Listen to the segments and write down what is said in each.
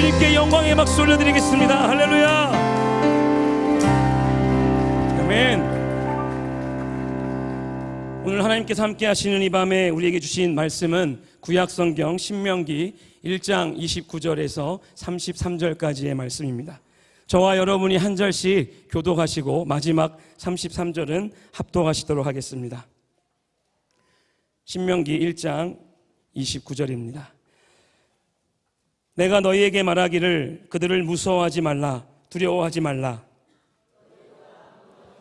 주님께 영광의 박수 올려드리겠습니다. 할렐루야. 아멘. 오늘 하나님께서 함께 하시는 이 밤에 우리에게 주신 말씀은 구약성경 신명기 1장 29절에서 33절까지의 말씀입니다. 저와 여러분이 한 절씩 교독하시고 마지막 33절은 합독하시도록 하겠습니다. 신명기 1장 29절입니다. 내가 너희에게 말하기를 그들을 무서워하지 말라, 두려워하지 말라.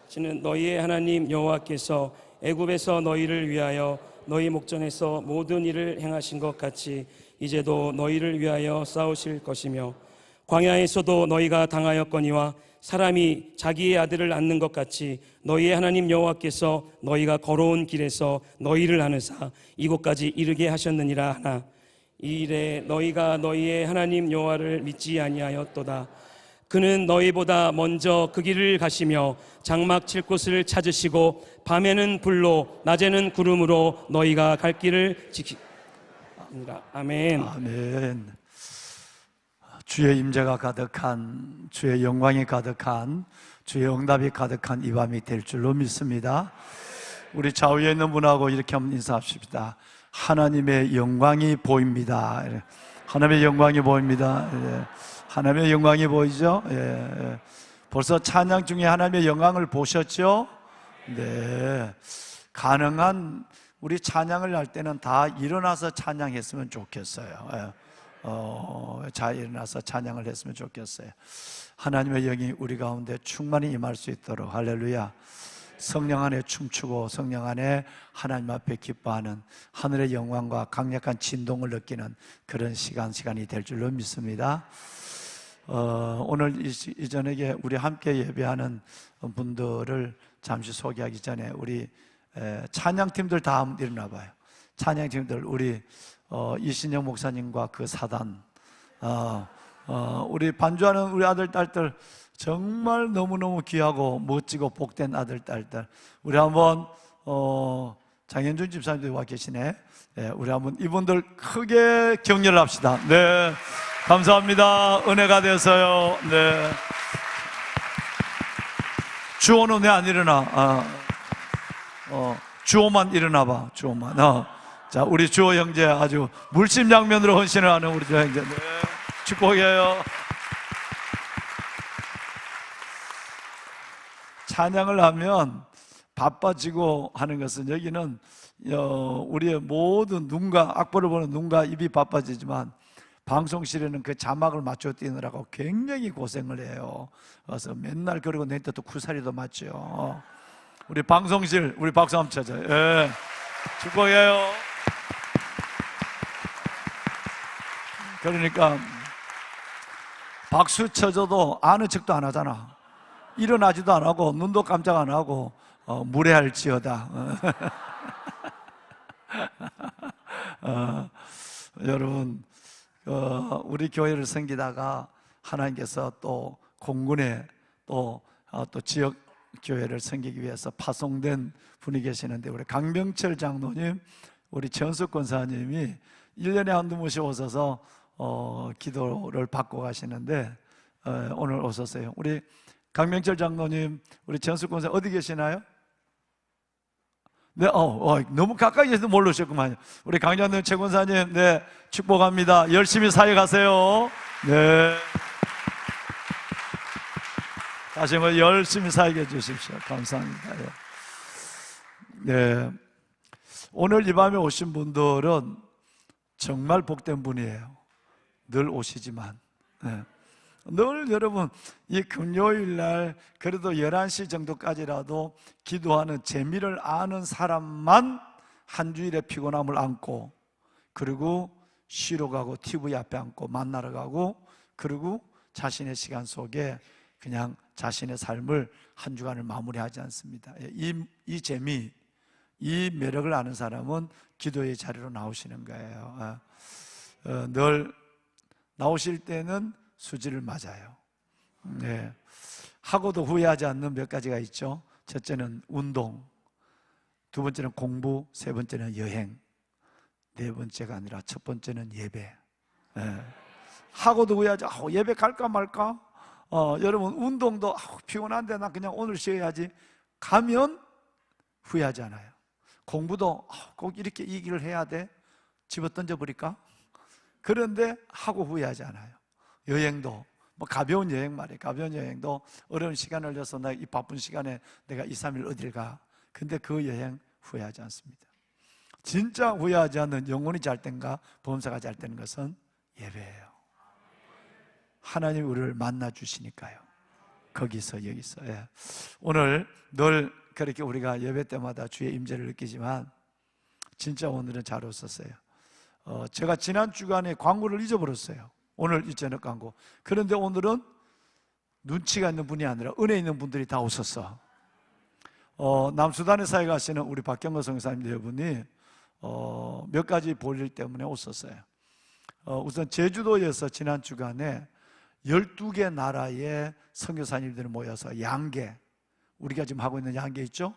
저는 너희의 하나님 여호와께서 애굽에서 너희를 위하여 너희 목전에서 모든 일을 행하신 것 같이 이제도 너희를 위하여 싸우실 것이며, 광야에서도 너희가 당하였거니와 사람이 자기의 아들을 낳는 것 같이 너희의 하나님 여호와께서 너희가 걸어온 길에서 너희를 하느사 이곳까지 이르게 하셨느니라 하나, 이 일에 너희가 너희의 하나님 여호와를 믿지 아니하였도다. 그는 너희보다 먼저 그 길을 가시며 장막 칠 곳을 찾으시고 밤에는 불로 낮에는 구름으로 너희가 갈 길을 지키니라. 아멘. 아멘. 주의 임재가 가득한, 주의 영광이 가득한, 주의 응답이 가득한 이 밤이 될 줄로 믿습니다. 우리 좌우에 있는 분하고 이렇게 한번 인사합시다. 하나님의 영광이 보입니다. 하나님의 영광이 보입니다. 하나님의 영광이 보이죠? 벌써 찬양 중에 하나님의 영광을 보셨죠? 네. 가능한 우리 찬양을 할 때는 다 일어나서 찬양했으면 좋겠어요. 자, 일어나서 찬양을 했으면 좋겠어요. 하나님의 영이 우리 가운데 충만히 임할 수 있도록, 할렐루야. 성령 안에 춤추고 성령 안에 하나님 앞에 기뻐하는, 하늘의 영광과 강력한 진동을 느끼는 그런 시간이 될 줄로 믿습니다. 오늘 이 저녁에 우리 함께 예배하는 분들을 잠시 소개하기 전에 우리 찬양팀들 다 일어나 봐요. 찬양팀들, 우리 이신영 목사님과 그 사단, 우리 반주하는 우리 아들 딸들 정말 너무너무 귀하고 멋지고 복된 아들 딸들, 우리 한번 장현준 집사님도 와 계시네. 우리 한번 이분들 크게 격려를 합시다. 네, 감사합니다. 은혜가 되어서요. 네. 주호는 왜 안 일어나? 주호만 일어나 봐. 주호만. 자, 우리 주호 형제 아주 물심양면으로 헌신을 하는 우리 주호 형제. 네. 축복해요. 찬양을 하면 바빠지고 하는 것은, 여기는 우리의 모든 눈과, 악보를 보는 눈과 입이 바빠지지만 방송실에는 그 자막을 맞춰 뛰느라고 굉장히 고생을 해요. 그래서 맨날, 그리고 내일 또 쿠사리도 맞죠. 우리 방송실, 우리 박수 한번 쳐줘요. 예. 축복해요. 그러니까 박수 쳐줘도 아는 척도 안 하잖아. 일어나지도 안 하고 눈도 깜짝 안 하고 무례할지어다. 여러분, 우리 교회를 섬기다가 하나님께서 또 공군에 또 지역 교회를 섬기기 위해서 파송된 분이 계시는데, 우리 강병철 장로님, 우리 전숙 권사님이 1년에 한두 번씩 오셔서 기도를 받고 가시는데, 오늘 오셨어요. 우리 강명철 장로님, 우리 전숙 권사 어디 계시나요? 네, 너무 가까이 계셔도 모르셨구만요. 우리 강장님, 최 권사님, 네, 축복합니다. 열심히 사역하세요. 네. 다시 한번 열심히 사역해 주십시오. 감사합니다. 네. 오늘 이 밤에 오신 분들은 정말 복된 분이에요. 늘 오시지만. 네. 늘 여러분, 이 금요일 날 그래도 11시 정도까지라도 기도하는 재미를 아는 사람만 한 주일의 피곤함을 안고, 그리고 쉬러 가고 TV 앞에 앉고 만나러 가고, 그리고 자신의 시간 속에 그냥 자신의 삶을 한 주간을 마무리하지 않습니다. 이 재미, 이 매력을 아는 사람은 기도의 자리로 나오시는 거예요. 늘 나오실 때는 수지를 맞아요. 네. 하고도 후회하지 않는 몇 가지가 있죠. 첫째는 운동, 두 번째는 공부, 세 번째는 여행, 네 번째가 아니라 첫 번째는 예배. 네. 하고도 후회하지. 예배 갈까 말까? 여러분 운동도 피곤한데 나 그냥 오늘 쉬어야지. 가면 후회하지 않아요. 공부도 꼭 이렇게 이 길을 해야 돼. 집어 던져버릴까? 그런데 하고 후회하지 않아요. 여행도 뭐 가벼운 여행 말이에요. 가벼운 여행도 어려운 시간을 흘려서 나 이 바쁜 시간에 내가 2, 3일 어딜 가. 근데 그 여행 후회하지 않습니다. 진짜 후회하지 않는 영혼이 잘 된가 범사가 잘 되는 것은 예배예요. 하나님이 우리를 만나 주시니까요. 거기서 여기서. 오늘 늘 그렇게 우리가 예배 때마다 주의 임재를 느끼지만 진짜 오늘은 잘 웃었어요. 제가 지난 주간에 광고를 잊어버렸어요. 오늘 이 저녁 광고. 그런데 오늘은 눈치가 있는 분이 아니라 은혜 있는 분들이 다 웃었어. 남수단에 사회 가시는 우리 박경거 선교사님 여러분이 몇 가지 볼일 때문에 웃었어요. 우선 제주도에서 지난 주간에 12개 나라의 선교사님들이 모여서 양계, 우리가 지금 하고 있는 양계 있죠?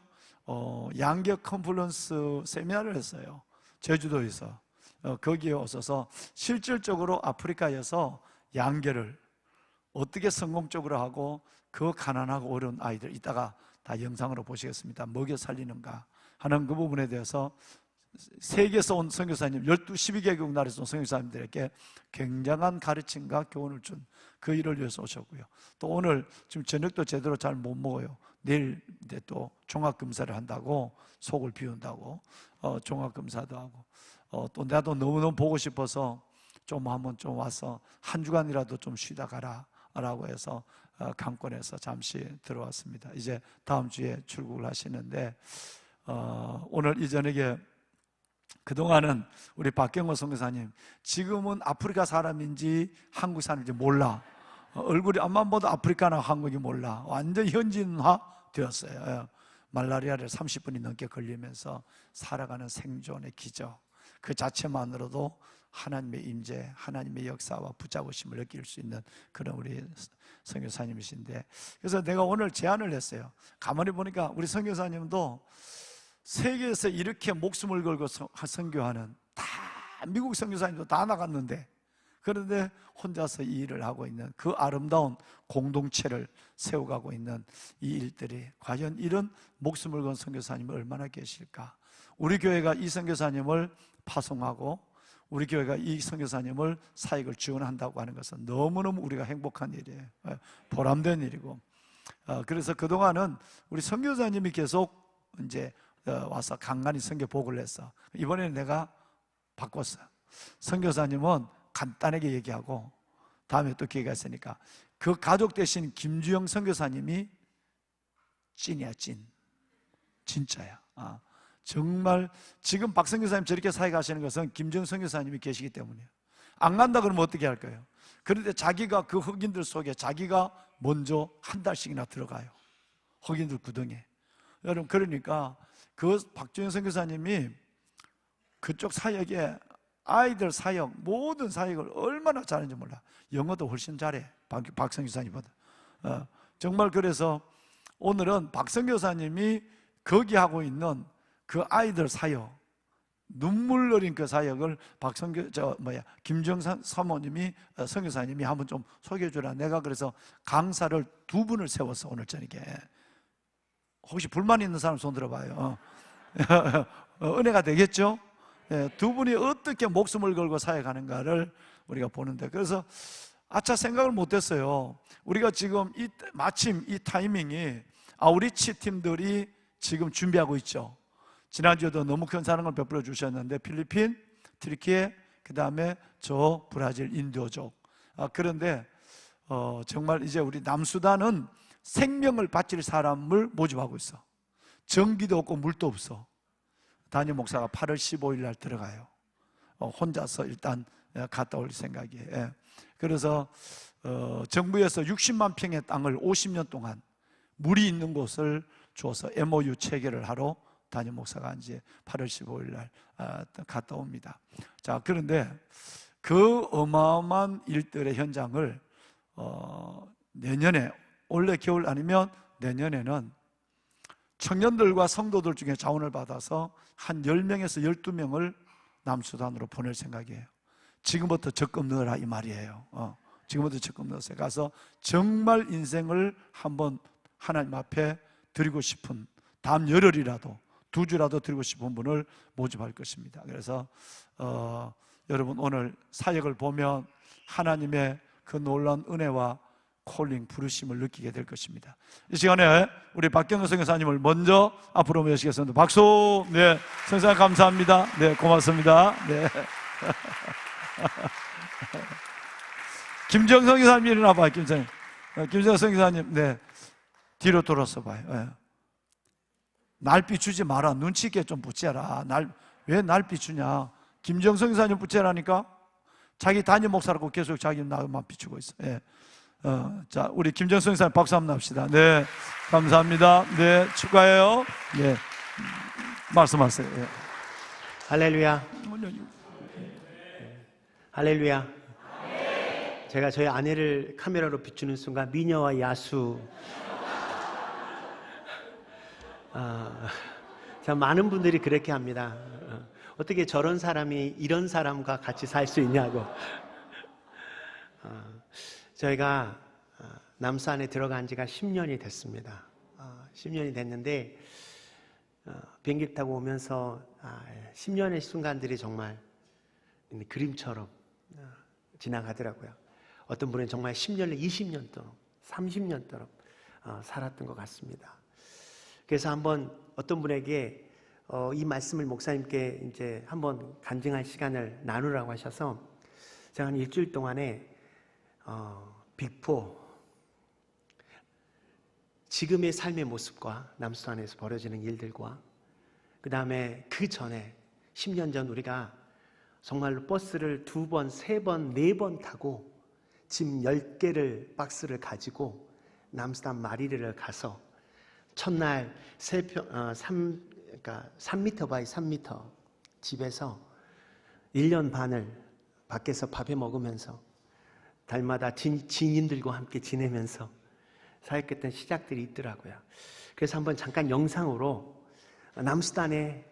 양계 컨퍼런스 세미나를 했어요. 제주도에서. 거기에 오셔서 실질적으로 아프리카에서 양계를 어떻게 성공적으로 하고 그 가난하고 어려운 아이들, 이따가 다 영상으로 보시겠습니다. 먹여 살리는가 하는 그 부분에 대해서 세계에서 온 선교사님 12개국 나라에서 온 선교사님들에게 굉장한 가르침과 교훈을 준 그 일을 위해서 오셨고요. 또 오늘 지금 저녁도 제대로 잘 못 먹어요. 내일 이제 또 종합검사를 한다고 속을 비운다고 종합검사도 하고 또 나도 너무너무 보고 싶어서 좀 한번 좀 와서 한 주간이라도 좀 쉬다 가라 라고 해서 강권에서 잠시 들어왔습니다. 이제 다음 주에 출국을 하시는데 오늘 이 저녁에 그동안은 우리 박경호 선교사님 지금은 아프리카 사람인지 한국 사람인지 몰라. 얼굴이 앞만 봐도 아프리카나 한국이 몰라. 완전 현지화 되었어요. 말라리아를 30분이 넘게 걸리면서 살아가는 생존의 기적, 그 자체만으로도 하나님의 임재, 하나님의 역사와 붙잡으심을 느낄 수 있는 그런 우리 선교사님이신데, 그래서 내가 오늘 제안을 했어요. 가만히 보니까 우리 선교사님도 세계에서 이렇게 목숨을 걸고 선교하는 다 미국 선교사님도 다 나갔는데, 그런데 혼자서 이 일을 하고 있는 그 아름다운 공동체를 세워가고 있는 이 일들이 과연 이런 목숨을 건 선교사님이 얼마나 계실까? 우리 교회가 이 선교사님을 파송하고 우리 교회가 이 선교사님을 사역을 지원한다고 하는 것은 너무너무 우리가 행복한 일이에요. 보람된 일이고, 그래서 그동안은 우리 선교사님이 계속 이제 와서 간간히 선교 보고를 했어. 이번에는 내가 바꿨어. 선교사님은 간단하게 얘기하고 다음에 또 기회가 있으니까 그 가족 되신 김주영 선교사님이 찐이야, 찐. 진짜야. 정말 지금 박 선교사님 저렇게 사역하시는 것은 김주영 선교사님이 계시기 때문이에요. 안 간다 그러면 어떻게 할까요? 그런데 자기가 그 흑인들 속에 자기가 먼저 한 달씩이나 들어가요. 흑인들 구덩이에. 여러분, 그러니까 그 박주영 선교사님이 그쪽 사역에 아이들 사역, 모든 사역을 얼마나 잘하는지 몰라. 영어도 훨씬 잘해, 박선교사님보다. 정말 그래서 오늘은 박선교사님이 거기 하고 있는 그 아이들 사역, 눈물 어린 그 사역을 김정산 사모님이 선교사님이 한번 좀 소개해 주라. 내가 그래서 강사를 2분을 세웠어, 오늘 저녁에. 혹시 불만 있는 사람 손 들어봐요. 은혜가 되겠죠? 2분이 어떻게 목숨을 걸고 사역하는가를 우리가 보는데, 그래서 생각을 못했어요. 우리가 지금 마침 이 타이밍이 아우리치 팀들이 지금 준비하고 있죠. 지난주에도 너무 큰 사랑을 베풀어 주셨는데 필리핀, 트리키에, 그 다음에 저 브라질, 인도족. 그런데 정말 이제 우리 남수단은 생명을 바칠 사람을 모집하고 있어. 전기도 없고 물도 없어. 담임 목사가 8월 15일 날 들어가요. 혼자서 일단 갔다 올 생각이에요. 그래서 정부에서 60만 평의 땅을 50년 동안 물이 있는 곳을 주어서 MOU 체결을 하러 담임 목사가 이제 8월 15일 날 갔다 옵니다. 자, 그런데 그 어마어마한 일들의 현장을 내년에, 올해 겨울 아니면 내년에는 청년들과 성도들 중에 자원을 받아서 한 10명에서 12명을 남수단으로 보낼 생각이에요. 지금부터 적금 넣으라 이 말이에요. 지금부터 적금 넣으세요. 가서 정말 인생을 한번 하나님 앞에 드리고 싶은, 다음 열흘이라도 2주라도 드리고 싶은 분을 모집할 것입니다. 그래서 여러분 오늘 사역을 보면 하나님의 그 놀라운 은혜와 콜링, 부르심을 느끼게 될 것입니다. 이 시간에 우리 박경호 선교사님을 먼저 앞으로 모시겠습니다. 박수. 네, 선생님 감사합니다. 네, 고맙습니다. 네. 김정성 기사님 일어나 봐요. 김정성 기사님, 네, 뒤로 돌아서 봐요. 네. 날 비추지 마라. 눈치 있게 좀 붙여라. 왜 날 비추냐? 김정성 기사님 붙여라니까. 자기 담임 목사라고 계속 자기 나만 비추고 있어. 예. 자, 우리 김정성 기사님 박수 한번 합시다. 네, 감사합니다. 네, 축하해요. 네, 말씀하세요. 예. 할렐루야. 할렐루야. 제가 저희 아내를 카메라로 비추는 순간 미녀와 야수, 참 많은 분들이 그렇게 합니다. 어떻게 저런 사람이 이런 사람과 같이 살 수 있냐고. 저희가 남산에 들어간 지가 10년이 됐습니다. 10년이 됐는데 비행기 타고 오면서 10년의 순간들이 정말 그림처럼 지나가더라고요. 어떤 분은 정말 10년, 20년 동안, 30년 동안 살았던 것 같습니다. 그래서 한번 어떤 분에게 이 말씀을 목사님께 이제 한번 간증할 시간을 나누라고 하셔서 제가 한 일주일 동안에 빅포, 지금의 삶의 모습과 남수단에서 벌어지는 일들과 그 다음에 그 전에 10년 전 우리가 정말로 버스를 2번, 3번, 4번 타고 짐 10개를 박스를 가지고 남수단 마리르를 가서 첫날 3m 바이 3m 집에서 1년 반을 밖에서 밥해 먹으면서 달마다 지인들과 함께 지내면서 사역했던 시작들이 있더라고요. 그래서 한번 잠깐 영상으로 남수단의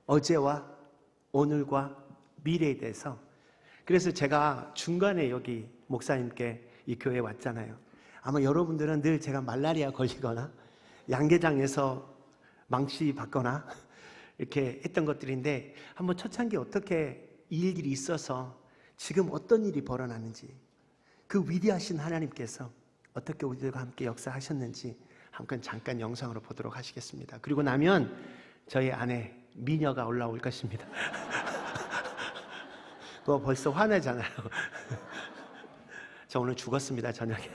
어제와 오늘과 미래에 대해서, 그래서 제가 중간에 여기 목사님께 이 교회에 왔잖아요. 아마 여러분들은 늘 제가 말라리아 걸리거나 양계장에서 망치 받거나 이렇게 했던 것들인데, 한번 초창기에 어떻게 이 일들이 있어서 지금 어떤 일이 벌어났는지, 그 위대하신 하나님께서 어떻게 우리들과 함께 역사하셨는지 잠깐 영상으로 보도록 하시겠습니다. 그리고 나면 저희 아내 미녀가 올라올 것입니다. 그거 벌써 화내잖아요. 저 오늘 죽었습니다, 저녁에.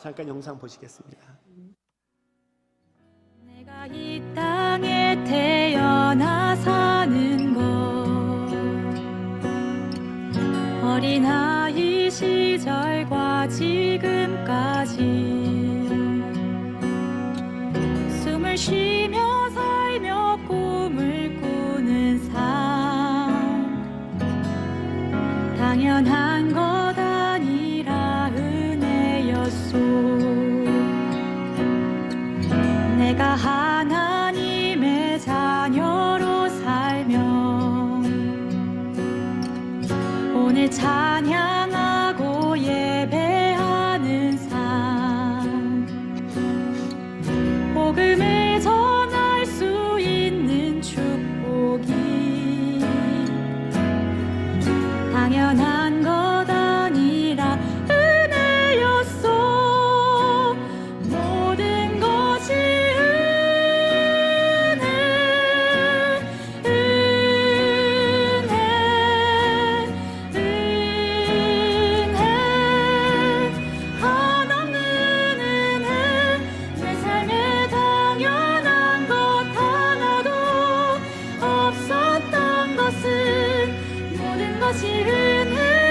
잠깐 영상 보시겠습니다. 내가 이 땅에 태어나 사는 것, 어린아이 시절과 지금까지 숨을 쉬며 살며 꿈을 꾸는 삶, 당연한 것 아니라 은혜였소. 내가 하나님의 자녀로 살면 오늘 찬양하고 예배하는 삶, 복음을 전할 수 있는 축복이 당연한 것 아니라 은혜였소. 모든 것이 한없는 은혜, 내 삶에 당연한 것 하나도 없었던 것은 모든 것이 은혜.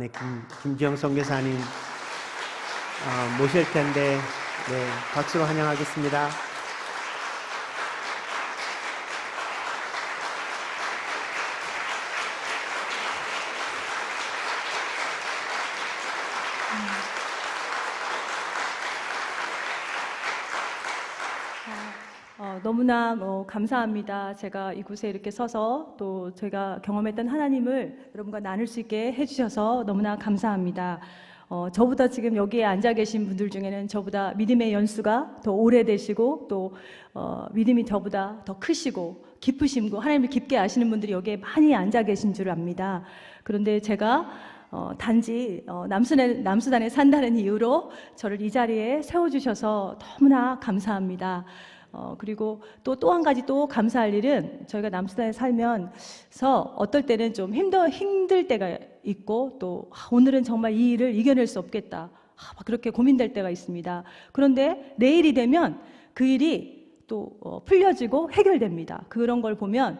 만에 김지영 선교사님 모실 텐데 네, 박수로 환영하겠습니다. 너무나 감사합니다. 제가 이곳에 이렇게 서서 또 제가 경험했던 하나님을 여러분과 나눌 수 있게 해주셔서 너무나 감사합니다. 저보다 지금 여기에 앉아 계신 분들 중에는 저보다 믿음의 연수가 더 오래되시고 또 믿음이 저보다 더 크시고 깊으시고 하나님을 깊게 아시는 분들이 여기에 많이 앉아 계신 줄 압니다. 그런데 제가 단지 남수단에 산다는 이유로 저를 이 자리에 세워주셔서 너무나 감사합니다. 그리고 또 한 가지 또 감사할 일은 저희가 남수단에 살면서 어떨 때는 좀 힘들 때가 있고 또 오늘은 정말 이 일을 이겨낼 수 없겠다 막 그렇게 고민될 때가 있습니다. 그런데 내일이 되면 그 일이 또 풀려지고 해결됩니다. 그런 걸 보면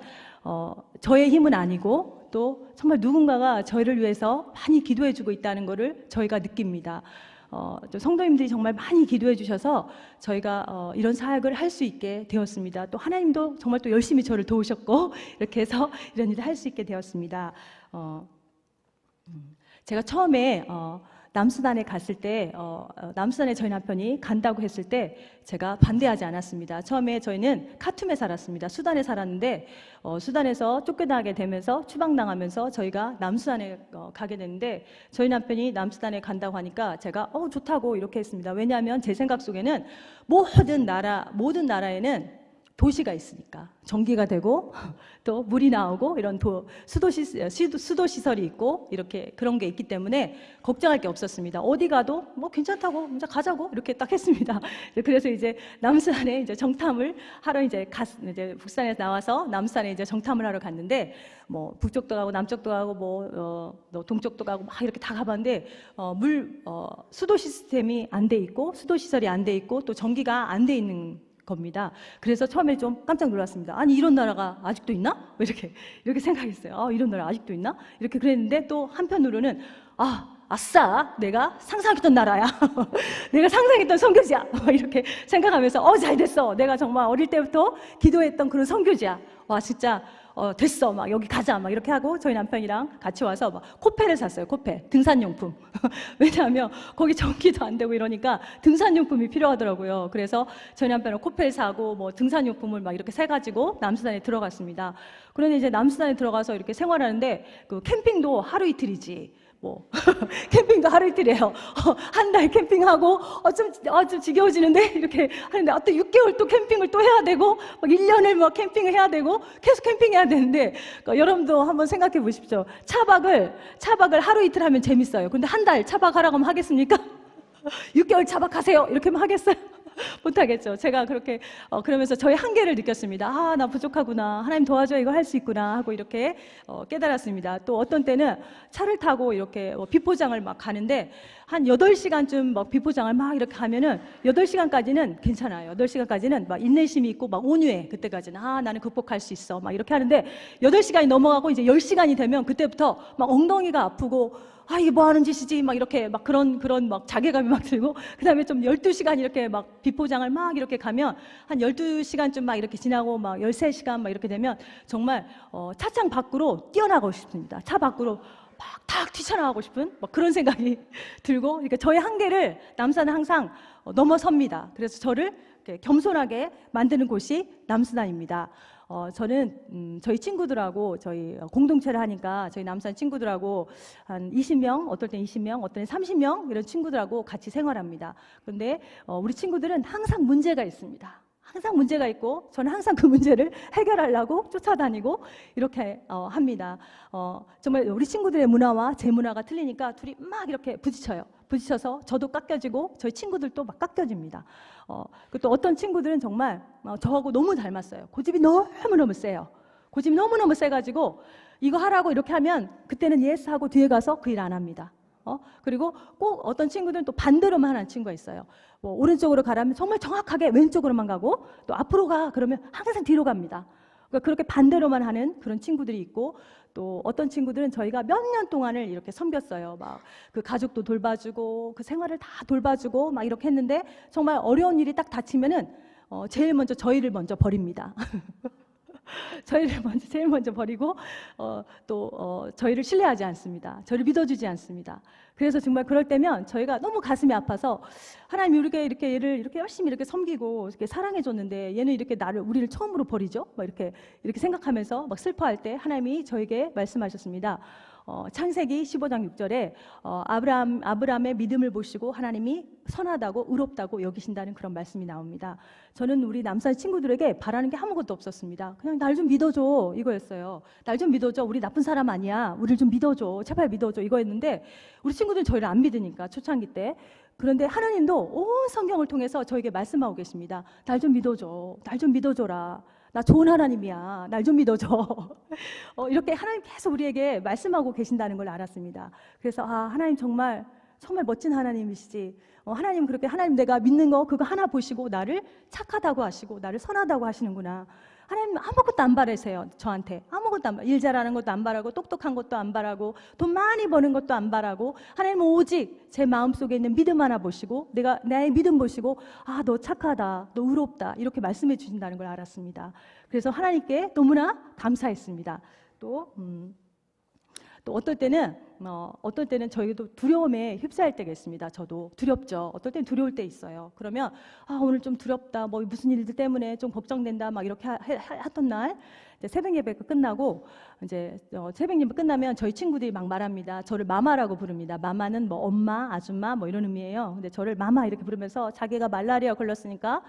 저의 힘은 아니고 또 정말 누군가가 저희를 위해서 많이 기도해 주고 있다는 것을 저희가 느낍니다. 또 성도님들이 정말 많이 기도해 주셔서 저희가 이런 사역을 할 수 있게 되었습니다. 또 하나님도 정말 또 열심히 저를 도우셨고 이렇게 해서 이런 일을 할 수 있게 되었습니다. 제가 처음에 남수단에 갔을 때 남수단에 저희 남편이 간다고 했을 때 제가 반대하지 않았습니다. 처음에 저희는 카툼에 살았습니다. 수단에 살았는데 수단에서 쫓겨나게 되면서 추방당하면서 저희가 남수단에 가게 됐는데 저희 남편이 남수단에 간다고 하니까 제가 좋다고 이렇게 했습니다. 왜냐하면 제 생각 속에는 모든 나라에는 도시가 있으니까 전기가 되고 또 물이 나오고 이런 수도 시설이 있고 이렇게 그런 게 있기 때문에 걱정할 게 없었습니다. 어디 가도 뭐 괜찮다고 이제 가자고 이렇게 딱 했습니다. 그래서 이제 남수단에 이제 정탐을 하러 이제 북산에서 나와서 남수단에 이제 정탐을 하러 갔는데 뭐 북쪽도 가고 남쪽도 가고 뭐 동쪽도 가고 막 이렇게 다 가봤는데 수도 시스템이 안 돼 있고 수도 시설이 안 돼 있고 또 전기가 안 돼 있는 겁니다. 그래서 처음에 좀 깜짝 놀랐습니다. 아니 이런 나라가 아직도 있나? 이렇게 생각했어요. 이런 나라 아직도 있나? 이렇게 그랬는데 또 한편으로는 아싸 내가 상상했던 나라야. 내가 상상했던 선교지야. 이렇게 생각하면서 잘 됐어. 내가 정말 어릴 때부터 기도했던 그런 선교지야. 와 진짜 됐어. 막 여기 가자. 막 이렇게 하고 저희 남편이랑 같이 와서 막 코펠을 샀어요. 코펠 등산용품. 왜냐하면 거기 전기도 안 되고 이러니까 등산용품이 필요하더라고요. 그래서 저희 남편은 코펠 사고 뭐 등산용품을 막 이렇게 사가지고 남수단에 들어갔습니다. 그런데 이제 남수단에 들어가서 이렇게 생활하는데 그 캠핑도 하루 이틀이지. 캠핑도 하루 이틀이에요. 한 달 캠핑하고 좀 지겨워지는데 이렇게 하는데 또 6개월 또 캠핑을 또 해야 되고 막 1년을 막 캠핑을 해야 되고 계속 캠핑해야 되는데 여러분도 한번 생각해 보십시오. 차박을 하루 이틀 하면 재밌어요. 근데 한 달 차박하라고 하면 하겠습니까? 6개월 차박하세요 이렇게 하면 하겠어요? 못하겠죠. 제가 그렇게 그러면서 저의 한계를 느꼈습니다. 나 부족하구나. 하나님 도와줘. 이거 할 수 있구나 하고 이렇게 깨달았습니다. 또 어떤 때는 차를 타고 이렇게 비포장을 막 가는데 한 8시간쯤 막 비포장을 막 이렇게 가면은 8시간까지는 괜찮아요. 8시간까지는 막 인내심이 있고 막 온유해. 그때까지는 나는 극복할 수 있어. 막 이렇게 하는데 8시간이 넘어가고 이제 10시간이 되면 그때부터 막 엉덩이가 아프고 이게 뭐 하는 짓이지? 막 이렇게 막 그런 막 자괴감이 막 들고, 그 다음에 좀 12시간 이렇게 막 비포장을 막 이렇게 가면 한 12시간쯤 막 이렇게 지나고 막 13시간 막 이렇게 되면 정말 차창 밖으로 뛰어나가고 싶습니다. 차 밖으로 막 탁 뛰쳐나가고 싶은 막 그런 생각이 들고, 그러니까 저의 한계를 남수단은 항상 넘어섭니다. 그래서 저를 이렇게 겸손하게 만드는 곳이 남수단입니다. 저는 저희 친구들하고 저희 공동체를 하니까 저희 남수단 친구들하고 한 20명, 어떨 땐 20명, 어떨 땐 30명 이런 친구들하고 같이 생활합니다. 그런데 우리 친구들은 항상 문제가 있습니다. 항상 문제가 있고 저는 항상 그 문제를 해결하려고 쫓아다니고 이렇게 합니다. 정말 우리 친구들의 문화와 제 문화가 틀리니까 둘이 막 이렇게 부딪혀서 저도 깎여지고 저희 친구들도 막 깎여집니다. 또 어떤 친구들은 정말 저하고 너무 닮았어요. 고집이 너무너무 세요. 고집이 너무너무 세가지고 이거 하라고 이렇게 하면 그때는 예스 하고 뒤에 가서 그 일 안 합니다. 그리고 꼭 어떤 친구들은 또 반대로만 하는 친구가 있어요. 오른쪽으로 가라면 정말 정확하게 왼쪽으로만 가고, 또 앞으로 가 그러면 항상 뒤로 갑니다. 그러니까 그렇게 반대로만 하는 그런 친구들이 있고, 또 어떤 친구들은 저희가 몇 년 동안을 이렇게 섬겼어요. 막 그 가족도 돌봐주고 그 생활을 다 돌봐주고 막 이렇게 했는데, 정말 어려운 일이 딱 닥치면은 제일 먼저 저희를 먼저 버립니다. 제일 먼저 버리고 저희를 신뢰하지 않습니다. 저를 믿어주지 않습니다. 그래서 정말 그럴 때면 저희가 너무 가슴이 아파서, 하나님이 이렇게 얘를 이렇게 열심히 이렇게 섬기고 이렇게 사랑해줬는데 얘는 이렇게 우리를 처음으로 버리죠? 막 이렇게 생각하면서 막 슬퍼할 때 하나님이 저에게 말씀하셨습니다. 창세기 15장 6절에 아브라함의 믿음을 보시고 하나님이 선하다고 의롭다고 여기신다는 그런 말씀이 나옵니다. 저는 우리 남산 친구들에게 바라는 게 아무것도 없었습니다. 그냥 날 좀 믿어줘 이거였어요. 날 좀 믿어줘. 우리 나쁜 사람 아니야. 우리를 좀 믿어줘. 제발 믿어줘 이거였는데, 우리 친구들은 저희를 안 믿으니까, 초창기 때. 그런데 하나님도 온 성경을 통해서 저에게 말씀하고 계십니다. 날 좀 믿어줘. 날 좀 믿어줘라. 나 좋은 하나님이야. 날 좀 믿어줘. 이렇게 하나님 계속 우리에게 말씀하고 계신다는 걸 알았습니다. 그래서 하나님 정말 멋진 하나님이시지. 하나님 그렇게, 하나님 내가 믿는 거 그거 하나 보시고 나를 착하다고 하시고 나를 선하다고 하시는구나. 하나님 아무것도 안 바라세요. 저한테 아무것도 안 바라. 일 잘하는 것도 안 바라고, 똑똑한 것도 안 바라고, 돈 많이 버는 것도 안 바라고, 하나님은 오직 제 마음속에 있는 믿음 하나 보시고, 나의 믿음 보시고, 너 착하다, 너 의롭다, 이렇게 말씀해 주신다는 걸 알았습니다. 그래서 하나님께 너무나 감사했습니다. 또 어떨 때는 저희도 두려움에 휩싸일 때가 있습니다. 저도 두렵죠. 어떨 때는 두려울 때 있어요. 그러면 오늘 좀 두렵다, 뭐 무슨 일들 때문에 좀 걱정된다, 막 이렇게 하던 날, 이제 새벽 예배가 끝나고, 이제 새벽 예배 끝나면 저희 친구들이 막 말합니다. 저를 마마라고 부릅니다. 마마는 뭐 엄마, 아줌마 뭐 이런 의미예요. 근데 저를 마마 이렇게 부르면서 자기가 말라리아 걸렸으니까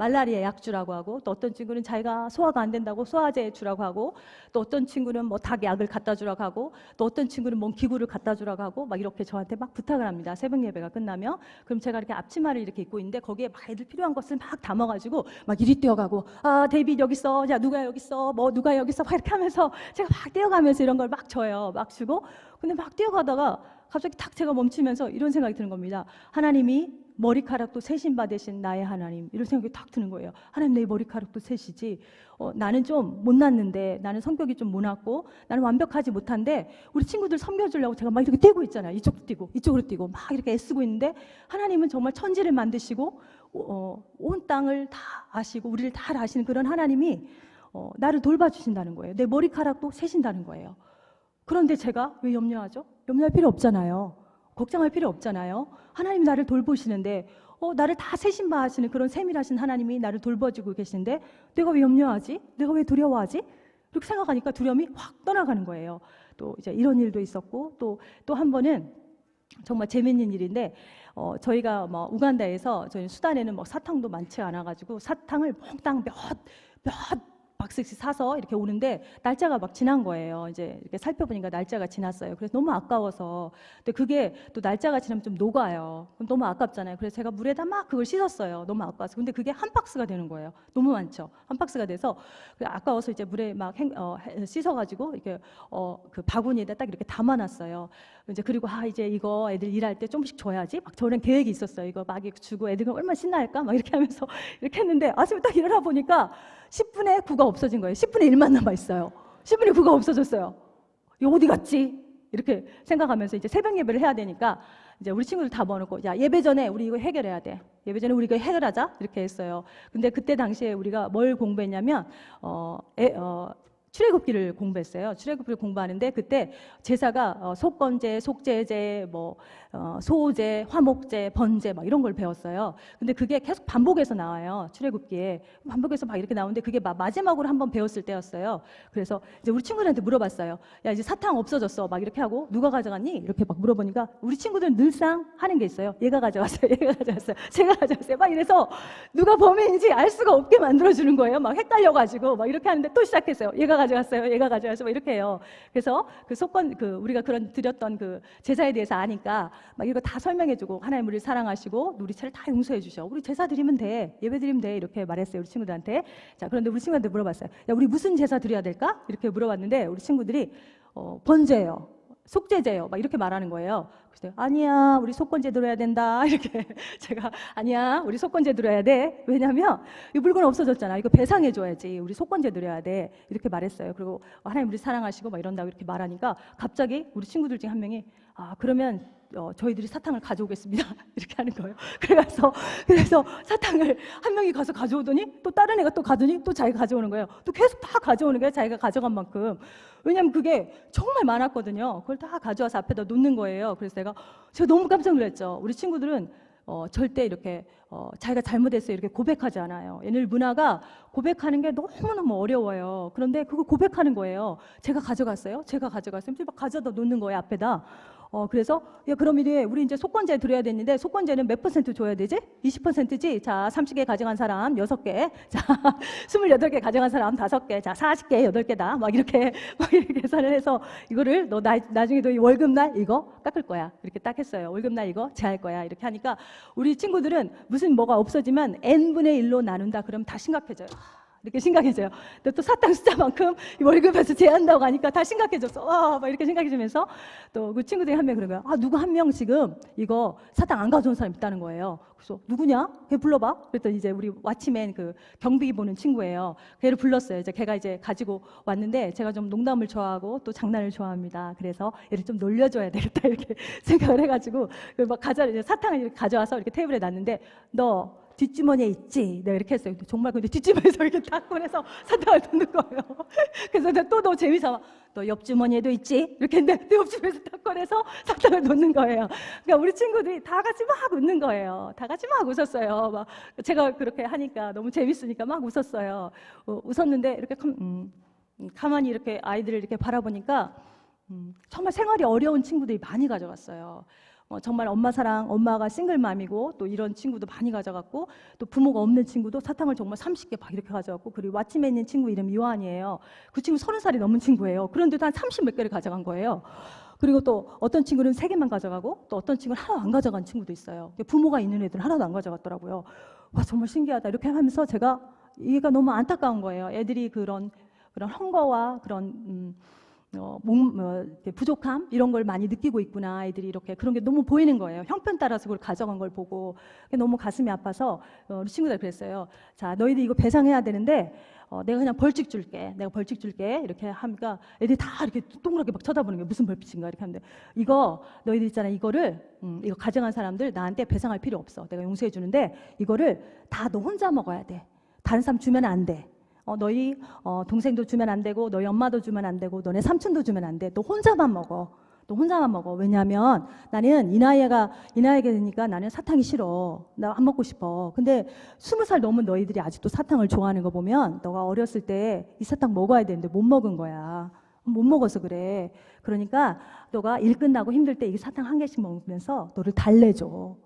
말라리아 약 주라고 하고, 또 어떤 친구는 자기가 소화가 안 된다고 소화제 주라고 하고, 또 어떤 친구는 뭐 닭 약을 갖다 주라고 하고, 또 어떤 친구는 뭔 기구를 갖다 주라고 하고, 막 이렇게 저한테 막 부탁을 합니다. 새벽 예배가 끝나면. 그럼 제가 이렇게 앞치마를 이렇게 입고 있는데 거기에 막 애들 필요한 것을 막 담아가지고 막 이리 뛰어가고, 데이빗 여기 있어, 야 누가 여기 있어, 뭐 누가 여기 있어, 막 이렇게 하면서 제가 막 뛰어가면서 이런 걸 막 줘요. 막 주고. 근데 막 뛰어가다가 갑자기 탁 제가 멈추면서 이런 생각이 드는 겁니다. 하나님이 머리카락도 세신 받으신 나의 하나님, 이런 생각이 탁 드는 거예요. 하나님, 내 머리카락도 세시지. 나는 좀 못났는데, 나는 성격이 좀 모났고, 나는 완벽하지 못한데, 우리 친구들 섬겨주려고 제가 막 이렇게 뛰고 있잖아요. 이쪽도 뛰고 이쪽으로 뛰고 막 이렇게 애쓰고 있는데, 하나님은 정말 천지를 만드시고 온 땅을 다 아시고 우리를 다 아시는 그런 하나님이 나를 돌봐주신다는 거예요. 내 머리카락도 세신다는 거예요. 그런데 제가 왜 염려하죠? 염려할 필요 없잖아요. 걱정할 필요 없잖아요. 하나님이 나를 돌보시는데, 나를 다 세신바하시는 그런 세밀하신 하나님이 나를 돌봐주고 계시는데, 내가 왜 염려하지? 내가 왜 두려워하지? 이렇게 생각하니까 두려움이 확 떠나가는 거예요. 또 이제 이런 일도 있었고, 또 한 번은 정말 재밌는 일인데, 저희가 뭐 우간다에서, 저희 수단에는 뭐 사탕도 많지 않아가지고 사탕을 몽땅 몇 박스씩 사서 이렇게 오는데 날짜가 막 지난 거예요. 이제 이렇게 살펴보니까 날짜가 지났어요. 그래서 너무 아까워서. 근데 그게 또 날짜가 지나면 좀 녹아요. 그럼 너무 아깝잖아요. 그래서 제가 물에다 막 그걸 씻었어요. 너무 아까워서. 근데 그게 한 박스가 되는 거예요. 너무 많죠. 한 박스가 돼서 아까워서 이제 물에 막 씻어가지고 이렇게 그 바구니에다 딱 이렇게 담아놨어요. 이제 그리고 이제 이거 애들 일할 때 조금씩 줘야지. 막 저는 계획이 있었어요. 이거 막 주고 애들은 얼마나 신나할까? 막 이렇게 하면서 이렇게 했는데, 아침에 딱 일어나 보니까 10분의 9가 없어진 거예요. 10분의 1만 남아 있어요. 10분의 9가 없어졌어요. 이거 어디 갔지? 이렇게 생각하면서 이제 새벽 예배를 해야 되니까 이제 우리 친구들 다 모아놓고, 야, 예배 전에 우리 이거 해결해야 돼. 예배 전에 우리 이거 해결하자. 이렇게 했어요. 근데 그때 당시에 우리가 뭘 공부했냐면 출애굽기를 공부했어요. 출애굽기를 공부하는데 그때 제사가 속건제, 속죄제, 뭐 소제, 화목제, 번제 막 이런 걸 배웠어요. 근데 그게 계속 반복해서 나와요. 출애굽기에 반복해서 막 이렇게 나오는데 그게 마지막으로 한번 배웠을 때였어요. 그래서 이제 우리 친구들한테 물어봤어요. 야, 이제 사탕 없어졌어. 막 이렇게 하고, 누가 가져갔니? 이렇게 막 물어보니까 우리 친구들은 늘상 하는 게 있어요. 얘가 가져갔어요. 얘가 가져갔어요. 제가 가져갔어요. 막 이래서 누가 범인인지 알 수가 없게 만들어주는 거예요. 막 헷갈려가지고 막 이렇게 하는데 또 시작했어요. 얘가 가져갔어요. 얘가 가져갔어요. 막 이렇게 해요. 그래서 우리가 그런 드렸던 그 제사에 대해서 아니까 막 이거 다 설명해주고, 하나님 우리를 사랑하시고 우리 죄를 다 용서해 주셔. 우리 제사 드리면 돼. 예배 드리면 돼. 이렇게 말했어요. 우리 친구들한테. 자, 그런데 우리 친구한테 물어봤어요. 야, 우리 무슨 제사 드려야 될까? 이렇게 물어봤는데 우리 친구들이 번제예요. 속죄제요. 막 이렇게 말하는 거예요. 그래서 아니야, 우리 속건제 들어야 된다. 이렇게 제가 아니야, 우리 속건제 들어야 돼. 왜냐하면 이 물건 없어졌잖아. 이거 배상해 줘야지. 우리 속건제 드려야 돼. 이렇게 말했어요. 그리고 하나님 우리 사랑하시고 막 이런다고 이렇게 말하니까 갑자기 우리 친구들 중에 한 명이 그러면 저희들이 사탕을 가져오겠습니다. 이렇게 하는 거예요. 그래서 사탕을 한 명이 가서 가져오더니 또 다른 애가 또 가더니 또 자기가 가져오는 거예요. 또 계속 다 가져오는 거예요. 자기가 가져간 만큼. 왜냐하면 그게 정말 많았거든요. 그걸 다 가져와서 앞에다 놓는 거예요. 그래서 제가 너무 깜짝 놀랐죠. 우리 친구들은 절대 이렇게 자기가 잘못했어요 이렇게 고백하지 않아요. 얘네들 문화가 고백하는 게 너무너무 어려워요. 그런데 그걸 고백하는 거예요. 제가 가져갔어요. 막 가져다 놓는 거예요 앞에다. 그래서 야 그럼 우리 이제 속건제 드려야 되는데 속건제는 몇 % 줘야 되지? 20%지? 자 30개 가져간 사람 6개, 자 28개 가져간 사람 5개, 자 40개 8개다 막 이렇게 계산을 해서 이거를 너 나중에 너 월급날 이거 깎을 거야 이렇게 딱 했어요. 월급날 이거 제할 거야 이렇게 하니까 우리 친구들은 무슨 뭐가 없어지면 n분의 1로 나눈다 그러면 다 심각해져요. 이렇게 심각해져요. 근데 또 사탕 숫자만큼 월급에서 제한다고 하니까 다 심각해졌어. 막 이렇게 심각해지면서 또 그 친구들이 한 명 그런 거예요. 누구 한 명 지금 이거 사탕 안 가져온 사람 있다는 거예요. 그래서 누구냐? 걔 불러봐. 그랬더니 이제 우리 왓치맨 그 경비 보는 친구예요. 걔를 불렀어요. 이제 걔가 이제 가지고 왔는데 제가 좀 농담을 좋아하고 또 장난을 좋아합니다. 그래서 얘를 좀 놀려줘야 되겠다 이렇게 생각을 해가지고 막 이제 사탕을 이렇게 가져와서 이렇게 테이블에 놨는데 너 뒷주머니에 있지? 내가 이렇게 했어요. 정말 근데 뒷주머니에서 이렇게 딱 꺼내서 사탕을 넣는 거예요. 그래서 내가 또 너무 재미삼아 너 옆주머니에도 있지? 이렇게 했는데 내 옆주머니에서 딱 꺼내서 사탕을 넣는 거예요. 그러니까 우리 친구들이 다 같이 막 웃는 거예요. 다 같이 막 웃었어요. 막 제가 그렇게 하니까 너무 재밌으니까 막 웃었어요. 웃었는데 이렇게 가만히 이렇게 아이들을 이렇게 바라보니까 정말 생활이 어려운 친구들이 많이 가져갔어요. 정말 엄마 사랑, 엄마가 싱글맘이고 또 이런 친구도 많이 가져갔고 또 부모가 없는 친구도 사탕을 정말 30개 막 이렇게 가져갔고 그리고 왓츠맨 있는 친구 이름 요한이에요. 그 친구 30살이 넘은 친구예요. 그런데도 한 30몇 개를 가져간 거예요. 그리고 또 어떤 친구는 3개만 가져가고 또 어떤 친구는 하나도 안 가져간 친구도 있어요. 부모가 있는 애들은 하나도 안 가져갔더라고요. 와 정말 신기하다 이렇게 하면서 제가 이해가 너무 안타까운 거예요. 애들이 그런 헝거와 그런 부족함 이런 걸 많이 느끼고 있구나. 아이들이 이렇게 그런 게 너무 보이는 거예요. 형편 따라서 그걸 가져간 걸 보고 너무 가슴이 아파서 우리 친구들 그랬어요. 자 너희들 이거 배상해야 되는데 내가 그냥 벌칙 줄게. 이렇게 하니까 애들이 다 이렇게 동그랗게 막 쳐다보는 게 무슨 벌칙인가 이렇게 하는데 이거 너희들 있잖아 이거 가져간 사람들 나한테 배상할 필요 없어. 내가 용서해 주는데 이거를 다 너 혼자 먹어야 돼. 다른 사람 주면 안 돼. 너희 동생도 주면 안 되고 너희 엄마도 주면 안 되고 너네 삼촌도 주면 안 돼. 너 혼자만 먹어. 왜냐하면 나는 이 나이가 되니까 나는 사탕이 싫어. 나 안 먹고 싶어. 근데 20살 넘은 너희들이 아직도 사탕을 좋아하는 거 보면 너가 어렸을 때 이 사탕 먹어야 되는데 못 먹은 거야. 못 먹어서 그래. 그러니까 너가 일 끝나고 힘들 때 이 사탕 한 개씩 먹으면서 너를 달래줘.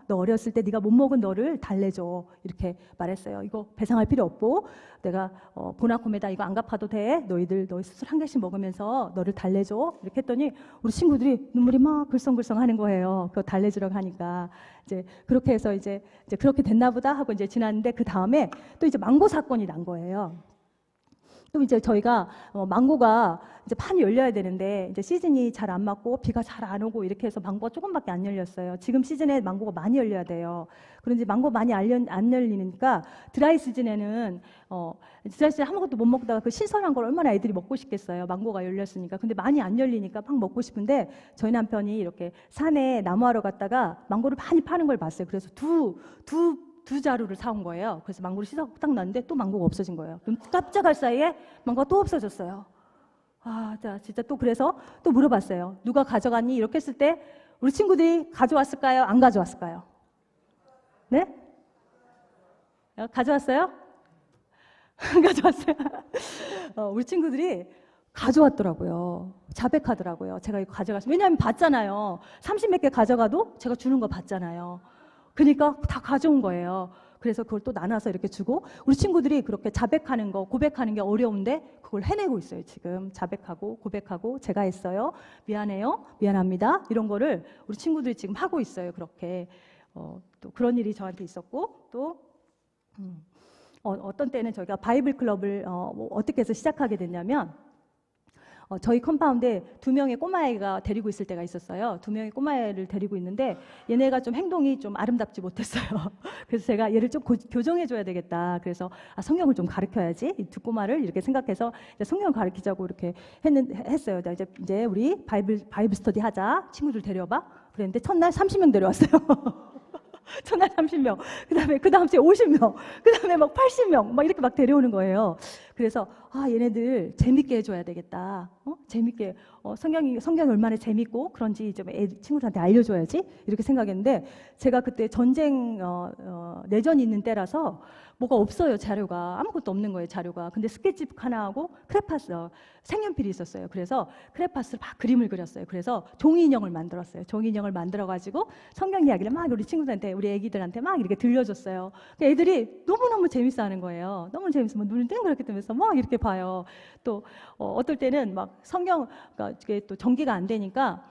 너 어렸을 때 네가 못 먹은 너를 달래줘 이렇게 말했어요. 이거 배상할 필요 없고 내가 보나코메다 이거 안 갚아도 돼. 너희 스스로 한 개씩 먹으면서 너를 달래줘 이렇게 했더니 우리 친구들이 눈물이 막 글썽글썽 하는 거예요. 그거 달래주라고 하니까 이제 그렇게 해서 이제 그렇게 됐나 보다 하고 이제 지났는데 그 다음에 또 이제 망고 사건이 난 거예요. 또 이제 저희가 망고가 이제 판이 열려야 되는데 이제 시즌이 잘 안 맞고 비가 잘 안 오고 이렇게 해서 망고가 조금밖에 안 열렸어요. 지금 시즌에 망고가 많이 열려야 돼요. 그런지 망고 많이 안 열리니까 드라이 시즌에는 드라이 시즌에 아무것도 못 먹다가 그 신선한 걸 얼마나 애들이 먹고 싶겠어요. 망고가 열렸으니까. 근데 많이 안 열리니까 막 먹고 싶은데 저희 남편이 이렇게 산에 나무하러 갔다가 망고를 많이 파는 걸 봤어요. 그래서 두 자루를 사온 거예요. 그래서 망고를 씻어서 딱 놨는데 또 망고가 없어진 거예요. 눈 깜짝할 사이에 망고가 또 없어졌어요. 진짜 또 그래서 또 물어봤어요. 누가 가져갔니? 이렇게 했을 때 우리 친구들이 가져왔을까요? 안 가져왔을까요? 네? 가져왔어요? 안 가져왔어요? 우리 친구들이 가져왔더라고요. 자백하더라고요. 제가 이거 가져갔어요. 왜냐하면 봤잖아요. 30몇 개 가져가도 제가 주는 거 봤잖아요. 그러니까 다 가져온 거예요. 그래서 그걸 또 나눠서 이렇게 주고 우리 친구들이 그렇게 자백하는 거, 고백하는 게 어려운데 그걸 해내고 있어요. 지금 자백하고 고백하고 제가 했어요. 미안해요. 미안합니다. 이런 거를 우리 친구들이 지금 하고 있어요. 그렇게 또 그런 일이 저한테 있었고 또 어떤 때는 저희가 바이블 클럽을 어떻게 해서 시작하게 됐냐면 저희 컴파운드에 2명의 꼬마애가 데리고 있을 때가 있었어요. 2명의 꼬마애를 데리고 있는데 얘네가 좀 행동이 좀 아름답지 못했어요. 그래서 제가 얘를 좀 교정해줘야 되겠다. 그래서 성경을 좀 가르쳐야지. 이 2꼬마를 이렇게 생각해서 이제 성경을 가르치자고 이렇게 했어요. 이제 우리 바이블 스터디 하자. 친구들 데려와봐. 그랬는데 첫날 30명 데려왔어요. 첫날 30명, 그 다음 주에 50명, 그 다음에 막 80명, 막 이렇게 막 데려오는 거예요. 그래서 얘네들 재밌게 해줘야 되겠다. 재밌게 성경이 얼마나 재밌고 그런지 좀 친구들한테 알려줘야지 이렇게 생각했는데 제가 그때 전쟁 내전이 있는 때라서 뭐가 없어요. 자료가 아무것도 없는 거예요. 자료가. 근데 스케치북 하나하고 크레파스 색연필이 있었어요. 그래서 크레파스로 막 그림을 그렸어요. 그래서 종이 인형을 만들었어요. 종이 인형을 만들어 가지고 성경 이야기를 막 우리 친구들한테 우리 애기들한테 막 이렇게 들려줬어요. 애들이 너무너무 재밌어하는 거예요. 너무 재밌어. 막 눈을 땡그랗게 뜨면서 막 이렇게 봐요. 또 어떨 때는 막 성경 그러니까 이게 또 전기가 안 되니까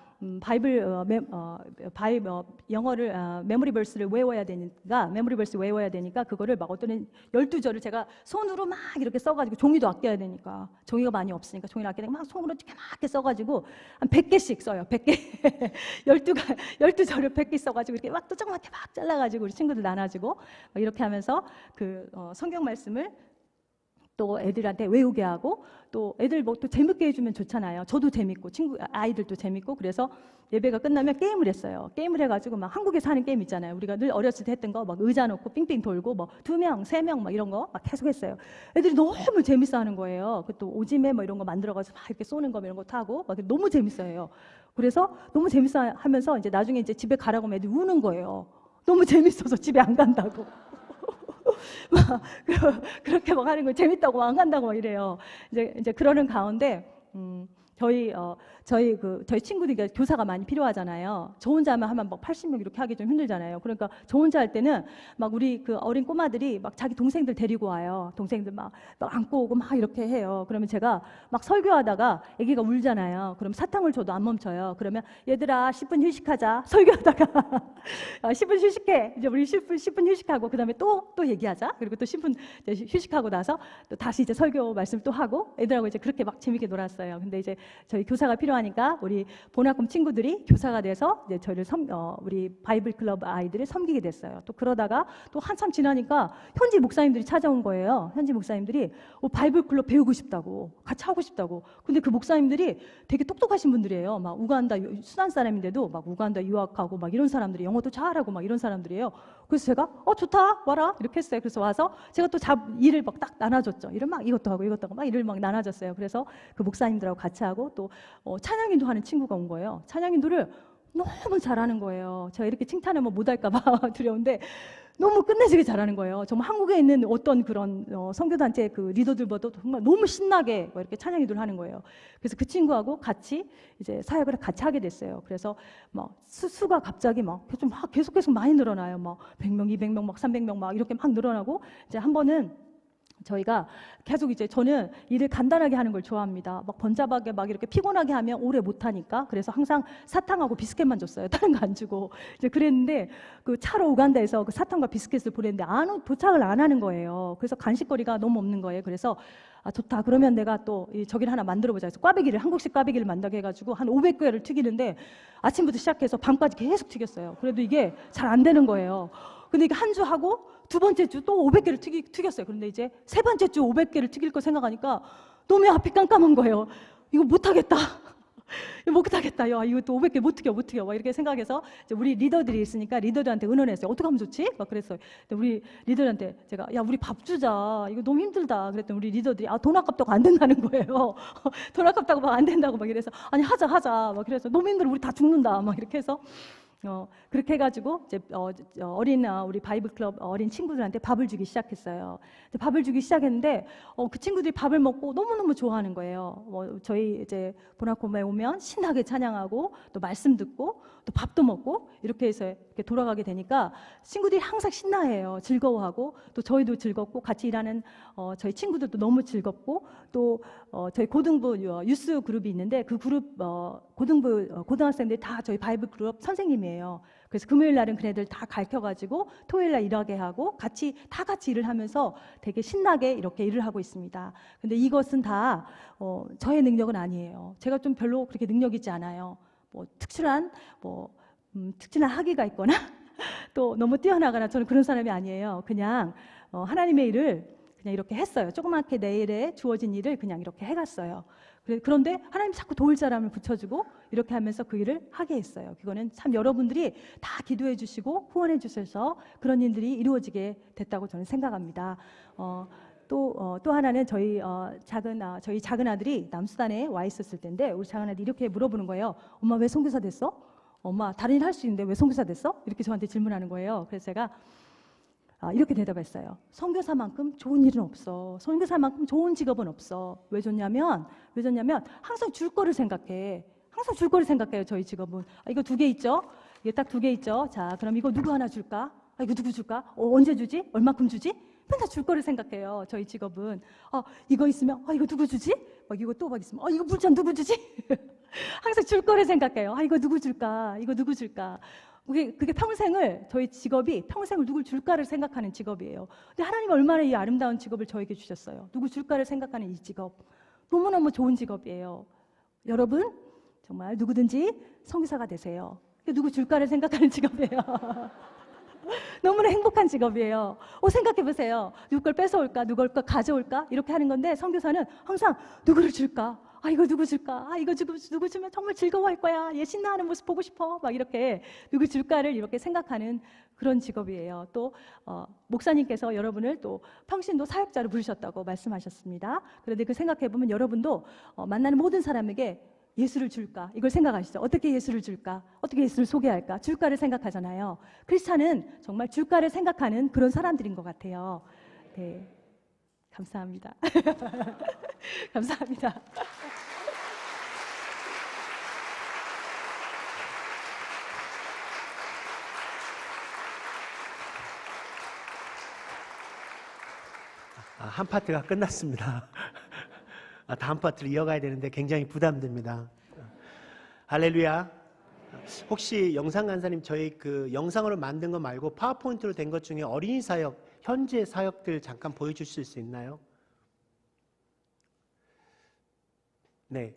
영어를 메모리 벌스를 외워야 되니까 그거를 막 어떤 12절을 제가 손으로 막 이렇게 써가지고 종이도 아껴야 되니까 종이가 많이 없으니까 종이를 아껴야 되니까 막 손으로 이렇게 써가지고 한 100개씩 써요. 100개 12절을 100개 써가지고 이렇게 막 또 조그맣게 막 잘라가지고 우리 친구들 나눠주고 이렇게 하면서 그 성경 말씀을 또 애들한테 외우게 하고 또 애들 뭐 또 재밌게 해주면 좋잖아요. 저도 재밌고 아이들도 재밌고 그래서 예배가 끝나면 게임을 했어요. 게임을 해가지고 막 한국에서 하는 게임 있잖아요. 우리가 늘 어렸을 때 했던 거 막 의자 놓고 삥삥 돌고 뭐 2명, 3명 막 이런 거 막 계속 했어요. 애들이 너무 재밌어하는 거예요. 또 오지매 뭐 이런 거 만들어가지고 막 이렇게 쏘는 거 이런 거 타고 막 너무 재밌어요. 그래서 너무 재밌어하면서 이제 나중에 이제 집에 가라고 하면 애들이 우는 거예요. 너무 재밌어서 집에 안 간다고. 막 그렇게 막 하는 거 재밌다고 막 안 간다고 막 이래요. 이제 그러는 가운데 저희 친구들이 교사가 많이 필요하잖아요. 저 혼자 하면 막 80명 이렇게 하기 좀 힘들잖아요. 그러니까 저 혼자 할 때는 막 우리 그 어린 꼬마들이 막 자기 동생들 데리고 와요. 동생들 막 안고 오고 막 이렇게 해요. 그러면 제가 막 설교하다가 아기가 울잖아요. 그럼 사탕을 줘도 안 멈춰요. 그러면 얘들아 10분 휴식하자. 설교하다가 10분 휴식해. 이제 우리 10분 휴식하고 그다음에 또 얘기하자. 그리고 또 10분 휴식하고 나서 또 다시 이제 설교 말씀 또 하고 애들하고 이제 그렇게 막 재밌게 놀았어요. 근데 이제 저희 교사가 필요하니까 우리 본학금 친구들이 교사가 돼서 이제 저희를 우리 바이블 클럽 아이들을 섬기게 됐어요. 또 그러다가 또 한참 지나니까 현지 목사님들이 찾아온 거예요. 현지 목사님들이 바이블 클럽 배우고 싶다고 같이 하고 싶다고. 근데 그 목사님들이 되게 똑똑하신 분들이에요. 막 우간다 수단 사람인데도 막 우간다 유학하고 막 이런 사람들이 영어도 잘하고 막 이런 사람들이에요. 그래서 제가 좋다 와라 이렇게 했어요. 그래서 와서 제가 또 일을 막 딱 나눠줬죠. 일을 막 이것도 하고 막 일을 막 나눠줬어요. 그래서 그 목사님들하고 같이 하고 또 찬양인도 하는 친구가 온 거예요. 찬양인도를 너무 잘하는 거예요. 제가 이렇게 칭찬하면 못할까 봐 두려운데 너무 끝내주게 잘하는 거예요. 정말 한국에 있는 어떤 그런 선교단체 그 리더들보다 정말 너무 신나게 이렇게 찬양인도를 하는 거예요. 그래서 그 친구하고 같이 이제 사역을 같이 하게 됐어요. 그래서 막 수가 갑자기 막 계속 많이 늘어나요. 막 100명, 200명, 막 300명 막 이렇게 막 늘어나고 이제 한 번은 저희가 계속 이제 저는 일을 간단하게 하는 걸 좋아합니다. 막 번잡하게 막 이렇게 피곤하게 하면 오래 못 하니까 그래서 항상 사탕하고 비스켓만 줬어요. 다른 거 안 주고 이제 그랬는데 그 차로 우간다에서 그 사탕과 비스켓을 보냈는데 도착을 안 하는 거예요. 그래서 간식거리가 너무 없는 거예요. 그래서 좋다. 그러면 내가 또 저기를 하나 만들어보자. 그래서 한국식 꽈배기를 만들게 해가지고 한 500개를 튀기는데 아침부터 시작해서 밤까지 계속 튀겼어요. 그래도 이게 잘 안 되는 거예요. 근데 이게 한 주 하고 두 번째 주 또 500개를 튀겼어요. 그런데 이제 세 번째 주 500개를 튀길 거 생각하니까 너무 앞이 깜깜한 거예요. 이거 못하겠다. 야, 이거 또 500개 못 튀겨. 막 이렇게 생각해서 이제 우리 리더들이 있으니까 리더들한테 의논했어요. 어떻게 하면 좋지? 막 그랬어요. 근데 우리 리더한테 제가 우리 밥 주자. 이거 너무 힘들다. 그랬더니 우리 리더들이 돈 아깝다고 안 된다는 거예요. 돈 아깝다고 막 안 된다고 막 이래서 아니 하자. 막 그래서 너무 힘들어. 우리 다 죽는다. 막 이렇게 해서 그렇게 해가지고 이제 우리 바이블 클럽 어린 친구들한테 밥을 주기 시작했어요. 밥을 주기 시작했는데 그 친구들이 밥을 먹고 너무너무 좋아하는 거예요. 저희 이제 보나코마에 오면 신나게 찬양하고 또 말씀 듣고 또 밥도 먹고 이렇게 해서 이렇게 돌아가게 되니까 친구들이 항상 신나해요. 즐거워하고 또 저희도 즐겁고 같이 일하는 저희 친구들도 너무 즐겁고 또 저희 고등부 유스 그룹이 있는데 그 그룹 고등학생들이 다 저희 바이블 클럽 선생님이에요. 팀이에요. 그래서 금요일 날은 그네들 다 가르쳐가지고 토요일 날 일하게 하고 다 같이 일을 하면서 되게 신나게 이렇게 일을 하고 있습니다. 근데 이것은 다 저의 능력은 아니에요. 제가 좀 별로 그렇게 능력 있지 않아요. 뭐 특출한 학위가 있거나 또 너무 뛰어나거나 저는 그런 사람이 아니에요. 그냥 하나님의 일을 그냥 이렇게 했어요. 조그맣게 내일에 주어진 일을 그냥 이렇게 해갔어요. 그런데 하나님 자꾸 도울 사람을 붙여주고 이렇게 하면서 그 일을 하게 했어요. 그거는 참 여러분들이 다 기도해 주시고 후원해 주셔서 그런 일들이 이루어지게 됐다고 저는 생각합니다. 또 하나는 저희 작은 아들이 남수단에 와 있었을 때인데 우리 작은 아들이 이렇게 물어보는 거예요. 엄마 왜 선교사 됐어? 엄마 다른 일 할 수 있는데 왜 선교사 됐어? 이렇게 저한테 질문하는 거예요. 그래서 제가 이렇게 대답했어요. 선교사만큼 좋은 일은 없어. 선교사만큼 좋은 직업은 없어. 왜 좋냐면 항상 줄 거를 생각해. 항상 줄 거를 생각해요. 저희 직업은. 이거 2개 있죠? 이게 딱 2개 있죠? 자, 그럼 이거 누구 하나 줄까? 이거 누구 줄까? 언제 주지? 얼마큼 주지? 맨날 줄 거를 생각해요. 저희 직업은. 이거 있으면 이거 누구 주지? 이거 또 있으면 이거 물잔 누구 주지? 항상 줄 거를 생각해요. 이거 누구 줄까? 이거 누구 줄까? 그게 저희 직업이 평생을 누굴 줄까를 생각하는 직업이에요. 근데 하나님 얼마나 이 아름다운 직업을 저에게 주셨어요. 누구 줄까를 생각하는 이 직업. 너무너무 좋은 직업이에요. 여러분, 정말 누구든지 선교사가 되세요. 누구 줄까를 생각하는 직업이에요. 너무나 행복한 직업이에요. 생각해 보세요. 누구 걸 뺏어올까? 누구 걸 가져올까? 이렇게 하는 건데 선교사는 항상 누구를 줄까? 이거 누구 줄까? 이거 누구 주면 정말 즐거워할 거야. 얘 신나하는 모습 보고 싶어. 막 이렇게 누구 줄까를 이렇게 생각하는 그런 직업이에요. 또 목사님께서 여러분을 또 평신도 사역자로 부르셨다고 말씀하셨습니다. 그런데 그 생각해 보면 여러분도 만나는 모든 사람에게 예수를 줄까? 이걸 생각하시죠. 어떻게 예수를 줄까? 어떻게 예수를 소개할까? 줄까를 생각하잖아요. 크리스찬은 정말 줄까를 생각하는 그런 사람들인 것 같아요. 네, 감사합니다. 감사합니다. 한 파트가 끝났습니다. 다음 파트를 이어가야 되는데 굉장히 부담됩니다. 할렐루야. 혹시 영상 간사님 저희 그 영상으로 만든 거 말고 파워포인트로 된 것 중에 어린이 사역, 현재 사역들 잠깐 보여주실 수 있나요? 네,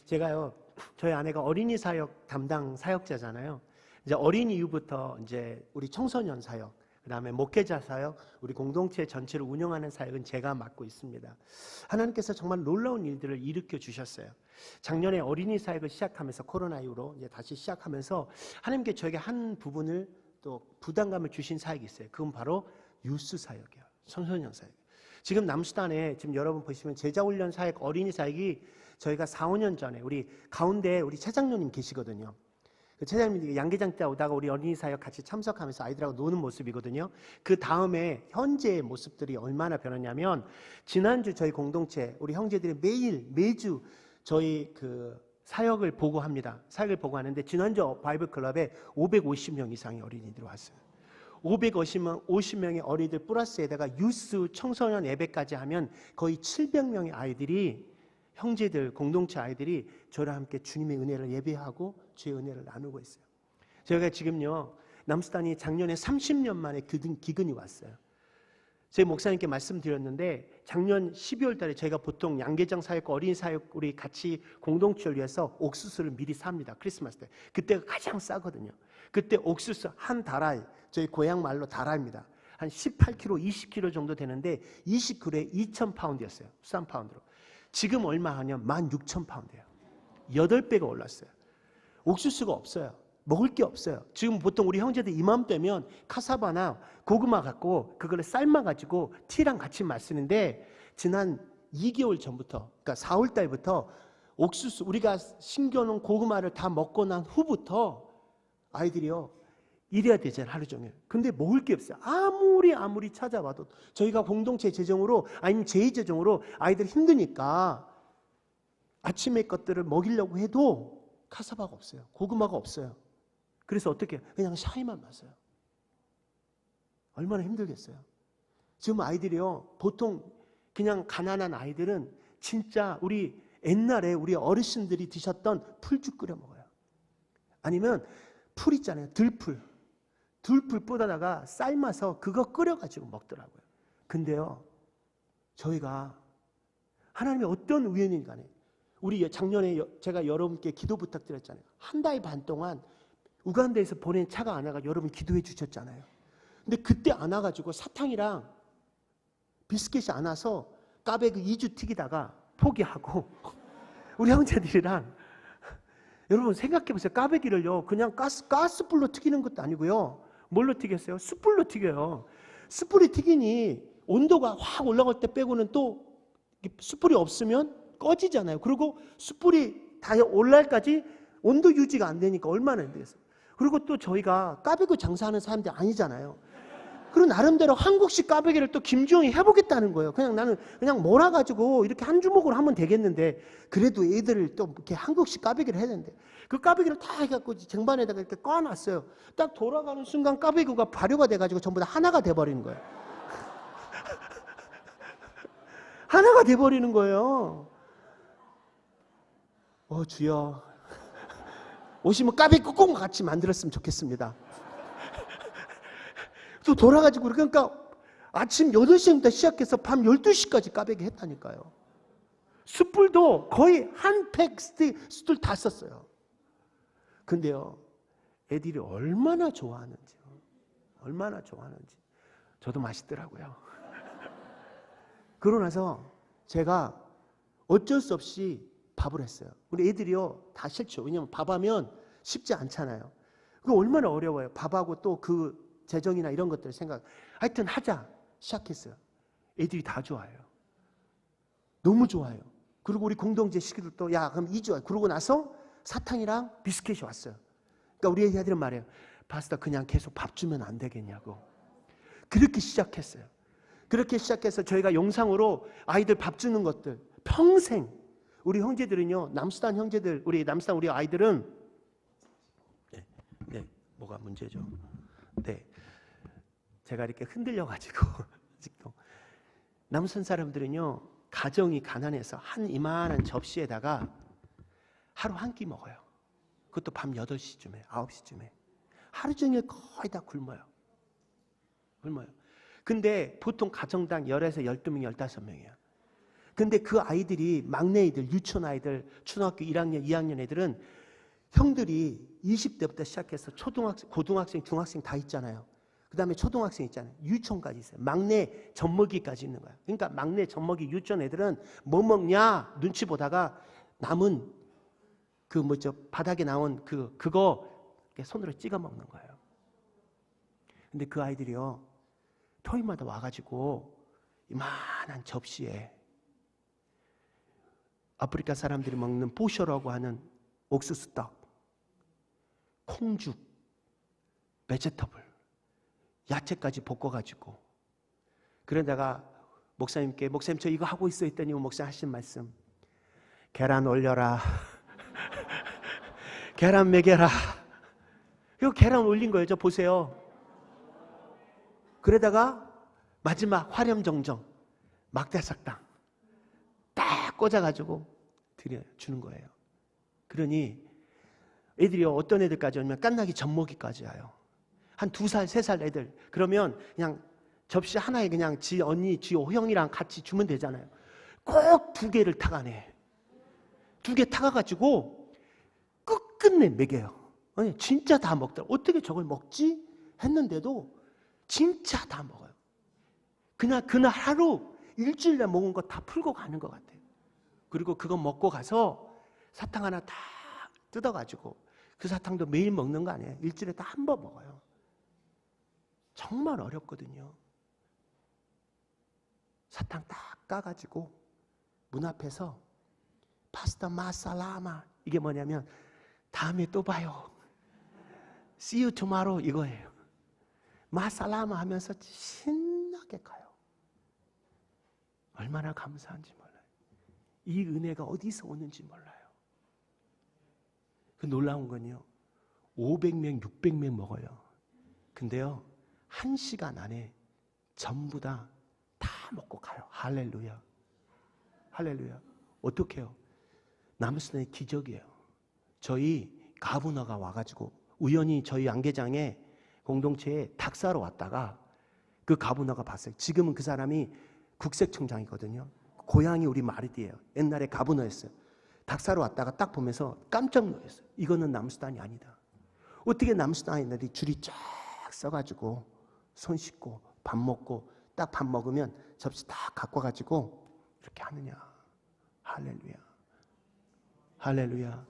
제가요 저희 아내가 어린이 사역 담당 사역자잖아요. 이제 어린 이후부터 이제 우리 청소년 사역, 그다음에 목회자 사역, 우리 공동체 전체를 운영하는 사역은 제가 맡고 있습니다. 하나님께서 정말 놀라운 일들을 일으켜 주셨어요. 작년에 어린이 사역을 시작하면서 코로나 이후로 이제 다시 시작하면서 하나님께 저에게 한 부분을 또 부담감을 주신 사역이 있어요. 그건 바로 유스 사역이에요. 청소년 사역. 지금 남수단에 지금 여러분 보시면 제자훈련 사역, 어린이 사역이 저희가 4, 5년 전에 우리 가운데 우리 최장로님 계시거든요. 그 최장님이 양계장 때 오다가 우리 어린이 사역 같이 참석하면서 아이들하고 노는 모습이거든요. 그 다음에 현재의 모습들이 얼마나 변했냐면 지난주 저희 공동체 우리 형제들이 매주 저희 그 사역을 보고합니다. 사역을 보고하는데 지난주 바이블 클럽에 550명 이상의 어린이들이 왔어요. 550명의 어린이들 플러스에다가 유스 청소년 예배까지 하면 거의 700명의 아이들이 형제들 공동체 아이들이 저랑 함께 주님의 은혜를 예배하고 주의 은혜를 나누고 있어요. 저희가 지금요 남수단이 작년에 30년 만에 기근이 왔어요. 제 목사님께 말씀드렸는데 작년 12월 달에 저희가 보통 양계장 사역과 어린이 사역 우리 같이 공동체를 위해서 옥수수를 미리 삽니다. 크리스마스 때. 그때가 가장 싸거든요. 그때 옥수수 한 다라이, 저희 고향 말로 다라입니다. 한 18kg, 20kg 정도 되는데 20kg에 2,000파운드였어요. 13파운드로. 지금 얼마 하냐면 16,000파운드예요. 8배가 올랐어요. 옥수수가 없어요. 먹을 게 없어요. 지금 보통 우리 형제들 이맘때면 카사바나 고구마 갖고 그걸 삶아가지고 티랑 같이 마시는데 지난 2개월 전부터, 그러니까 4월 달부터 옥수수, 우리가 심겨놓은 고구마를 다 먹고 난 후부터 아이들이요 이래야 되잖아요. 하루 종일. 근데 먹을 게 없어요. 아무리 찾아봐도 저희가 공동체 재정으로 아니면 제2 재정으로 아이들 힘드니까 아침에 것들을 먹이려고 해도 카사바가 없어요. 고구마가 없어요. 그래서 어떻게 그냥 샤이만 마셔요. 얼마나 힘들겠어요. 지금 아이들이요 보통 그냥 가난한 아이들은 진짜 우리 옛날에 우리 어르신들이 드셨던 풀죽 끓여 먹어요. 아니면 풀 있잖아요. 들풀 뻗어다가 삶아서 그거 끓여가지고 먹더라고요. 근데요, 저희가 하나님의 어떤 우연인 간에 우리 작년에 제가 여러분께 기도 부탁드렸잖아요. 한 달 반 동안 우간다에서 보낸 차가 안 와가 여러분 기도해 주셨잖아요. 근데 그때 안 와가지고 사탕이랑 비스켓이 안 와서 까베그 2주 튀기다가 포기하고 우리 형제들이랑 여러분 생각해 보세요. 까베기를요 그냥 가스불로 튀기는 것도 아니고요. 뭘로 튀겼어요? 숯불로 튀겨요. 숯불이 튀기니 온도가 확 올라갈 때 빼고는 또 숯불이 없으면 꺼지잖아요. 그리고 숯불이 다 올라갈까지 온도 유지가 안 되니까 얼마나 안 되겠어요. 그리고 또 저희가 까베기 장사하는 사람들이 아니잖아요. 그리고 나름대로 한국식 까베기를 또 김주영이 해보겠다는 거예요. 그냥 나는 그냥 몰아가지고 이렇게 한 주먹으로 하면 되겠는데 그래도 애들을 또 이렇게 한국식 까베기를 해야 되는데 그 까베기를 다 해갖고 쟁반에다가 이렇게 꺼놨어요. 딱 돌아가는 순간 까베기가 발효가 돼가지고 전부 다 하나가 돼버리는 거예요. 하나가 돼버리는 거예요. 주여 오시면 까베기 꼭 같이 만들었으면 좋겠습니다. 또 돌아가지고 그러니까 아침 8시부터 시작해서 밤 12시까지 까베기 했다니까요. 숯불도 거의 한 팩 숯을 다 썼어요. 근데요, 애들이 얼마나 좋아하는지 저도 맛있더라고요. 그러고 나서 제가 어쩔 수 없이 밥을 했어요. 우리 애들이요 다 싫죠. 왜냐면 밥하면 쉽지 않잖아요. 그거 얼마나 어려워요. 밥하고 또 그 재정이나 이런 것들 생각. 하여튼 하자 시작했어요. 애들이 다 좋아해요. 너무 좋아해요. 그리고 우리 공동체 시기들도 야 그럼 2주. 그러고 나서 사탕이랑 비스켓이 왔어요. 그러니까 우리 애들은 말해요. 파스타 그냥 계속 밥 주면 안 되겠냐고. 그렇게 시작했어요. 그렇게 시작해서 저희가 영상으로 아이들 밥 주는 것들 평생 우리 형제들은요 남수단 형제들 우리 남수단 우리 아이들은 뭐가 문제죠? 제가 이렇게 흔들려가지고 아직도 남선 사람들은요 가정이 가난해서 한 이만한 접시에다가 하루 한 끼 먹어요. 그것도 밤 8시쯤에 9시쯤에 하루 종일 거의 다 굶어요. 근데 보통 가정당 10에서 12명, 15명이에요. 근데 그 아이들이 막내 아이들, 유치원 아이들, 초등학교 1학년, 2학년 애들은 형들이 20대부터 시작해서 초등학생, 고등학생, 중학생 다 있잖아요. 그 다음에 초등학생 있잖아요. 유치원까지 있어요. 막내 젖먹이까지 있는 거예요. 그러니까 막내 젖먹이 유치원 애들은 뭐 먹냐 눈치 보다가 남은 바닥에 나온 그거 손으로 찍어 먹는 거예요. 근데 그 아이들이요 토요일마다 와가지고 이만한 접시에 아프리카 사람들이 먹는 보쇼라고 하는 옥수수떡, 콩죽, 베제터블, 야채까지 볶아가지고 그러다가 목사님 저 이거 하고 있어 했더니 목사님 하신 말씀 계란 올려라 계란 먹여라. 이거 계란 올린 거예요. 저 보세요. 그러다가 마지막 화렴정정 막대삭당 딱 꽂아가지고 주는 거예요. 그러니 애들이 어떤 애들까지 오면 깐나기 젖먹이까지 와요. 한 2살, 3살 애들. 그러면 그냥 접시 하나에 그냥 지 언니, 지 형이랑 같이 주면 되잖아요. 꼭 2개를 타가네. 2개 타가가지고 끝끝내 먹여요. 아니, 진짜 다 먹더라고요. 어떻게 저걸 먹지? 했는데도 진짜 다 먹어요. 그날 하루 일주일에 먹은 거 다 풀고 가는 것 같아요. 그리고 그거 먹고 가서 사탕 하나 다 뜯어가지고 그 사탕도 매일 먹는 거 아니에요. 일주일에 딱 한 번 먹어요. 정말 어렵거든요. 사탕 딱 까가지고 문 앞에서 파스타 마살라마 이게 뭐냐면 다음에 또 봐요. See you tomorrow 이거예요. 마살라마 하면서 신나게 가요. 얼마나 감사한지 몰라요. 이 은혜가 어디서 오는지 몰라요. 그 놀라운 건요. 500명, 600명 먹어요. 근데요. 1시간 안에 전부 다 먹고 가요. 할렐루야. 할렐루야. 어떻게 해요? 남수단의 기적이에요. 저희 가브너가 와가지고 우연히 저희 양계장에 공동체에 닭 사러 왔다가 그 가부너가 봤어요. 지금은 그 사람이 국세청장이거든요. 고향이 우리 마르디예요. 옛날에 가부너였어요. 닭 사러 왔다가 딱 보면서 깜짝 놀랐어요. 이거는 남수단이 아니다. 어떻게 남수단인들이 줄이 쫙 서가지고 손 씻고 밥 먹고 딱 밥 먹으면 접시 딱 갖고 가지고 이렇게 하느냐. 할렐루야. 할렐루야.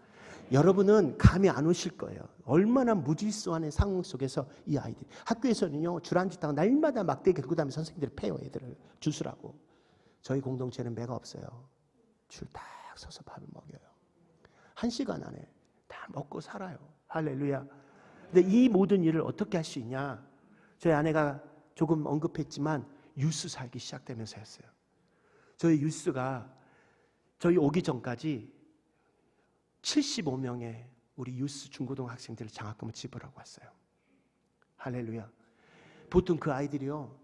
여러분은 감이 안 오실 거예요. 얼마나 무질서한 상황 속에서 이 아이들이. 학교에서는요, 줄 안 짓다가 날마다 막대기 들고 다니면 선생님들이 패요, 애들을. 주스라고. 저희 공동체는 매가 없어요. 줄 딱 서서 밥을 먹여요. 1시간 안에 다 먹고 살아요. 할렐루야. 근데 이 모든 일을 어떻게 할 수 있냐? 저희 아내가 조금 언급했지만 유스 살기 시작되면서 했어요. 저희 유스가 저희 오기 전까지 75명의 우리 유스 중고등 학생들을 장학금을 지불하고 왔어요. 할렐루야. 보통 그 아이들이요,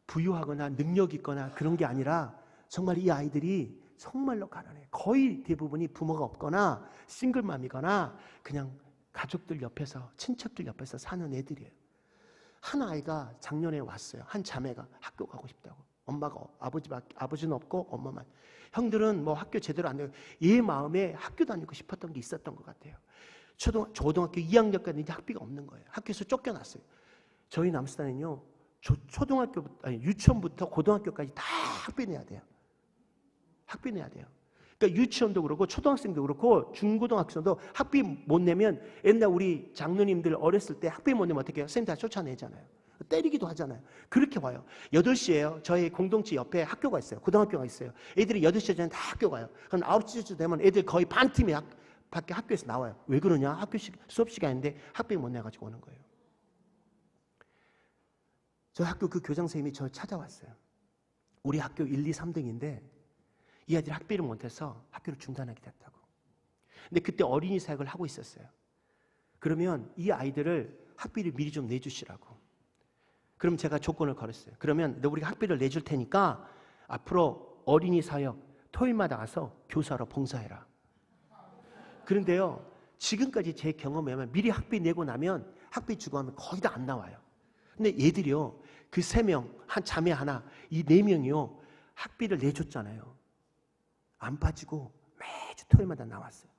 부유하거나 능력 있거나 그런 게 아니라 정말 이 아이들이 정말로 가난해요. 거의 대부분이 부모가 없거나 싱글맘이거나 그냥 가족들 옆에서, 친척들 옆에서 사는 애들이에요. 한 아이가 작년에 왔어요. 한 자매가 학교 가고 싶다고. 엄마가, 아버지는 없고 엄마만. 형들은 뭐 학교 제대로 안 되고 얘 마음에 학교 다니고 싶었던 게 있었던 것 같아요. 초등학교 2학년까지 이제 학비가 없는 거예요. 학교에서 쫓겨났어요. 저희 남수단은요, 유치원부터 고등학교까지 다 학비 내야 돼요. 학비 내야 돼요. 그러니까 유치원도 그렇고 초등학생도 그렇고 중고등학생도 학비 못 내면, 옛날 우리 장로님들 어렸을 때 학비 못 내면 어떻게 해요? 선생님 다 쫓아내잖아요. 때리기도 하잖아요. 그렇게 와요. 8시에요. 저희 공동체 옆에 학교가 있어요. 고등학교가 있어요. 애들이 8시 전에 다 학교 가요. 그럼 9시쯤 되면 애들 거의 반 팀이 밖에 학교에서 나와요. 왜 그러냐? 수업 시간인데 학비 못 내가지고 오는 거예요. 저 학교 그 교장 선생님이 저를 찾아왔어요. 우리 학교 1, 2, 3등인데 이 아이들이 학비를 못해서 학교를 중단하게 됐다고. 근데 그때 어린이 사역을 하고 있었어요. 그러면 이 아이들을 학비를 미리 좀 내주시라고. 그럼 제가 조건을 걸었어요. 그러면 우리가 학비를 내줄 테니까 앞으로 어린이 사역 토요일마다 가서 교사로 봉사해라. 그런데요, 지금까지 제 경험에 의하면 미리 학비 내고 나면 학비 주고 하면 거의 다 안 나와요. 근데 얘들이요, 그 3명, 한 자매 하나, 이 4명이요, 학비를 내줬잖아요. 안 빠지고 매주 토요일마다 나왔어요.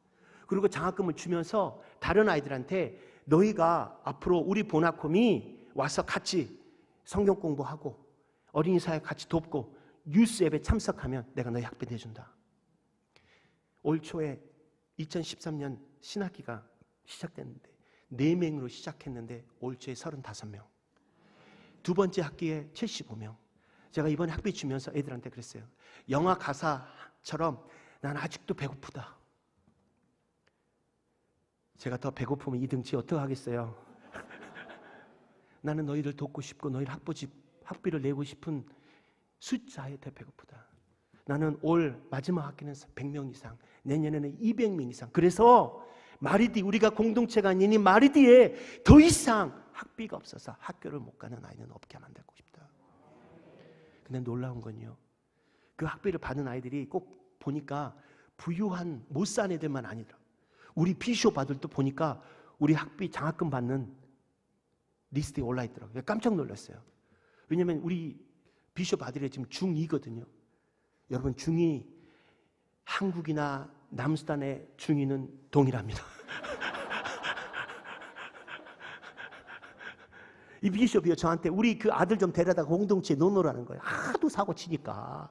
그리고 장학금을 주면서 다른 아이들한테 너희가 앞으로 우리 보나콤이 와서 같이 성경 공부하고 어린이 사역 같이 돕고 뉴스 앱에 참석하면 내가 너희 학비 내준다. 올 초에 2013년 신학기가 시작됐는데 4명으로 시작했는데 올 초에 35명. 두 번째 학기에 75명. 제가 이번에 학비 주면서 애들한테 그랬어요. 영화 가사처럼 난 아직도 배고프다. 제가 더 배고프면 이 등치 어떻게 하겠어요? 나는 너희를 돕고 싶고 너희를 학비를 내고 싶은 숫자에 더 배고프다. 나는 올 마지막 학기는 100명 이상, 내년에는 200명 이상. 그래서 마리디, 우리가 공동체가 아니니 마리디에 더 이상 학비가 없어서 학교를 못 가는 아이는 없게 만들고 싶다. 근데 놀라운 건요, 그 학비를 받은 아이들이 꼭 보니까 부유한 못 산 애들만 아니더라. 우리 비숍 아들도 보니까 우리 학비 장학금 받는 리스트에 올라있더라고요. 깜짝 놀랐어요. 왜냐하면 우리 비숍 아들이 지금 중2거든요. 여러분, 중2, 한국이나 남수단의 중2는 동일합니다. 이 비숍이요, 저한테 우리 그 아들 좀 데려다 공동체에 넣어놓으라는 거예요. 하도 사고 치니까.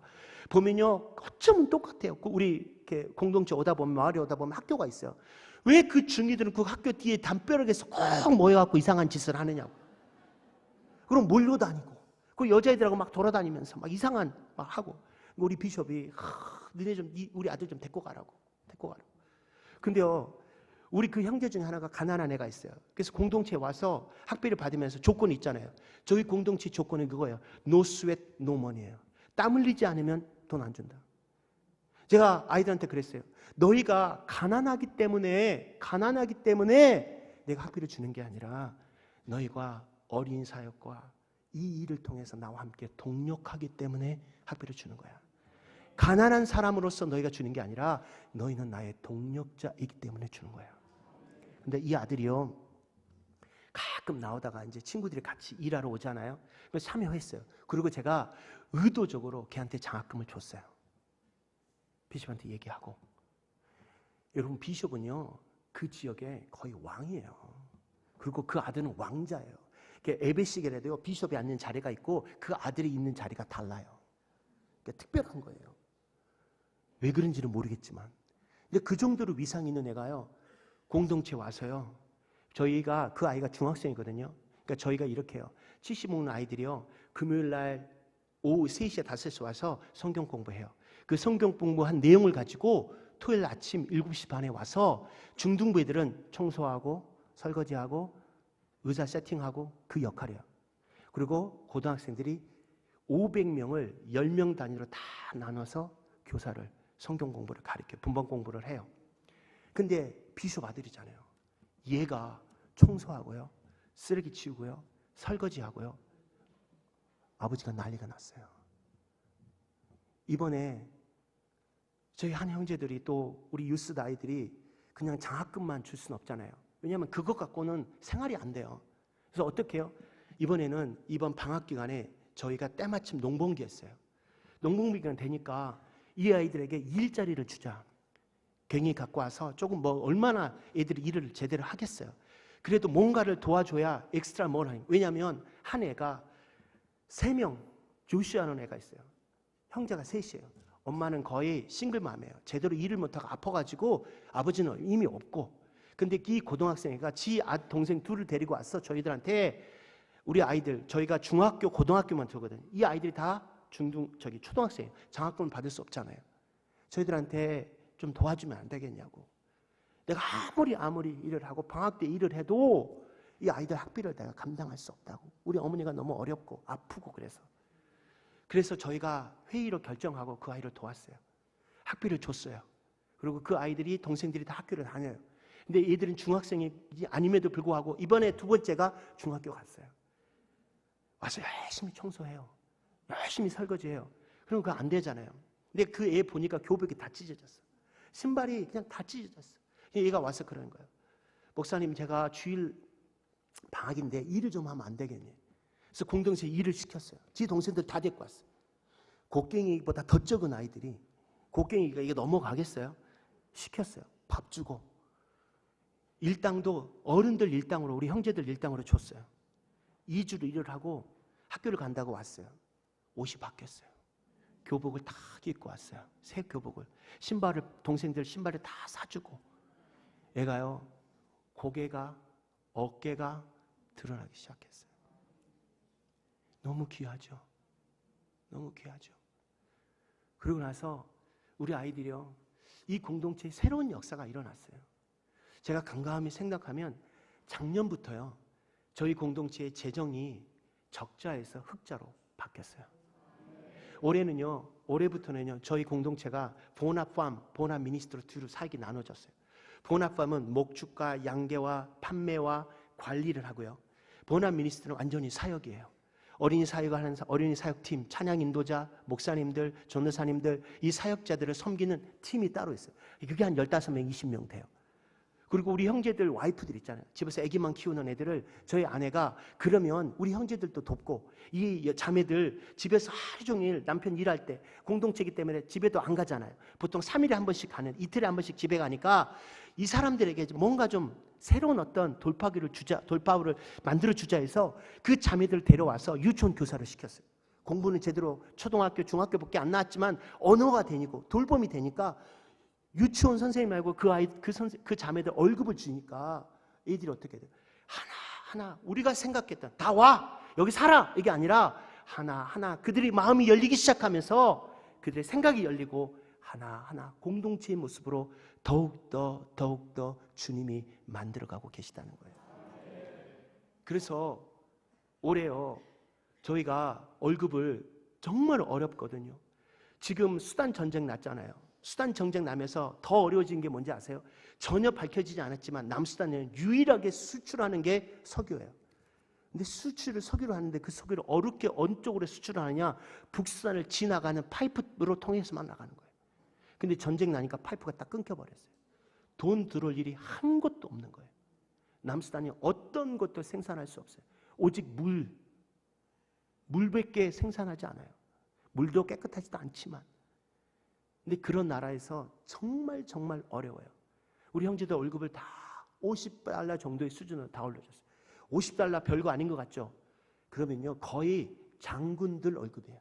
보면요, 어쩌면 똑같아요. 우리 이렇게 공동체 오다 보면, 마을에 오다 보면 학교가 있어요. 왜 그 중2들은 그 학교 뒤에 담벼락에서 꼭 모여갖고 이상한 짓을 하느냐고. 그럼 몰려다니고, 그 여자애들하고 막 돌아다니면서 막 이상한 막 하고. 우리 비숍이, 너네 좀, 우리 아들 좀 데리고 가라고. 근데요, 우리 그 형제 중에 하나가 가난한 애가 있어요. 그래서 공동체에 와서 학비를 받으면서 조건이 있잖아요. 저희 공동체 조건은 그거예요. No sweat, no money예요. 땀 흘리지 않으면 돈 안 준다. 제가 아이들한테 그랬어요. 너희가 가난하기 때문에 내가 학비를 주는 게 아니라 너희가 어린 사역과 이 일을 통해서 나와 함께 동력하기 때문에 학비를 주는 거야. 가난한 사람으로서 너희가 주는 게 아니라 너희는 나의 동력자이기 때문에 주는 거야. 근데 이 아들이요, 가끔 나오다가 이제 친구들이 같이 일하러 오잖아요. 그래서 참여했어요. 그리고 제가 의도적으로 걔한테 장학금을 줬어요. 비숍한테 얘기하고. 여러분, 비숍은요 그 지역에 거의 왕이에요. 그리고 그 아들은 왕자예요. 예배식에라도요 비숍이 앉는 자리가 있고 그 아들이 있는 자리가 달라요. 그러니까 특별한 거예요. 왜 그런지는 모르겠지만, 근데 그 정도로 위상 있는 애가요 공동체 와서요, 저희가 그 아이가 중학생이거든요. 그러니까 저희가 이렇게 해요. 70 먹는 아이들이요 금요일 날 오후 3시에 5시에 와서 성경 공부해요. 그 성경 공부한 내용을 가지고 토요일 아침 7시 반에 와서 중등부 애들은 청소하고 설거지하고 의자 세팅하고 그 역할이에요. 그리고 고등학생들이 500명을 10명 단위로 다 나눠서 교사를 성경 공부를 가르쳐요. 분반 공부를 해요. 근데 비숍 아들이잖아요. 얘가 청소하고요, 쓰레기 치우고요, 설거지하고요. 아버지가 난리가 났어요. 이번에 저희 한 형제들이 또 우리 유스 아이들이 그냥 장학금만 줄 수는 없잖아요. 왜냐하면 그것 갖고는 생활이 안 돼요. 그래서 어떻게 해요? 이번에는 이번 방학 기간에 저희가 때마침 농번기 했어요. 농번기 기간 되니까 이 아이들에게 일자리를 주자. 갱이 갖고 와서 조금 뭐 얼마나 애들이 일을 제대로 하겠어요. 그래도 뭔가를 도와줘야 엑스트라 뭘 하니. 왜냐하면 한 애가 3명, 조슈아는 애가 있어요. 형제가 3이에요. 엄마는 거의 싱글맘이에요. 제대로 일을 못하고 아파가지고 아버지는 이미 없고. 근데 이 고등학생이가 지 동생 둘을 데리고 왔어. 저희들한테. 우리 아이들, 저희가 중학교, 고등학교만 두거든요. 이 아이들이 다 초등학생이에요. 장학금을 받을 수 없잖아요. 저희들한테 좀 도와주면 안 되겠냐고. 내가 아무리 일을 하고 방학 때 일을 해도 이 아이들 학비를 내가 감당할 수 없다고. 우리 어머니가 너무 어렵고 아프고 그래서 저희가 회의로 결정하고 그 아이를 도왔어요. 학비를 줬어요. 그리고 그 아이들이, 동생들이 다 학교를 다녀요. 근데 얘들은 중학생이 아님에도 불구하고 이번에 2번째가 중학교 갔어요. 와서 열심히 청소해요. 열심히 설거지해요. 그럼 그거 안 되잖아요. 근데 그 애 보니까 교복이 다 찢어졌어. 신발이 그냥 다 찢어졌어. 얘가 와서 그러는 거예요. 목사님, 제가 주일 방학인데 일을 좀 하면 안 되겠니? 그래서 공동체에 일을 시켰어요. 지 동생들 다 데리고 왔어요. 곡괭이보다 더 적은 아이들이, 곡괭이가 이게 넘어가겠어요? 시켰어요. 밥 주고. 일당도 어른들 일당으로, 우리 형제들 일당으로 줬어요. 2주를 일을 하고 학교를 간다고 왔어요. 옷이 바뀌었어요. 교복을 다 입고 왔어요. 새 교복을. 신발을, 동생들 신발을 다 사주고. 애가요, 고개가, 어깨가 드러나기 시작했어요. 너무 귀하죠. 너무 귀하죠. 그러고 나서 우리 아이들이요, 이 공동체에 새로운 역사가 일어났어요. 제가 간감히 생각하면 작년부터요, 저희 공동체의 재정이 적자에서 흑자로 바뀌었어요. 올해부터는요, 저희 공동체가 보나팜, 보나 미니스트로 두루 사역이 나눠졌어요. 보나팜은 목축과 양계와 판매와 관리를 하고요. 보나 미니스트는 완전히 사역이에요. 어린이 사역을 하는 어린이 사역팀, 찬양 인도자, 목사님들, 전도사님들, 이 사역자들을 섬기는 팀이 따로 있어요. 그게 한 15명, 20명 돼요. 그리고 우리 형제들 와이프들 있잖아요. 집에서 아기만 키우는 애들을 저희 아내가 그러면 우리 형제들도 돕고, 이 자매들 집에서 하루 종일 남편 일할 때 공동체이기 때문에 집에도 안 가잖아요. 보통 3일에 한 번씩 가는, 이틀에 한 번씩 집에 가니까 이 사람들에게 뭔가 좀 새로운 어떤 돌파구를 만들어 주자 해서 그 자매들을 데려와서 유치원 교사를 시켰어요. 공부는 제대로 초등학교, 중학교밖에 안 나왔지만 언어가 되니까, 돌봄이 되니까 유치원 선생님 말고 그 자매들 월급을 주니까 애들이 어떻게 돼요? 하나하나 우리가 생각했던 다 와! 여기 살아! 이게 아니라 하나하나 그들이 마음이 열리기 시작하면서 그들의 생각이 열리고 하나하나 공동체의 모습으로 더욱더 주님이 만들어가고 계시다는 거예요. 그래서 올해요, 저희가 월급을 정말 어렵거든요. 지금 수단 전쟁 났잖아요. 수단 전쟁 나면서 더 어려워진 게 뭔지 아세요? 전혀 밝혀지지 않았지만 남수단은 유일하게 수출하는 게 석유예요. 근데 석유로 하는데 그 석유를 어렵게 어느 쪽으로 수출하느냐? 북수단을 지나가는 파이프로 통해서만 나가는 거예요. 근데 전쟁 나니까 파이프가 딱 끊겨버렸어요. 돈 들어올 일이 한 곳도 없는 거예요. 남수단이 어떤 것도 생산할 수 없어요. 오직 물밖에 생산하지 않아요. 물도 깨끗하지도 않지만. 근데 그런 나라에서 정말 정말 어려워요. 우리 형제들 월급을 다 $50 정도의 수준으로 다 올려줬어요. $50 별거 아닌 것 같죠? 그러면요, 거의 장군들 월급이에요.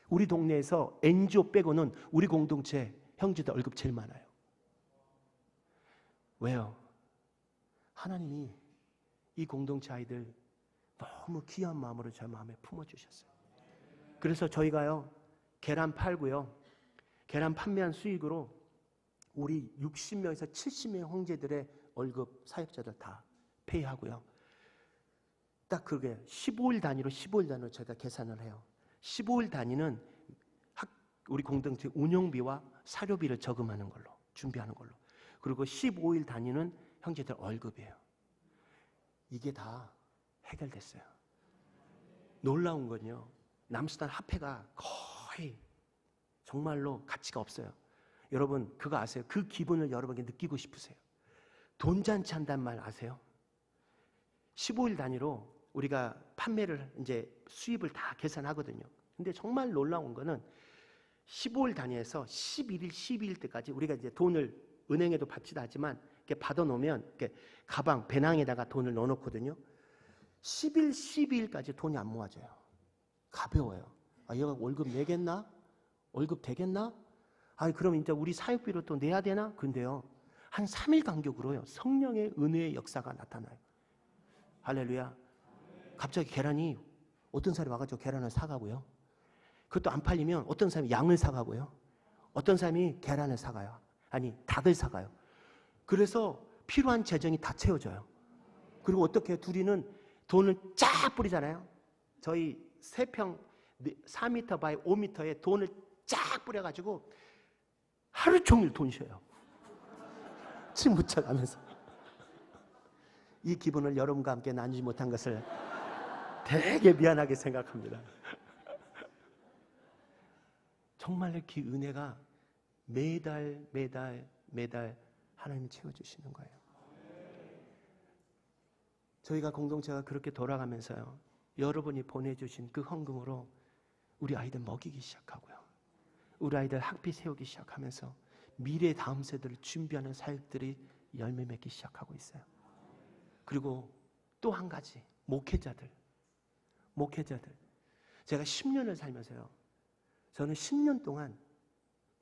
우리 동네에서 NGO 빼고는 우리 공동체 형제들 월급 제일 많아요. 왜요? 하나님이 이 공동체 아이들 너무 귀한 마음으로 제 마음에 품어주셨어요. 그래서 저희가요, 계란 팔고요, 계란 판매한 수익으로 우리 60명에서 70명 형제들의 월급 사역자들 다 페이하고요. 딱 그게 15일 단위로 저희가 계산을 해요. 15일 단위는 우리 공동체 운영비와 사료비를 저금하는 걸로, 준비하는 걸로. 그리고 15일 단위는 형제들 월급이에요. 이게 다 해결됐어요. 놀라운 건요, 남수단 화폐가 거의 정말로 가치가 없어요. 여러분 그거 아세요? 그 기분을 여러분에게 느끼고 싶으세요? 돈잔치 한다는 말 아세요? 15일 단위로 우리가 판매를 이제 수입을 다 계산하거든요. 근데 정말 놀라운 거는 15일 단위에서 11일, 12일 때까지 우리가 이제 돈을 은행에도 받지도 하지만 이렇게 받아놓으면 이렇게 가방, 배낭에다가 돈을 넣어놓거든요. 10일, 12일까지 돈이 안 모아져요. 가벼워요. 아, 얘가 월급 내겠나? 월급 되겠나? 아, 그럼 이제 우리 사육비로 또 내야 되나? 근데요, 한 3일 간격으로요, 성령의 은혜의 역사가 나타나요. 할렐루야. 갑자기 계란이, 어떤 사람이 와가지고 계란을 사가고요. 그것도 안 팔리면 어떤 사람이 양을 사가고요. 어떤 사람이 계란을 사가요. 아니, 닭을 사가요. 그래서 필요한 재정이 다 채워져요. 그리고 어떻게 해요? 둘이는 돈을 쫙 뿌리잖아요. 저희 3평 4m 바이 5m에 돈을 쫙 뿌려가지고 하루 종일 돈 쉬어요. 침 묻혀가면서. 이 기분을 여러분과 함께 나누지 못한 것을 되게 미안하게 생각합니다. 정말로 그 은혜가 매달 하나님이 채워주시는 거예요. 저희가 공동체가 그렇게 돌아가면서요, 여러분이 보내주신 그 헌금으로 우리 아이들 먹이기 시작하고요, 우리 아이들 학비 세우기 시작하면서 미래 다음 세대를 준비하는 사역들이 열매 맺기 시작하고 있어요. 그리고 또 한 가지, 목회자들. 제가 10년을 살면서요, 저는 10년 동안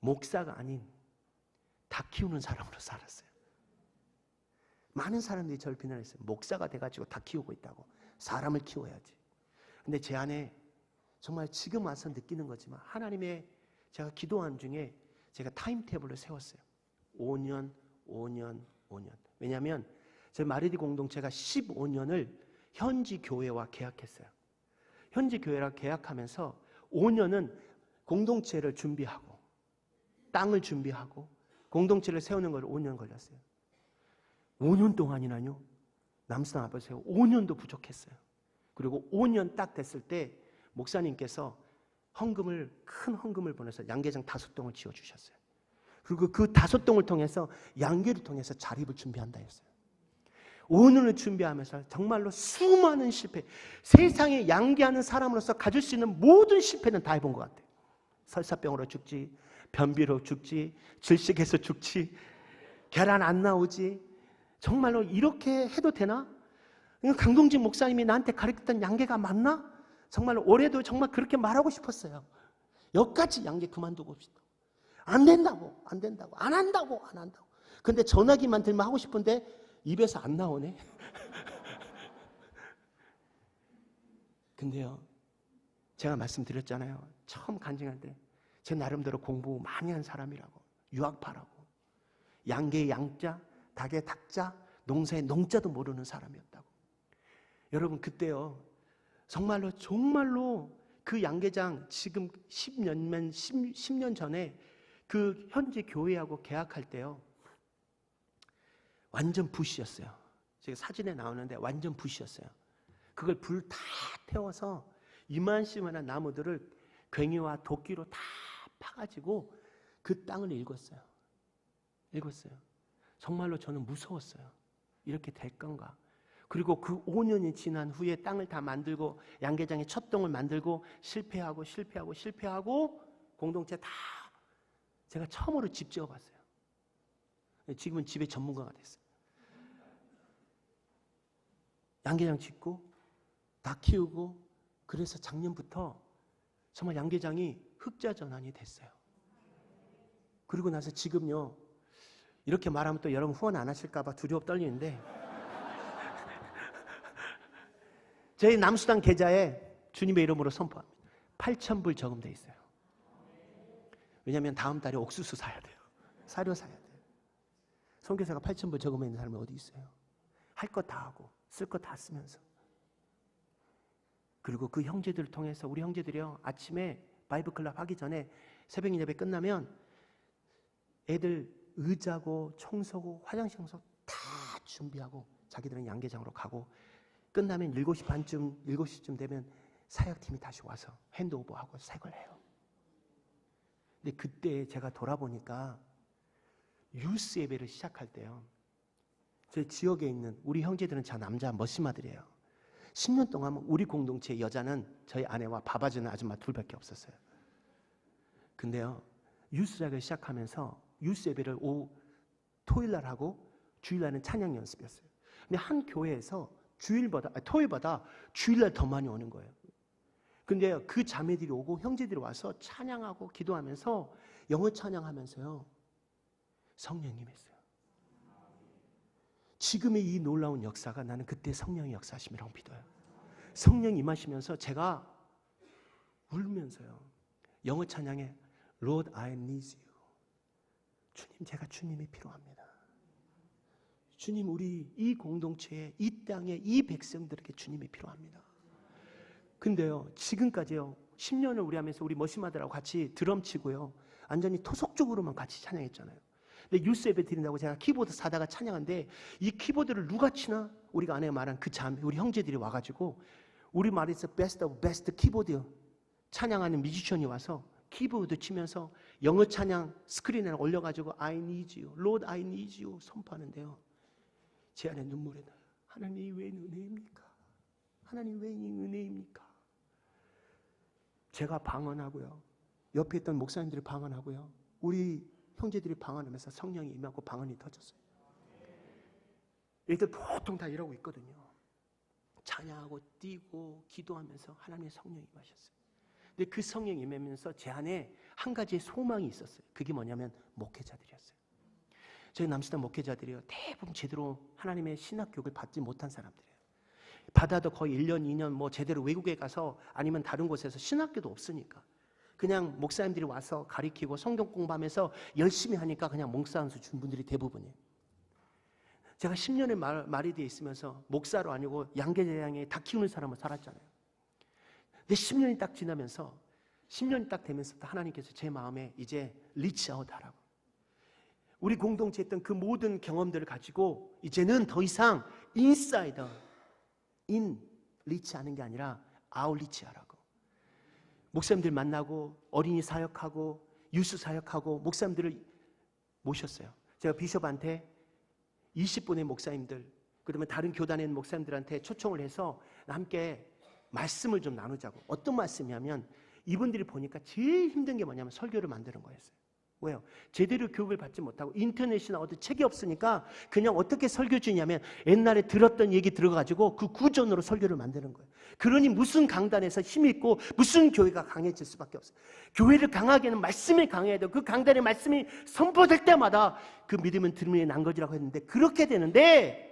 목사가 아닌 닭 키우는 사람으로 살았어요. 많은 사람들이 저를 비난했어요. 목사가 돼가지고 닭 키우고 있다고. 사람을 키워야지. 근데 제 안에 정말 지금 와서 느끼는 거지만, 하나님의, 제가 기도한 중에 제가 타임테이블을 세웠어요. 5년. 왜냐하면 저희 마르디 공동체가 15년을 현지 교회와 계약했어요. 현지 교회랑 계약하면서 5년은 공동체를 준비하고 땅을 준비하고 공동체를 세우는 걸 5년 걸렸어요. 5년 동안이나요, 남수단 앞에서 5년도 부족했어요. 그리고 5년 딱 됐을 때 목사님께서 큰 헌금을 보내서 양계장 5동을 지어주셨어요. 그리고 그 5동을 통해서 양계를 통해서 자립을 준비한다 했어요. 5년을 준비하면서 정말로 수많은 실패, 세상에 양계하는 사람으로서 가질 수 있는 모든 실패는 다 해본 것 같아요. 설사병으로 죽지, 변비로 죽지, 질식해서 죽지, 계란 안 나오지. 정말로 이렇게 해도 되나? 강동진 목사님이 나한테 가르쳤던 양계가 맞나? 정말로 올해도 정말 그렇게 말하고 싶었어요. 여기까지 양계 그만두고 싶다. 안 된다고. 안 한다고. 근데 전화기만 들면 하고 싶은데 입에서 안 나오네. 근데요, 제가 말씀드렸잖아요. 처음 간증할 때 제 나름대로 공부 많이 한 사람이라고. 유학파라고. 양계의 양자, 닭의 닭자, 농사의 농자도 모르는 사람이었다고. 여러분, 그때요, 정말로 그 양계장 지금 10년 전에 그 현지 교회하고 계약할 때요, 완전 부시였어요. 제가 사진에 나오는데 완전 부시였어요. 그걸 불 다 태워서 이만큼만한 나무들을 괭이와 도끼로 다 파가지고 그 땅을 일궜어요. 정말로 저는 무서웠어요. 이렇게 될 건가? 그리고 그 5년이 지난 후에 땅을 다 만들고 양계장의 첫 동을 만들고 실패하고 공동체 다 제가 처음으로 집 지어봤어요. 지금은 집의 전문가가 됐어요. 양계장 짓고 다 키우고 그래서 작년부터 정말 양계장이 흑자 전환이 됐어요. 그리고 나서 지금요, 이렇게 말하면 또 여러분 후원 안 하실까봐 두려워 떨리는데 저희 남수당 계좌에 주님의 이름으로 선포합니다. 8,000불 저금돼 있어요. 왜냐하면 다음 달에 옥수수 사야 돼요. 사료 사야 돼요. 선교사가 8,000불 저금해 있는 사람이 어디 있어요? 할 것 다 하고 쓸 것 다 쓰면서. 그리고 그 형제들을 통해서 우리 형제들이요, 아침에 바이블 클럽 하기 전에 새벽 예배 끝나면 애들 의자고 청소고 화장실 청소 다 준비하고 자기들은 양계장으로 가고 끝나면 7시 반쯤 7시쯤 되면 사역팀이 다시 와서 핸드오버하고 색을 해요. 근데 그때 제가 돌아보니까 유스 예배를 시작할 때요, 저희 지역에 있는 우리 형제들은 다 남자 머시마들이에요. 10년 동안 우리 공동체의 여자는 저희 아내와 밥아주는 아줌마 둘밖에 없었어요. 근데요, 유스작을 시작하면서 유스 예배를 토요일날 하고 주일날은 찬양 연습이었어요. 근데 한 교회에서 토요일보다 주일날 더 많이 오는 거예요. 근데 그 자매들이 오고 형제들이 와서 찬양하고 기도하면서 영어 찬양하면서요, 성령이 임했어요. 지금의 이 놀라운 역사가 나는 그때 성령의 역사심이라고 믿어요. 성령이 임하시면서 제가 울면서요, 영어 찬양에 Lord, I need you. 주님, 제가 주님이 필요합니다. 주님, 우리 이 공동체에, 이 땅에, 이 백성들에게 주님이 필요합니다. 근데요, 지금까지요, 10년을 우리 하면서 우리 머시마들하고 같이 드럼 치고요, 완전히 토속적으로만 같이 찬양했잖아요. 근데 유스 예배 드린다고 제가 키보드 사다가 찬양하는데 이 키보드를 누가 치나? 우리가 아내가 말한 그 자매, 우리 형제들이 와가지고 우리 말에서 베스트 오브 베스트 키보드 찬양하는 뮤지션이 와서 키보드 치면서 영어 찬양 스크린에 올려가지고 I need you, Lord I need you 선포하는데요, 제 안에 눈물이 나요. 하나님 왜 은혜입니까? 하나님 왜 은혜입니까? 제가 방언하고요, 옆에 있던 목사님들이 방언하고요, 우리 형제들이 방언하면서 성령이 임하고 방언이 터졌어요. 얘들 보통 다 이러고 있거든요. 찬양하고 뛰고 기도하면서 하나님의 성령이 임하셨어요. 근데 그 성령이 임하면서 제 안에 한 가지의 소망이 있었어요. 그게 뭐냐면 목회자들이었어요. 저희 남수당 목회자들이요, 대부분 제대로 하나님의 신학교육을 받지 못한 사람들이에요. 받아도 거의 1년, 2년 뭐 제대로 외국에 가서 아니면 다른 곳에서 신학교도 없으니까 그냥 목사님들이 와서 가르치고 성경 공부하면서 열심히 하니까 그냥 목사 한 수 준 분들이 대부분이에요. 제가 10년의 마리디에 있으면서 목사로 아니고 양계장에 다 키우는 사람으로 살았잖아요. 근데 10년이 딱 지나면서 10년이 딱 되면서 하나님께서 제 마음에 이제 리치아웃 하라고, 우리 공동체에 있던 그 모든 경험들을 가지고 이제는 더 이상 인사이더 인 리치하는 게 아니라 아웃 리치하라고, 목사님들 만나고 어린이 사역하고 유스 사역하고 목사님들을 모셨어요. 제가 비숍한테 20분의 목사님들, 그러면 다른 교단에 있는 목사님들한테 초청을 해서 함께 말씀을 좀 나누자고. 어떤 말씀이냐면 이분들이 보니까 제일 힘든 게 뭐냐면 설교를 만드는 거였어요. 왜요? 제대로 교육을 받지 못하고 인터넷이나 어디 책이 없으니까 그냥 어떻게 설교 주냐면 옛날에 들었던 얘기 들어가지고 그 구전으로 설교를 만드는 거예요. 그러니 무슨 강단에서 힘이 있고 무슨 교회가 강해질 수밖에 없어요. 교회를 강하게 하는 말씀이 강해야 돼요. 그 강단의 말씀이 선포될 때마다 그 믿음은 들음이 난 거지라고 했는데 그렇게 되는데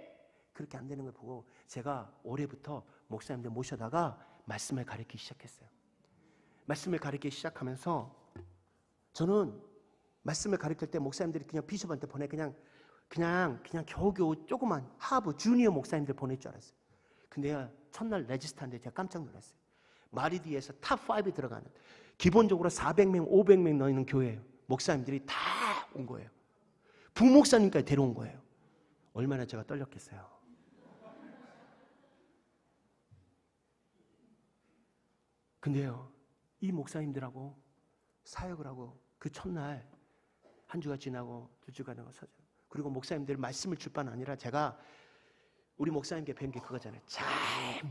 그렇게 안 되는 걸 보고 제가 올해부터 목사님들 모셔다가 말씀을 가르치기 시작했어요. 말씀을 가르치기 시작하면서 저는 말씀을 가르칠 때 목사님들이 그냥 비숍한테 보내 그냥 겨우겨우 조그만 하부 주니어 목사님들 보낼 줄 알았어요. 근데 첫날 레지스트한데 제가 깜짝 놀랐어요. 마리디에서 탑 5에 들어가는 기본적으로 400명, 500명 넣는 교회예요. 목사님들이 다 온 거예요. 부목사님까지 데려온 거예요. 얼마나 제가 떨렸겠어요. 근데요, 이 목사님들하고 사역을 하고 그 첫날 한 주가 지나고 두 주가 지나고 그리고 목사님들 말씀을 줄 뿐 아니라 제가 우리 목사님께 배운 게 그거잖아요. 잘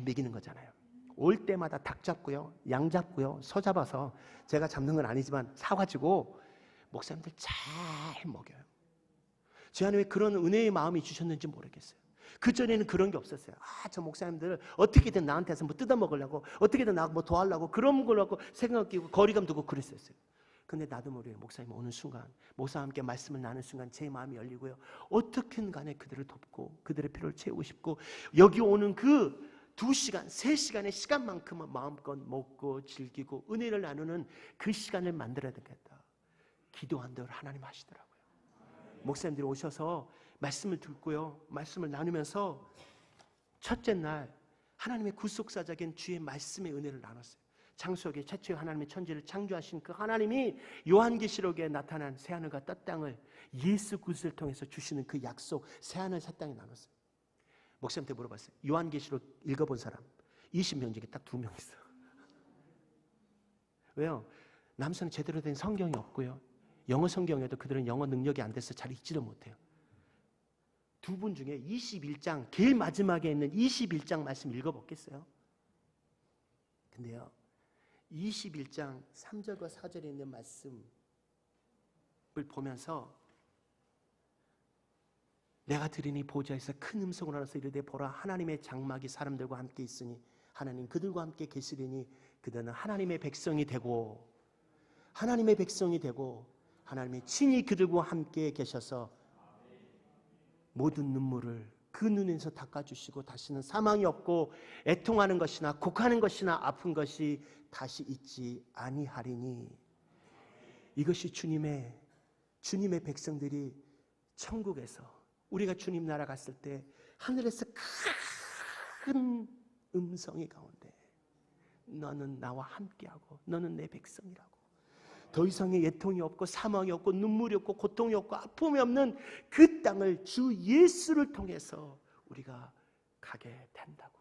먹이는 거잖아요. 올 때마다 닭 잡고요, 양 잡고요, 소 잡아서 제가 잡는 건 아니지만 사가지고 목사님들 잘 먹여요. 제 안에 왜 그런 은혜의 마음이 주셨는지 모르겠어요. 그전에는 그런 게 없었어요. 저 목사님들 어떻게든 나한테서 뭐 뜯어먹으려고, 어떻게든 나 뭐 도와하려고 그런 걸 갖고 생각 끼고 거리감 두고 그랬었어요. 근데 나도 모르게 목사님 오는 순간, 목사와 함께 말씀을 나누는 순간 제 마음이 열리고요. 어떻게든 간에 그들을 돕고 그들의 필요를 채우고 싶고, 여기 오는 그 2시간, 3시간의 시간만큼은 마음껏 먹고 즐기고 은혜를 나누는 그 시간을 만들어야 되겠다. 기도한 대로 하나님 하시더라고요. 목사님들이 오셔서 말씀을 듣고요, 말씀을 나누면서 첫째 날 하나님의 구속사적인 주의 말씀의 은혜를 나눴어요. 창세기 최초의 하나님의 천지를 창조하신 그 하나님이 요한계시록에 나타난 새하늘과 첫 땅을 예수 그리스도를 통해서 주시는 그 약속, 새하늘 새 땅에 나눴어요. 목사님한테 물어봤어요. 요한계시록 읽어본 사람 20명 중에 딱 2명 있어. 왜요? 남선은 제대로 된 성경이 없고요, 영어 성경에도 그들은 영어 능력이 안 돼서 잘 읽지도 못해요. 2분 중에 21장 제일 마지막에 있는 21장 말씀 읽어보겠어요? 근데요, 21장 3절과 4절에 있는 말씀을 보면서 내가 들으니 보좌에서 큰 음성으로 나서 이르되 보라, 하나님의 장막이 사람들과 함께 있으니 하나님 그들과 함께 계시리니 그들은 하나님의 백성이 되고 하나님이 친히 그들과 함께 계셔서 모든 눈물을 그 눈에서 닦아주시고 다시는 사망이 없고 애통하는 것이나 곡하는 것이나 아픈 것이 다시 있지 아니하리니. 이것이 주님의 백성들이 천국에서, 우리가 주님 나라 갔을 때 하늘에서 큰 음성이 가운데 너는 나와 함께하고 너는 내 백성이라고, 더 이상의 애통이 없고 사망이 없고 눈물이 없고 고통이 없고 아픔이 없는 그 땅을 주 예수를 통해서 우리가 가게 된다고.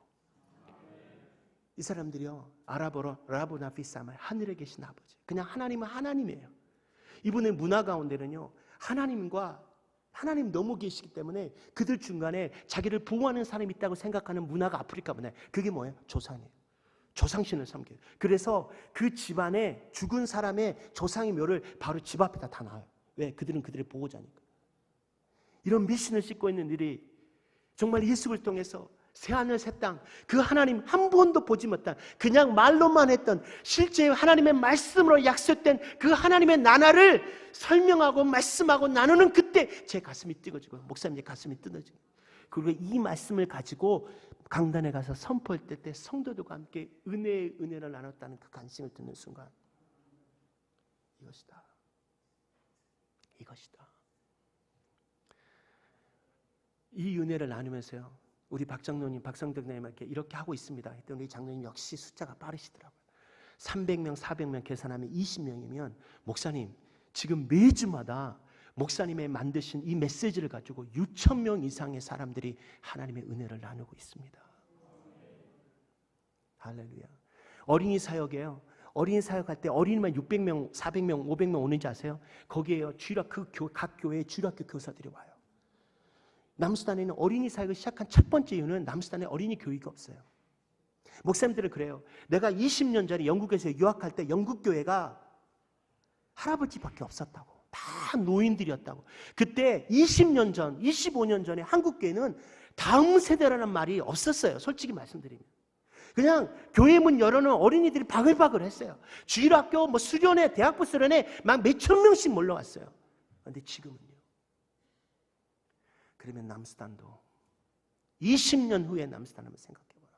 이 사람들이요, 아랍어로 라보나피사말, 하늘에 계신 아버지, 그냥 하나님은 하나님이에요. 이분의 문화 가운데는요, 하나님 너무 계시기 때문에 그들 중간에 자기를 보호하는 사람이 있다고 생각하는 문화가 아프리카 문화예요. 그게 뭐예요? 조상이에요. 조상신을 섬겨요. 그래서 그 집안에 죽은 사람의 조상의 묘를 바로 집 앞에다 다 놔요. 왜? 그들은 그들의 보호자니까. 이런 미신을 싣고 있는 일이 정말 예수를 통해서 새하늘 새 땅, 그 하나님 한 번도 보지 못한, 그냥 말로만 했던, 실제 하나님의 말씀으로 약속된 그 하나님의 나라를 설명하고 말씀하고 나누는 그때 제 가슴이 뜨거지고 목사님의 가슴이 뜨거지고, 그리고 이 말씀을 가지고 강단에 가서 선포할 때 성도들과 함께 은혜를 나눴다는 그 간증을 듣는 순간, 이것이다. 이 은혜를 나누면서요, 우리 박장로님에게 이렇게 하고 있습니다 했더니 우리 장로님 역시 숫자가 빠르시더라고요. 300명, 400명 계산하면 20명이면 목사님 지금 매주마다 목사님의 만드신 이 메시지를 가지고 6,000명 이상의 사람들이 하나님의 은혜를 나누고 있습니다. 할렐루야. 어린이 사역이에요. 어린이 사역할 때 어린이만 600명, 400명, 500명 오는지 아세요? 거기에요, 각 교회에 주일학교 교사들이 와요. 남수단에는 어린이 사역을 시작한 첫 번째 이유는 남수단에 어린이 교회가 없어요. 목사님들은 그래요. 내가 20년 전에 영국에서 유학할 때 영국 교회가 할아버지밖에 없었다고. 다 노인들이었다고. 그때 20년 전, 25년 전에 한국 교회는 다음 세대라는 말이 없었어요. 솔직히 말씀드리면. 그냥 교회 문 열어놓은 어린이들이 바글바글 했어요. 주일학교, 수련회, 대학부 수련회 막 몇천 명씩 몰려왔어요. 그런데 지금은요. 그러면 남수단도 20년 후에 남수단 한번 생각해봐라.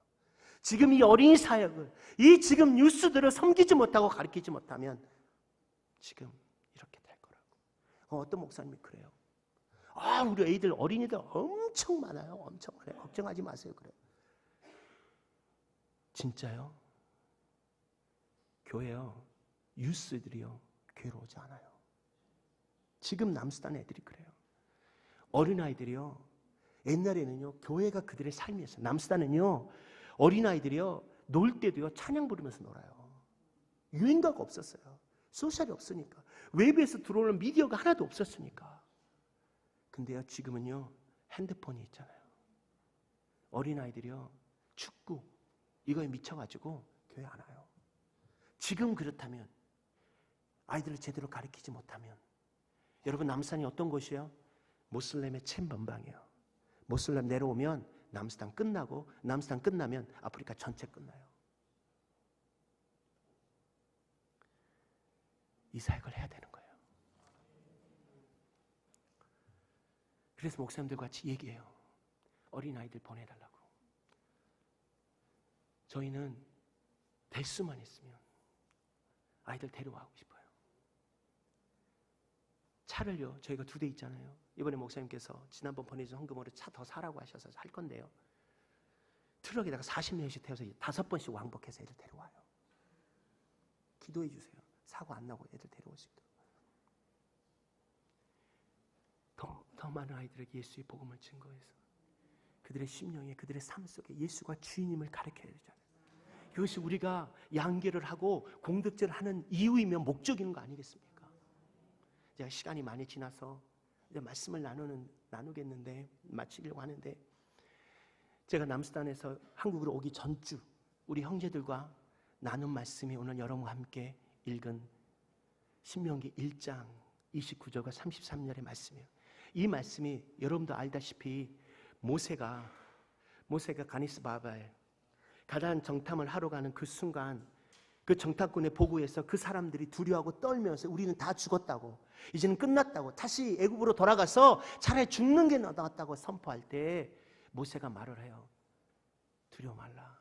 지금 이 어린이 사역을, 이 지금 뉴스들을 섬기지 못하고 가르치지 못하면 지금 이렇게 될 거라고. 어떤 목사님이 그래요. 우리 애들, 어린이들 엄청 많아요. 엄청 많아요. 걱정하지 마세요. 그래요. 진짜요? 교회요, 유스들이요, 괴로우지 않아요. 지금 남수단 애들이 그래요. 어린아이들이요, 옛날에는요, 교회가 그들의 삶이었어요. 남수단은요, 어린아이들이요, 놀 때도요, 찬양 부르면서 놀아요. 유행가가 없었어요. 소셜이 없으니까. 외부에서 들어오는 미디어가 하나도 없었으니까. 근데요, 지금은요, 핸드폰이 있잖아요. 어린아이들이요, 축구, 이거에 미쳐가지고 교회 안 와요. 지금 그렇다면, 아이들을 제대로 가르치지 못하면, 여러분, 남수단이 어떤 곳이에요? 모슬렘의 챔번방이에요. 모슬렘 내려오면 남수단 끝나고, 남수단 끝나면 아프리카 전체 끝나요. 이 사역을 해야 되는 거예요. 그래서 목사님들과 같이 얘기해요. 어린아이들 보내달라고. 저희는 될 수만 있으면 아이들 데려가고 싶어요. 차를요, 저희가 2대 있잖아요. 이번에 목사님께서 지난번 보내준 헌금으로 차 더 사라고 하셔서 할 건데요. 트럭에다가 40명씩 태워서 5번씩 왕복해서 애들 데려와요. 기도해 주세요. 사고 안 나고 애들 데려올 수 있도록. 더 많은 아이들에게 예수의 복음을 증거해서 그들의 심령에, 그들의 삶 속에 예수가 주인임을 가르쳐야 되잖아요. 이것이 우리가 양계를 하고 공덕제를 하는 이유이며 목적인 거 아니겠습니까? 제가 시간이 많이 지나서 이제 말씀을 나누겠는데, 마치려고 하는데, 제가 남수단에서 한국으로 오기 전주 우리 형제들과 나눈 말씀이 오늘 여러분과 함께 읽은 신명기 1장 29절과 33절의 말씀이에요. 이 말씀이 여러분도 알다시피 모세가 가니스 바바에 가나안 정탐을 하러 가는 그 순간, 그 정탐꾼의 보고에서 그 사람들이 두려워하고 떨면서 우리는 다 죽었다고, 이제는 끝났다고, 다시 애굽으로 돌아가서 차라리 죽는 게 낫다고 선포할 때 모세가 말을 해요. 두려워 말라.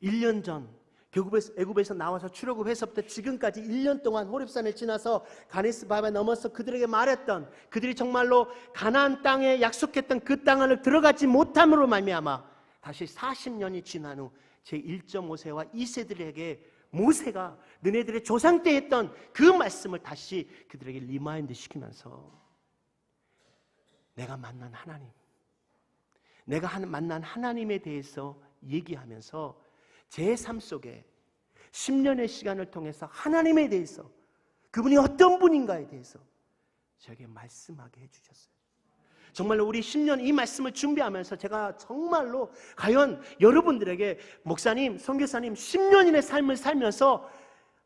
1년 전 애굽에서 나와서 출애굽해서부터 지금까지 1년 동안 호렙산을 지나서 가니스 바바에 넘어서 그들에게 말했던, 그들이 정말로 가나안 땅에 약속했던 그 땅을 들어가지 못함으로 말미암아 다시 40년이 지난 후 제1.5세와 2세들에게 모세가 너네들의 조상 때 했던 그 말씀을 다시 그들에게 리마인드 시키면서, 내가 만난 하나님, 내가 만난 하나님에 대해서 얘기하면서 제 삶 속에 10년의 시간을 통해서 하나님에 대해서, 그분이 어떤 분인가에 대해서 저에게 말씀하게 해주셨어요. 정말로 우리 10년 이 말씀을 준비하면서 제가 정말로 과연 여러분들에게, 목사님, 선교사님 10년인의 삶을 살면서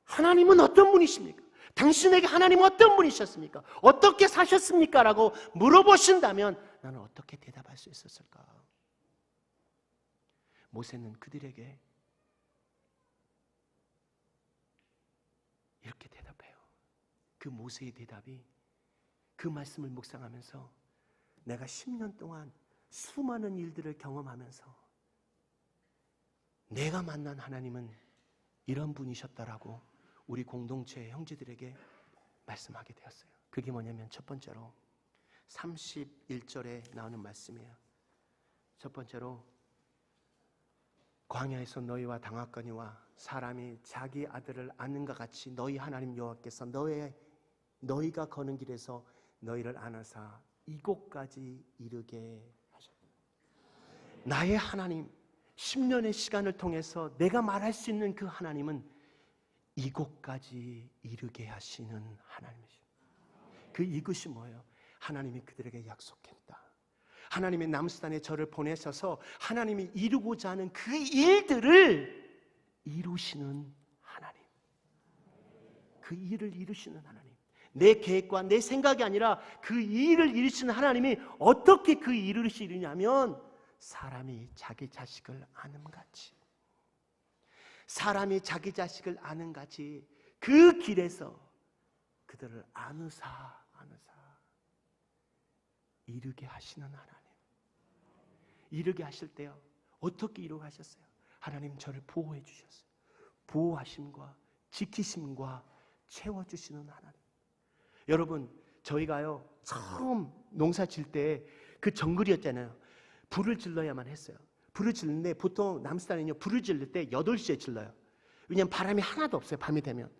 하나님은 어떤 분이십니까? 당신에게 하나님은 어떤 분이셨습니까? 어떻게 사셨습니까? 라고 물어보신다면 나는 어떻게 대답할 수 있었을까? 모세는 그들에게 이렇게 대답해요. 그 모세의 대답이, 그 말씀을 묵상하면서 내가 10년 동안 수많은 일들을 경험하면서 내가 만난 하나님은 이런 분이셨다라고 우리 공동체의 형제들에게 말씀하게 되었어요. 그게 뭐냐면, 첫 번째로 31절에 나오는 말씀이에요. 첫 번째로, 광야에서 너희와 당하거니와 사람이 자기 아들을 안는 것 같이 너희 하나님 여호와께서 너희가 거는 길에서 너희를 안아사 이곳까지 이르게 하셨다. 나의 하나님, 10년의 시간을 통해서 내가 말할 수 있는 그 하나님은 이곳까지 이르게 하시는 하나님이십니다. 그 이것이 뭐예요? 하나님이 그들에게 약속했다. 하나님의 남수단에 저를 보내셔서 하나님이 이루고자 하는 그 일들을 이루시는 하나님, 그 일을 이루시는 하나님, 내 계획과 내 생각이 아니라 그 일을 이루시는 하나님이 어떻게 그 일을 이루냐면, 사람이 자기 자식을 아는 같이, 사람이 자기 자식을 아는 같이 그 길에서 그들을 안으사 이르게 하시는 하나님. 이르게 하실 때요, 어떻게 이루게 하셨어요? 하나님 저를 보호해 주셨어요. 보호하심과 지키심과 채워주시는 하나님. 여러분, 저희가요 처음 농사 질 때 그 정글이었잖아요. 불을 질러야만 했어요. 불을 질르는데 보통 남수단은요, 불을 질를 때 8시에 질러요. 왜냐하면 바람이 하나도 없어요, 밤이 되면.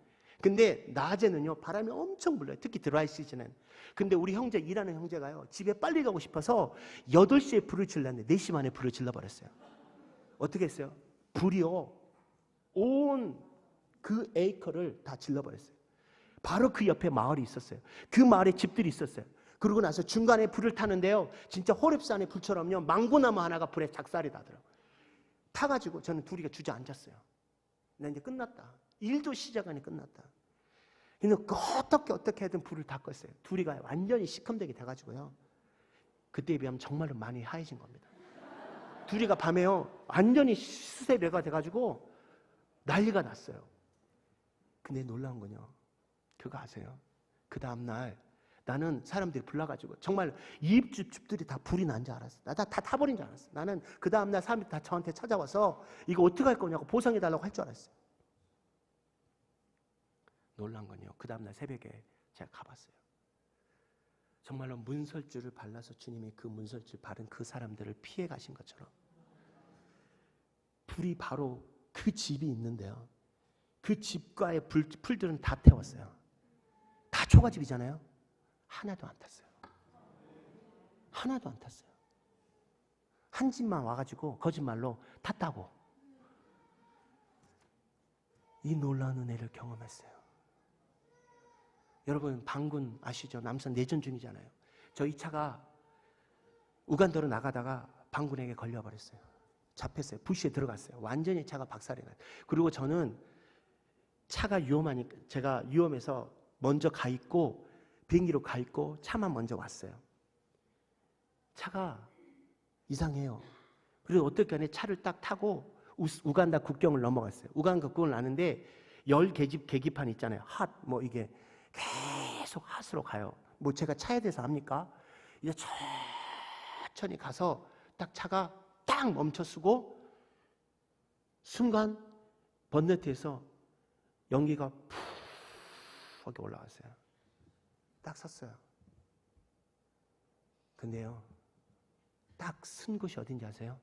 근데 낮에는요 바람이 엄청 불어요, 특히 드라이 시즌엔. 근데 우리 형제, 일하는 형제가요 집에 빨리 가고 싶어서 8시에 불을 질렀는데 4시 만에 불을 질러버렸어요. 어떻게 했어요? 불이요 온 그 에이커를 다 질러버렸어요. 바로 그 옆에 마을이 있었어요. 그 마을에 집들이 있었어요. 그러고 나서 중간에 불을 타는데요, 진짜 호렙산의 불처럼요, 망고나무 하나가 불에 작살이 나더라고요. 타가지고 저는 둘이가 주저앉았어요. 나 이제 끝났다. 일도 시작 안에 끝났다. 근데 어떻게 하든 불을 다 껐어요. 둘이가 완전히 시커멓게 돼가지고요, 그때에 비하면 정말로 많이 하얘진 겁니다. 둘이가 밤에요 완전히 수세례가 돼가지고 난리가 났어요. 근데 놀라운 건요, 그거 아세요? 그 다음날 나는 사람들이 불러가지고 정말 집들이 다 불이 난 줄 알았어. 나 다 타버린 줄 알았어. 나는 그 다음날 사람들이 다 저한테 찾아와서 이거 어떻게 할 거냐고 보상해달라고 할 줄 알았어요. 놀란 건요, 그 다음날 새벽에 제가 가봤어요. 정말로 문설주를 발라서 주님이 그 문설주 바른 그 사람들을 피해 가신 것처럼 불이 바로 그 집이 있는데요, 그 집과의 풀들은 다 태웠어요. 다 초가집이잖아요. 하나도 안 탔어요. 하나도 안 탔어요. 한 집만 와가지고 거짓말로 탔다고. 이 놀라운 은혜를 경험했어요. 여러분 방군 아시죠? 남선 내전 중이잖아요. 저 이 차가 우간다로 나가다가 방군에게 걸려버렸어요. 잡혔어요. 부시에 들어갔어요. 완전히 차가 박살이 나요. 그리고 저는 차가 위험하니까, 제가 위험해서 먼저 가 있고 비행기로 가 있고 차만 먼저 왔어요. 차가 이상해요. 그래서 어떻게 차를 딱 타고 우간다 국경을 넘어갔어요. 우간다 국경을 나는데 열 계기판 있잖아요. 핫 뭐 이게 계속 핫으로 가요. 뭐 제가 차에 대해서 압니까? 이제 천천히 가서 딱 차가 딱 멈춰서고 순간 번네트에서 연기가 푹 하게 올라왔어요. 딱 섰어요. 근데요, 딱 쓴 곳이 어딘지 아세요?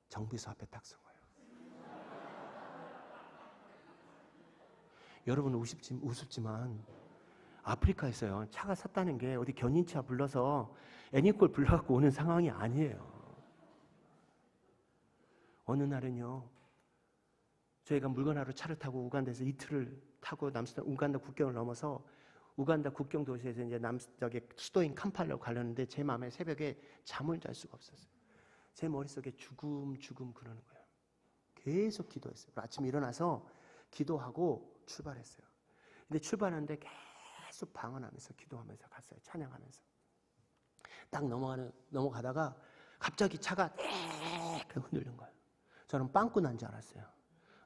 정비소 앞에 딱 쓴 거예요. 여러분 우습지만 아프리카에서요, 차가 섰다는 게 어디 견인차 불러서 애니콜 불러갖고 오는 상황이 아니에요. 어느 날은요, 저희가 물건 하러 차를 타고 우간다에서 이틀을 타고 남수단 우간다 국경을 넘어서 우간다 국경 도시에서 이제 저기 수도인 캄팔라로 가려는데 제 마음에 새벽에 잠을 잘 수가 없었어요. 제 머릿속에 죽음 그러는 거예요. 계속 기도했어요. 아침에 일어나서 기도하고 출발했어요. 근데 출발하는데 계속 방언하면서 기도하면서 갔어요. 찬양하면서. 딱 넘어가다가 갑자기 차가 흔들린 거예요. 저는 빵꾸 난 줄 알았어요.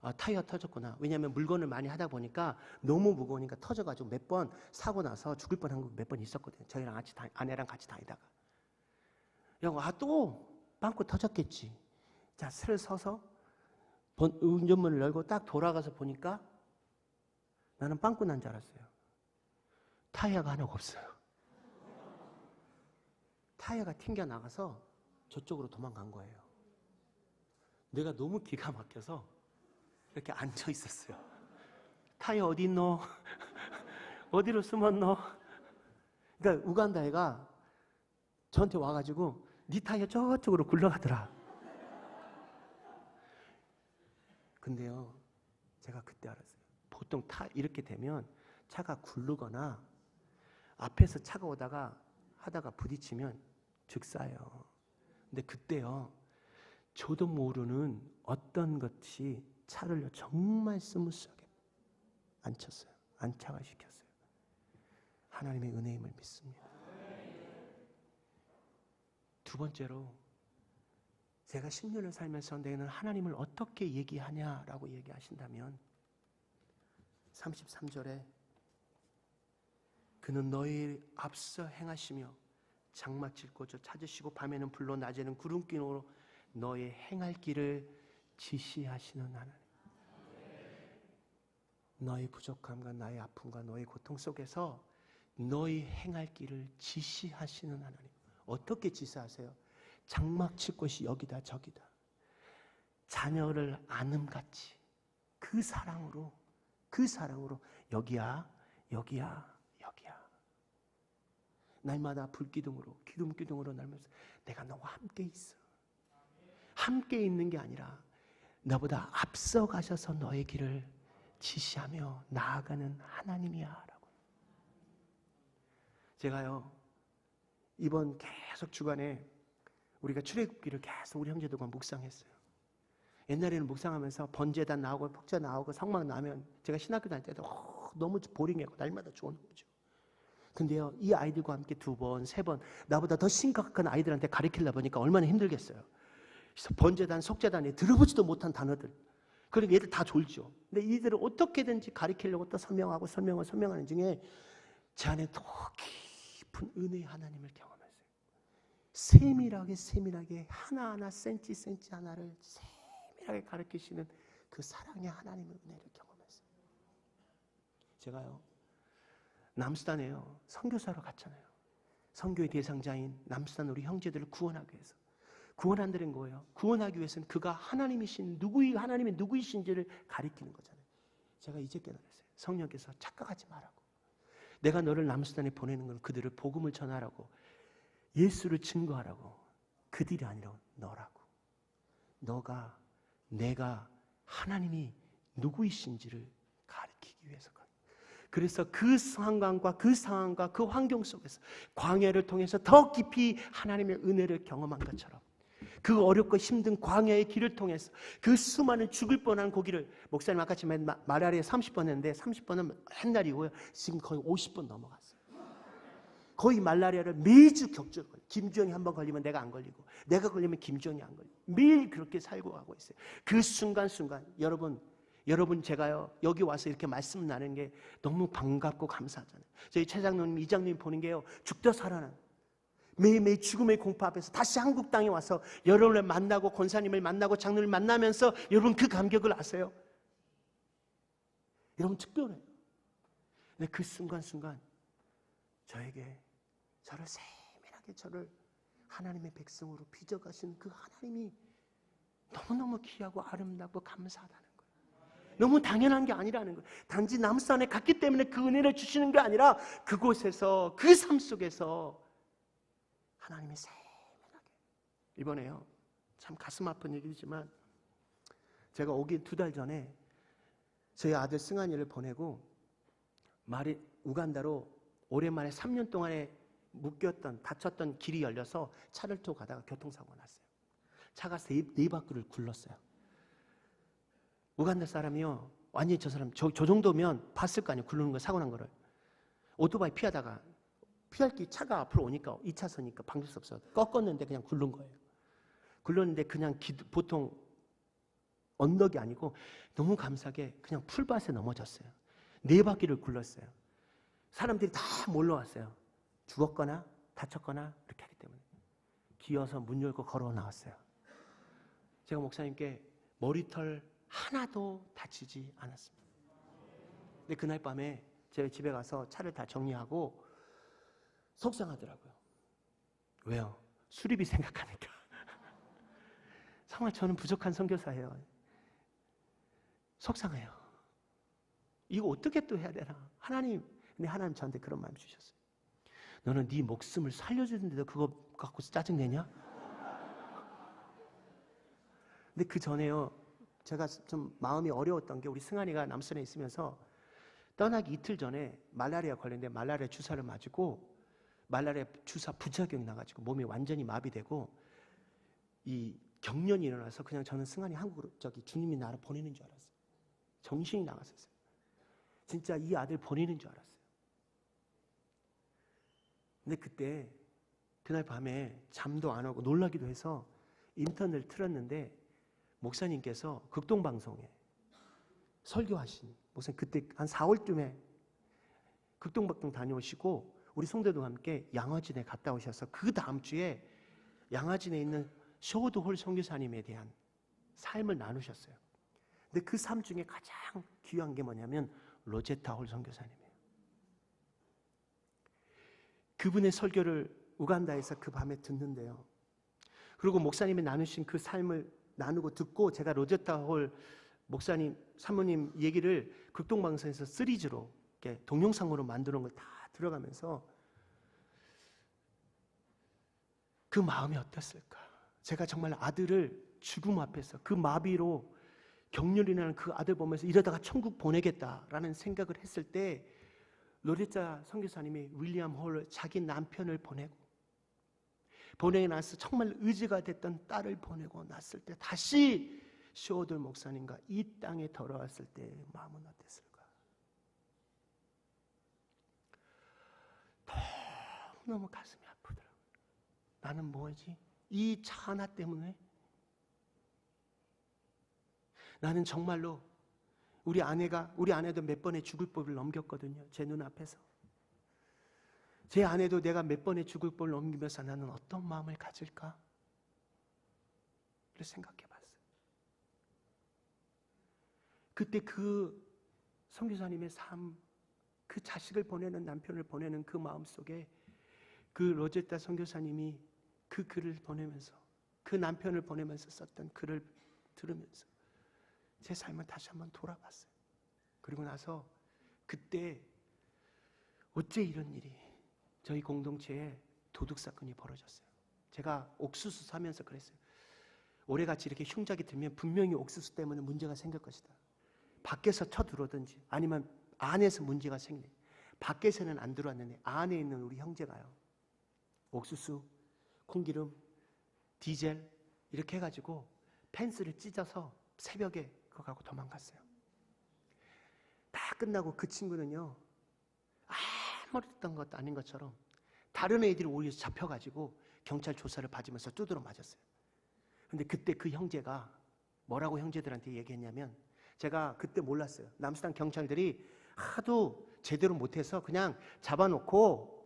아, 타이어 터졌구나. 왜냐하면 물건을 많이 하다 보니까 너무 무거우니까 터져가지고 몇 번 사고 나서 죽을 뻔한 거 몇 번 있었거든요. 저희랑 같이 아내랑 같이 다니다가. 또 빵꾸 터졌겠지. 자, 새를 서서 운전문을 열고 딱 돌아가서 보니까 나는 빵꾸 난 줄 알았어요. 타이어가 하나가 없어요. 타이어가 튕겨나가서 저쪽으로 도망간 거예요. 내가 너무 기가 막혀서 이렇게 앉아 있었어요. 타이어 어디 있노? 어디로 숨었노? 그러니까 우간다 애가 저한테 와가지고 네 타이어 저쪽으로 굴러가더라. 근데요, 제가 그때 알았어요. 보통 이렇게 되면 차가 굴르거나 앞에서 차가 오다가 하다가 부딪히면 즉사예요. 근데 그때요, 저도 모르는 어떤 것이 차를 정말 스무스하게 안착을 시켰어요. 하나님의 은혜임을 믿습니다. 두 번째로, 제가 10년을 살면서 너희는 하나님을 어떻게 얘기하냐라고 얘기하신다면 33절에 그는 너희 앞서 행하시며 장막질 꽂아 찾으시고 밤에는 불로 낮에는 구름기로 너의 행할 길을 지시하시는 하나님. 너의 부족함과 나의 아픔과 너의 고통 속에서 너의 행할 길을 지시하시는 하나님. 어떻게 지시하세요? 장막칠 곳이 여기다 저기다. 자녀를 안음같이 그 사랑으로 여기야 여기야 여기야. 날마다 불기둥으로 기둥으로 날면서 내가 너와 함께 있어. 함께 있는 게 아니라 너보다 앞서 가셔서 너의 길을 지시하며 나아가는 하나님이야 라고. 제가요, 이번 계속 주간에 우리가 출애굽기를 계속 우리 형제들과 묵상했어요. 옛날에는 묵상하면서 번제단 나오고 폭제 나오고 성막 나오면 제가 신학교 다닐 때도 너무 보링했고 날마다 좋은 거죠. 근데요, 이 아이들과 함께 2번, 3번 나보다 더 심각한 아이들한테 가르치려 보니까 얼마나 힘들겠어요. 그래서 번제단, 속제단에 들어보지도 못한 단어들. 그리고 얘들 다 졸죠. 근데 이들을 어떻게든지 가르치려고 또 설명하는 중에 제 안에 더 깊은 은혜의 하나님을 경험했어요. 세밀하게 하나하나 센치 하나를 세밀하게 가르치시는 그 사랑의 하나님의 은혜를 경험했어요. 제가요, 남수단에요, 선교사로 갔잖아요. 선교의 대상자인 남수단 우리 형제들을 구원하기 위해서. 구원한다는 거예요. 구원하기 위해서는 그가 하나님이 누구이신지를 가리키는 거잖아요. 제가 이제 깨달았어요. 성령께서 착각하지 말라고. 내가 너를 남수단에 보내는 건 그들을 복음을 전하라고, 예수를 증거하라고. 그들이 아니라 너라고. 내가 하나님이 누구이신지를 가리키기 위해서. 그래서 그 상황과 그 환경 속에서 광야를 통해서 더 깊이 하나님의 은혜를 경험한 것처럼, 그 어렵고 힘든 광야의 길을 통해서 그 수많은 죽을 뻔한 고기를, 목사님 아까 지금 말라리아 30번 했는데 30번은 옛날이고요. 지금 거의 50번 넘어갔어요. 거의 말라리아를 매주 격주로 걸려요. 김주영이 한번 걸리면 내가 안 걸리고, 내가 걸리면 김주영이 안 걸리고, 매일 그렇게 살고 가고 있어요. 그 순간순간 여러분 제가요, 여기 와서 이렇게 말씀 나누는 게 너무 반갑고 감사하잖아요. 저희 최장로님, 이장님 보는 게요, 죽다 살아난, 매일매일 죽음의 공포 앞에서 다시 한국 땅에 와서 여러분을 만나고 권사님을 만나고 장로를 만나면서 여러분 그 감격을 아세요? 여러분 특별해요. 근데 그 순간순간 저를 세밀하게 하나님의 백성으로 빚어가신 그 하나님이 너무너무 귀하고 아름답고 감사하다는 거예요. 너무 당연한 게 아니라는 거예요. 단지 남수단에 갔기 때문에 그 은혜를 주시는 게 아니라 그곳에서, 그 삶 속에서 하나님이 세밀하게. 이번에요, 참 가슴 아픈 얘기지만 제가 오기 2달 전에 저희 아들 승환이를 보내고 우간다로 오랜만에 3년 동안에 다쳤던 길이 열려서 차를 타고 가다가 교통사고가 났어요. 차가 네 바퀴를 굴렀어요. 우간다 사람이요, 완전히 저 사람 저 정도면 봤을 거 아니에요. 굴르는 거, 사고 난 거를. 오토바이 피하다가 피할 길 차가 앞으로 오니까 2차선이니까 방길 수 없어. 꺾었는데 그냥 굴른 거예요. 굴렀는데 그냥 보통 언덕이 아니고 너무 감사하게 그냥 풀밭에 넘어졌어요. 4바퀴를 굴렀어요. 사람들이 다 몰려왔어요. 죽었거나 다쳤거나 이렇게 하기 때문에. 기어서 문 열고 걸어 나왔어요. 제가 목사님께 머리털 하나도 다치지 않았습니다. 근데 그날 밤에 제가 집에 가서 차를 다 정리하고 속상하더라고요. 왜요? 수리비 생각하니까. 정말 저는 부족한 선교사예요. 속상해요. 이거 어떻게 또 해야 되나? 근데 하나님 저한테 그런 마음 주셨어요. 너는 네 목숨을 살려주는데도 그거 갖고 짜증내냐? 근데 그 전에요, 제가 좀 마음이 어려웠던 게, 우리 승환이가 남순에 있으면서 떠나기 이틀 전에 말라리아 걸렸는데 말라리아 주사를 맞고 말라리아 주사 부작용이 나가지고 몸이 완전히 마비되고 이 경련이 일어나서 그냥 저는 승환이 한국으로 주님이 나를 보내는 줄 알았어요. 정신이 나갔었어요. 진짜 이 아들 보내는 줄 알았어요. 근데 그날 밤에 잠도 안 오고 놀라기도 해서 인터넷을 틀었는데 목사님께서 극동방송에 설교하신 목사님, 그때 한 4월쯤에 극동방송 다녀오시고 우리 성도들과 함께 양화진에 갔다 오셔서 그 다음 주에 양화진에 있는 쇼드홀 선교사님에 대한 삶을 나누셨어요. 근데 그 삶 중에 가장 귀한 게 뭐냐면 로제타 홀 선교사님이에요. 그분의 설교를 우간다에서 그 밤에 듣는데요. 그리고 목사님이 나누신 그 삶을 나누고 듣고 제가 로제타 홀 목사님, 사모님 얘기를 극동방송에서 시리즈로 이렇게 동영상으로 만드는 걸 다 들어가면서 그 마음이 어땠을까? 제가 정말 아들을 죽음 앞에서 그 마비로 격렬히 나는 그 아들 보면서 이러다가 천국 보내겠다라는 생각을 했을 때 로레타 선교사님이 윌리엄 홀 자기 남편을 보내고 나서 정말 의지가 됐던 딸을 보내고 났을 때 다시 쇼오들 목사님과 이 땅에 돌아왔을 때 마음은 어땠을까? 너무 가슴이 아프더라고요. 나는 뭐지? 이 차 하나 때문에 나는 정말로 우리 아내도 몇 번의 죽을 법을 넘겼거든요. 제 눈앞에서. 제 아내도 내가 몇 번의 죽을 법을 넘기면서 나는 어떤 마음을 가질까? 그래서 생각해 봤어요. 그때 그 선교사님의 삶, 그 자식을 보내는 남편을 보내는 그 마음 속에 그 로제타 선교사님이 그 글을 보내면서 그 남편을 보내면서 썼던 글을 들으면서 제 삶을 다시 한번 돌아봤어요. 그리고 나서 그때 어째 이런 일이 저희 공동체에 도둑 사건이 벌어졌어요. 제가 옥수수 사면서 그랬어요. 올해같이 이렇게 흉작이 들면 분명히 옥수수 때문에 문제가 생길 것이다. 밖에서 쳐들어오든지 아니면 안에서 문제가 생겨. 밖에서는 안 들어왔는데 안에 있는 우리 형제가요. 옥수수, 콩기름, 디젤 이렇게 해가지고 펜스를 찢어서 새벽에 그거 갖고 도망갔어요. 다 끝나고 그 친구는요. 아무리 했던 것도 아닌 것처럼 다른 애들이 오히려 잡혀가지고 경찰 조사를 받으면서 두드러 맞았어요. 근데 그때 그 형제가 뭐라고 형제들한테 얘기했냐면 제가 그때 몰랐어요. 남수당 경찰들이 하도 제대로 못해서 그냥 잡아놓고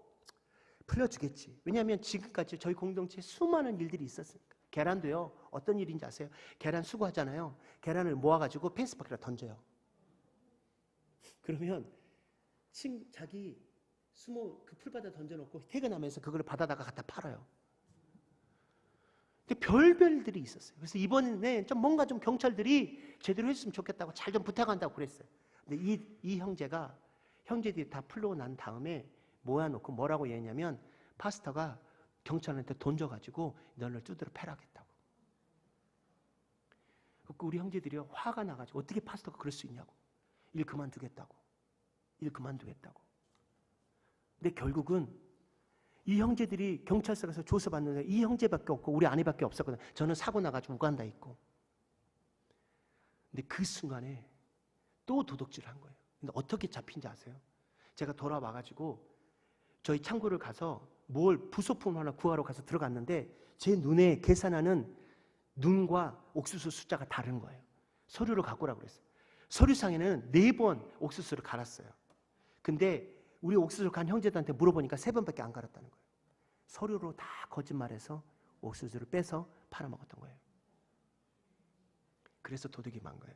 풀려주겠지. 왜냐하면 지금까지 저희 공동체에 수많은 일들이 있었으니까. 계란도요. 어떤 일인지 아세요? 계란 수거하잖아요. 계란을 모아가지고 펜스 밖으로 던져요. 그러면 자기 수모 그 풀바다 던져놓고 퇴근하면서 그걸 받아다가 갖다 팔아요. 근데 별별들이 있었어요. 그래서 이번에 좀 뭔가 좀 경찰들이 제대로 했으면 좋겠다고 잘 좀 부탁한다고 그랬어요. 근데 이 형제들이 다 풀고 난 다음에 모아놓고 뭐라고 얘기했냐면 파스터가 경찰한테 돈 줘가지고 너를 두드러 패라겠다고. 우리 형제들이 화가 나가지고 어떻게 파스터가 그럴 수 있냐고. 일 그만두겠다고. 근데 결국은 이 형제들이 경찰서 가서 조사받는데 이 형제밖에 없고 우리 아내밖에 없었거든. 저는 사고 나가지고 우간다 있고. 근데 그 순간에 또 도둑질을 한 거예요. 근데 어떻게 잡힌지 아세요? 제가 돌아와가지고 저희 창고를 가서 부속품 하나 구하러 가서 들어갔는데 제 눈에 계산하는 눈과 옥수수 숫자가 다른 거예요. 서류를 갖고 오라고 그랬어요. 서류상에는 4번 옥수수를 갈았어요. 근데 우리 옥수수를 간 형제들한테 물어보니까 3번밖에 안 갈았다는 거예요. 서류로 다 거짓말해서 옥수수를 빼서 팔아먹었던 거예요. 그래서 도둑이 만 거예요.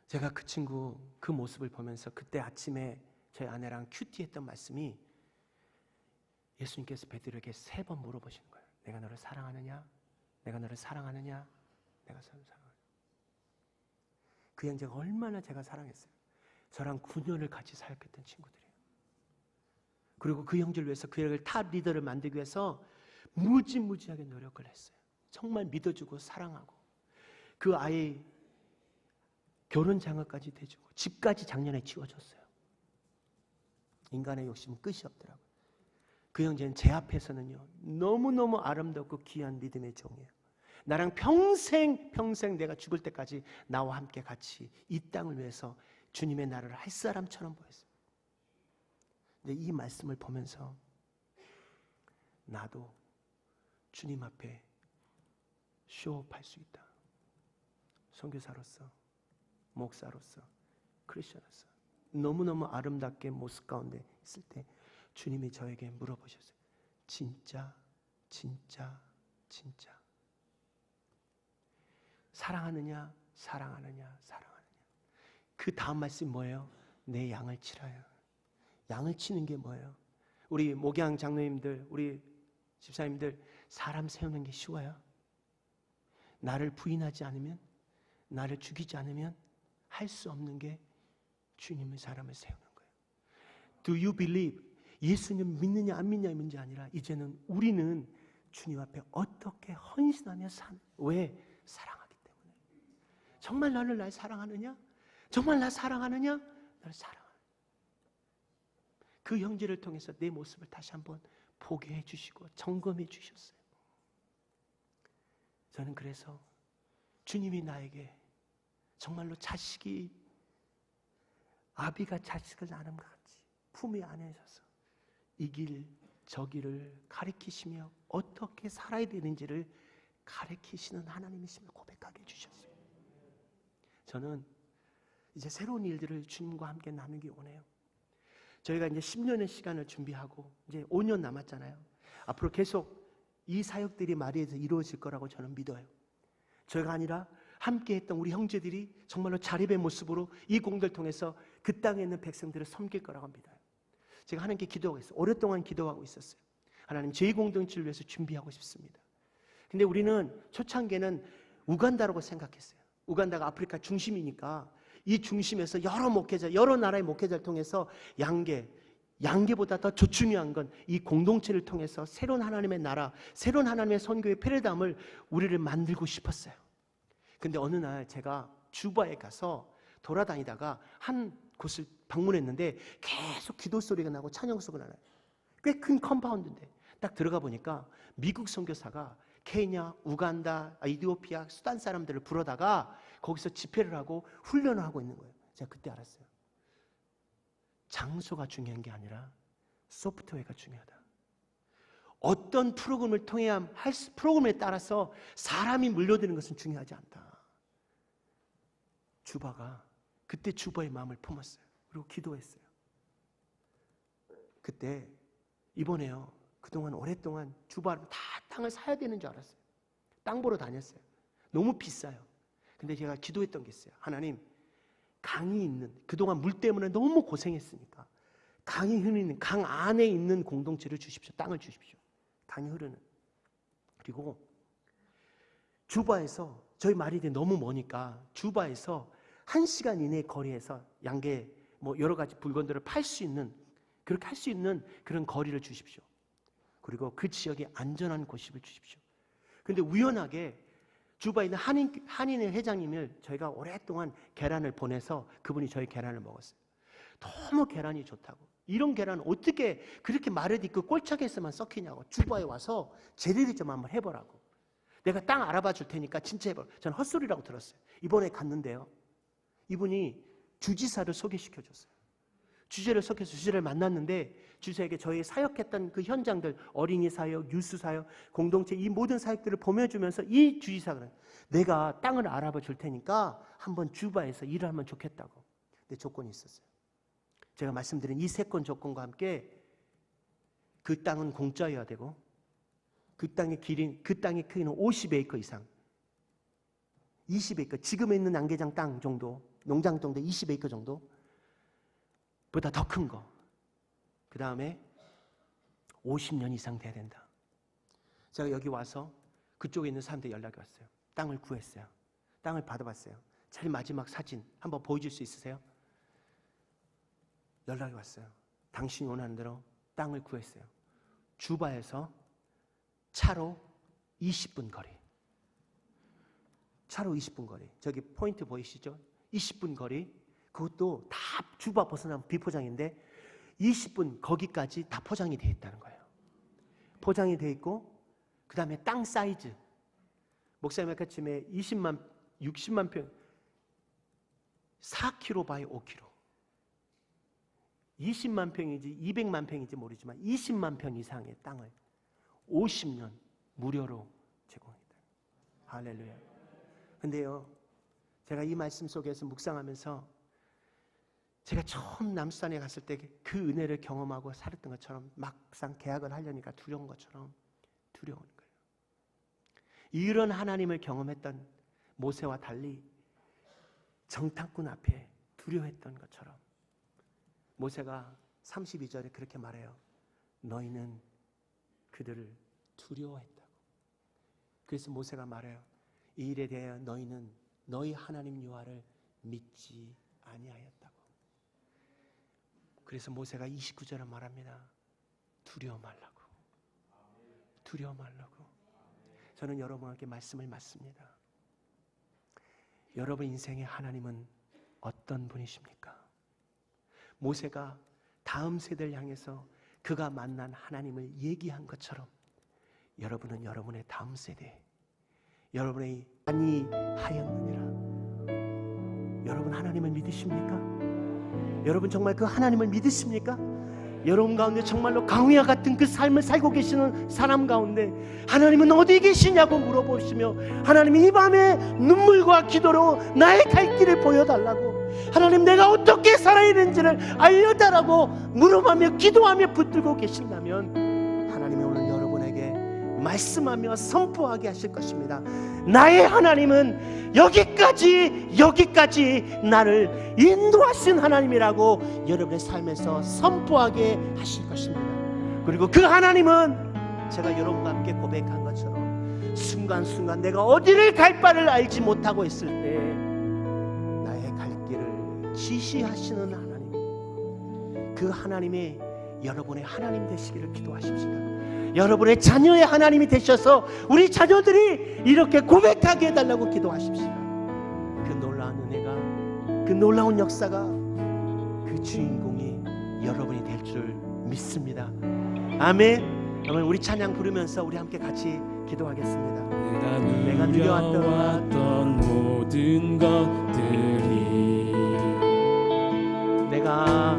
제가 그 친구 그 모습을 보면서 그때 아침에 저희 아내랑 큐티했던 말씀이 예수님께서 베드로에게 3번 물어보시는 거예요. 내가 너를 사랑하느냐? 내가 너를 사랑하느냐? 내가 너를 사랑하느냐? 그 형제가 얼마나 제가 사랑했어요. 저랑 9년을 같이 사역했던 친구들이에요. 그리고 그 형제를 위해서 그 형을 탑 리더를 만들기 위해서 무지무지하게 노력을 했어요. 정말 믿어주고 사랑하고 그 아이 결혼 장학까지 대주고 집까지 작년에 지어줬어요. 인간의 욕심은 끝이 없더라고요. 그 형제는 제 앞에서는요 너무너무 아름답고 귀한 믿음의 종이에요. 나랑 평생 내가 죽을 때까지 나와 함께 같이 이 땅을 위해서 주님의 나라를 할 사람처럼 보였어요. 근데 이 말씀을 보면서 나도 주님 앞에 쇼업할 수 있다. 선교사로서, 목사로서, 크리스천으로서 너무너무 아름답게 모습 가운데 있을 때 주님이 저에게 물어보셨어요. 진짜 사랑하느냐? 그 다음 말씀이 뭐예요? 내 양을 치라요. 양을 치는 게 뭐예요? 우리 목양 장로님들, 우리 집사님들 사람 세우는 게 쉬워요? 나를 부인하지 않으면, 나를 죽이지 않으면 할 수 없는 게 주님의 사람을 세우는 거예요. Do you believe? 예수님 믿느냐 안 믿느냐의 문제 아니라 이제는 우리는 주님 앞에 어떻게 헌신하며 사는, 왜? 사랑하기 때문에. 정말 너는 날 사랑하느냐? 정말 나 사랑하느냐? 나를 사랑하는 그 형제를 통해서 내 모습을 다시 한번 보게 해주시고 점검해 주셨어요. 저는 그래서 주님이 나에게 정말로 자식이 아비가 자식을 낳는 것 같이 품에 안으셔서 이 길 저 길을 가리키시며 어떻게 살아야 되는지를 가리키시는 하나님이심을 고백하게 해주셨어요. 저는 이제 새로운 일들을 주님과 함께 나누기 원해요. 저희가 이제 10년의 시간을 준비하고 이제 5년 남았잖아요. 앞으로 계속 이 사역들이 마리에서 이루어질 거라고 저는 믿어요. 저희가 아니라 함께 했던 우리 형제들이 정말로 자립의 모습으로 이 공들을 통해서 그 땅에 있는 백성들을 섬길 거라고 믿어요. 제가 하나님께 기도하고 있어요. 오랫동안 기도하고 있었어요. 하나님, 저희 공동체를 위해서 준비하고 싶습니다. 근데 우리는 초창기에는 우간다라고 생각했어요. 우간다가 아프리카 중심이니까 이 중심에서 여러 목회자, 여러 나라의 목회자를 통해서 양계보다 더 중요한 건 이 공동체를 통해서 새로운 하나님의 나라, 새로운 하나님의 선교의 패러다임을 우리를 만들고 싶었어요. 근데 어느 날 제가 주바에 가서 돌아다니다가 한 곳을 방문했는데 계속 기도 소리가 나고 찬양 소리가 나요. 꽤 큰 컴파운드인데 딱 들어가 보니까 미국 선교사가 케냐, 우간다, 이디오피아, 수단 사람들을 불러다가 거기서 집회를 하고 훈련을 하고 있는 거예요. 제가 그때 알았어요. 장소가 중요한 게 아니라 소프트웨어가 중요하다. 어떤 프로그램을 통해야 프로그램에 따라서 사람이 물려드는 것은 중요하지 않다. 주바가 그때 주바의 마음을 품었어요. 그리고 기도했어요. 그때 이번에요. 그동안 오랫동안 주바는 다 땅을 사야 되는 줄 알았어요. 땅 보러 다녔어요. 너무 비싸요. 근데 제가 기도했던 게 있어요. 하나님, 강이 있는, 그동안 물 때문에 너무 고생했으니까 강이 흐르는, 강 안에 있는 공동체를 주십시오. 땅을 주십시오. 강이 흐르는. 그리고 주바에서, 저희 마리데 너무 머니까 주바에서 1시간 이내 거리에서 양계 뭐 여러 가지 물건들을 팔 수 있는, 그렇게 할 수 있는 그런 거리를 주십시오. 그리고 그 지역에 안전한 곳을 주십시오. 그런데 우연하게 주바에 있는 한인의 회장님을 저희가 오랫동안 계란을 보내서 그분이 저희 계란을 먹었어요. 너무 계란이 좋다고. 이런 계란은 어떻게 그렇게 마르디 그 꼴짝에서만 썩히냐고. 주바에 와서 제대로 좀 한번 해보라고. 내가 땅 알아봐 줄 테니까 진짜 해보라고. 저는 헛소리라고 들었어요. 이번에 갔는데요. 이분이 주지사를 소개시켜줬어요. 주지사를 만났는데 주지사에게 저희 사역했던 그 현장들, 어린이 사역, 유수 사역, 공동체 이 모든 사역들을 보여주면서 이 주지사가 내가 땅을 알아봐 줄 테니까 한번 주바에서 일을 하면 좋겠다고. 근데 조건이 있었어요. 제가 말씀드린 이 3건 조건과 함께 그 땅은 공짜여야 되고 그 땅의 크기는 50에이커 이상, 20에이커, 지금에 있는 양계장 땅 정도, 농장 정도 20에이커 정도 보다 더 큰 거. 그 다음에 50년 이상 돼야 된다. 제가 여기 와서 그쪽에 있는 사람들 연락이 왔어요. 땅을 구했어요. 땅을 받아봤어요. 제일 마지막 사진 한번 보여줄 수 있으세요? 연락이 왔어요. 당신이 원하는 대로 땅을 구했어요. 주바에서 차로 20분 거리. 차로 20분 거리. 저기 포인트 보이시죠? 20분 거리. 그것도 다 주바 벗어난 비포장인데 20분 거기까지 다 포장이 되어 있다는 거예요. 포장이 되어 있고 그 다음에 땅 사이즈. 목사님 아까쯤에 60만 평 4km 바이 5km. 20만 평인지 200만 평인지 모르지만 20만 평 이상의 땅을 50년 무료로 제공합니다. 할렐루야. 근데요, 제가 이 말씀 속에서 묵상하면서 제가 처음 남수단에 갔을 때 그 은혜를 경험하고 살았던 것처럼 막상 계약을 하려니까 두려운 것처럼 두려운 거예요. 이런 하나님을 경험했던 모세와 달리 정탐꾼 앞에 두려워했던 것처럼 모세가 32절에 그렇게 말해요. 너희는 그들을 두려워했다고. 그래서 모세가 말해요. 이 일에 대하여 너희는 너희 하나님 여호와를 믿지 아니하였다고. 그래서 모세가 29절에 말합니다. 두려워 말라고. 두려워 말라고. 저는 여러분에게 말씀을 맞습니다. 여러분 인생의 하나님은 어떤 분이십니까? 모세가 다음 세대를 향해서 그가 만난 하나님을 얘기한 것처럼 여러분은 여러분의 다음 세대, 여러분의 아니 하였느니라. 여러분 하나님을 믿으십니까? 여러분 정말 그 하나님을 믿으십니까? 여러분 가운데 정말로 강우야 같은 그 삶을 살고 계시는 사람 가운데 하나님은 어디 계시냐고 물어보시며 하나님이 이 밤에 눈물과 기도로 나의 갈 길을 보여달라고, 하나님 내가 어떻게 살아야 되는지를 알려달라고 물어보며 기도하며 붙들고 계신다면 하나님이 오늘 여러분에게 말씀하며 선포하게 하실 것입니다. 나의 하나님은 여기까지 나를 인도하신 하나님이라고 여러분의 삶에서 선포하게 하실 것입니다. 그리고 그 하나님은 제가 여러분과 함께 고백한 것처럼 순간순간 내가 어디를 갈 바를 알지 못하고 있을 때 나의 갈 길을 지시하시는 하나님, 그 하나님이 여러분의 하나님 되시기를 기도하십시다. 여러분의 자녀의 하나님이 되셔서 우리 자녀들이 이렇게 고백하게 해달라고 기도하십시다. 그 놀라운 은혜가, 그 놀라운 역사가, 그 주인공이 여러분이 될 줄 믿습니다. 아멘. 아멘. 우리 찬양 부르면서 우리 함께 같이 기도하겠습니다. 내가 누려왔던 모든 것들이 내가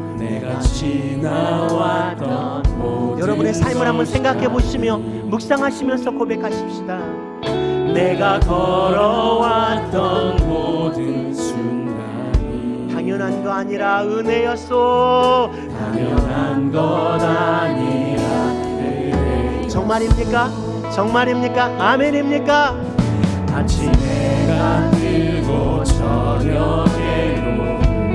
지나왔던 모든 여러분의 삶을 한번 생각해 보시며 묵상하시면서 고백하십시다. 내가 걸어왔던 모든 순간이 당연한 거 아니라 은혜였소. 당연한 것 아니라 은혜. 정말입니까? 정말입니까? 아멘입니까? 아침에가 뜨고 저녁에로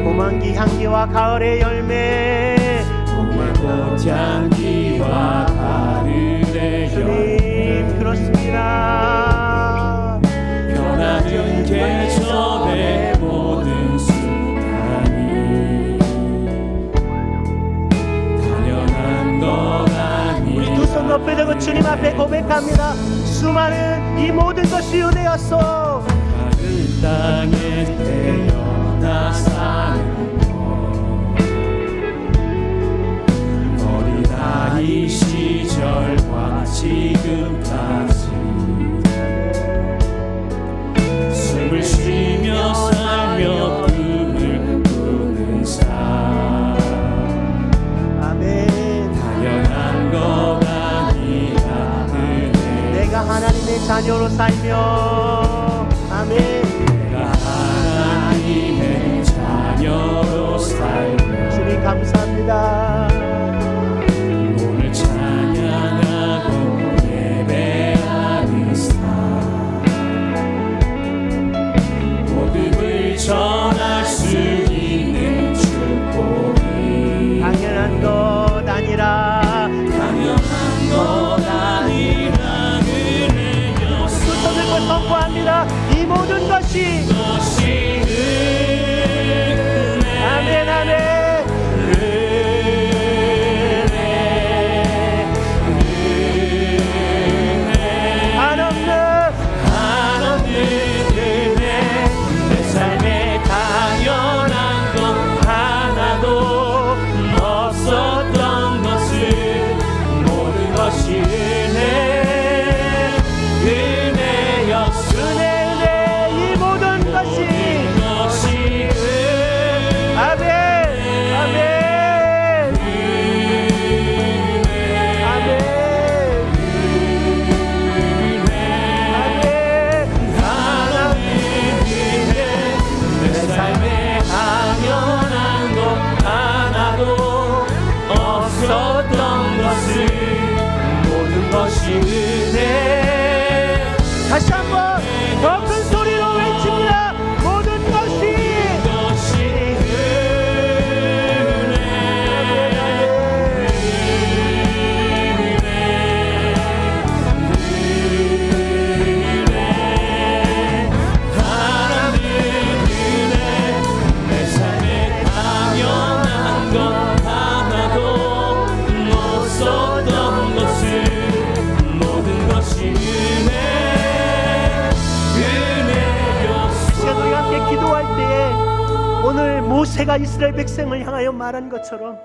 봄한기 향기와 가을의 열매, 봄의 꽃향기와 가을의 주님 그렇습니다. 변하는 계절의 모든 순간이 당연한 것 아니. 우리 두 손 높이 들고 주님 앞에 고백합니다. 수많은 이 모든 것이 은혜였어. 그 땅에 태어나 사는 것, 어린 아이 시절과 지금까지 숨을 쉬며 살며 꿈을 꾸는 삶, 아멘. 당연한 것 아니라 은혜. 내가 하나님의 자녀로 살며, 아멘. 내가 하나님의 자녀로 살며 주님 감사합니다. 오늘 찬양하고 예배하는 삶, 복음을 전할 수 있는 축복이 당연한 것 아니라, 당연한 것 아니라 은혜였어. 두 손을 들고 선포합니다. 이 모든 것이 은혜. 아멘 아멘. 한없는 은혜. 내 삶에 당연한 것 하나도 없었던 것을 모든 것이 은혜였어. 은혜 이 모든 것이 아멘 아멘 아멘 하나님의 은혜. 내 삶에 당연한 것 하나도 없었던 것을 모든 것이 은혜. 다시 한번 더 큰 소리로 외칩니다. 모든 것이 하나님의 은혜. 내 삶에 당연한 것 하나도 없었던 것을 모든 것이 은혜였어. 시간 우리 함께 기도할 때에 오늘 모세 모세가 이스라엘 백성을 향하여 말한 것처럼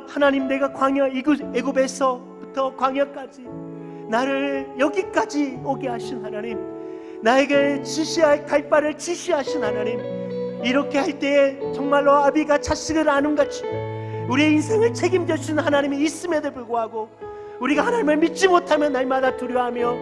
하나님 내가 광야 애굽에서부터 광야까지 나를 여기까지 오게 하신 하나님, 나에게 갈 바를 지시하신 하나님, 이렇게 할 때에 정말로 아비가 자식을 아는같이 우리의 인생을 책임져 주신 하나님이 있음에도 불구하고 우리가 하나님을 믿지 못하면 날마다 두려워하며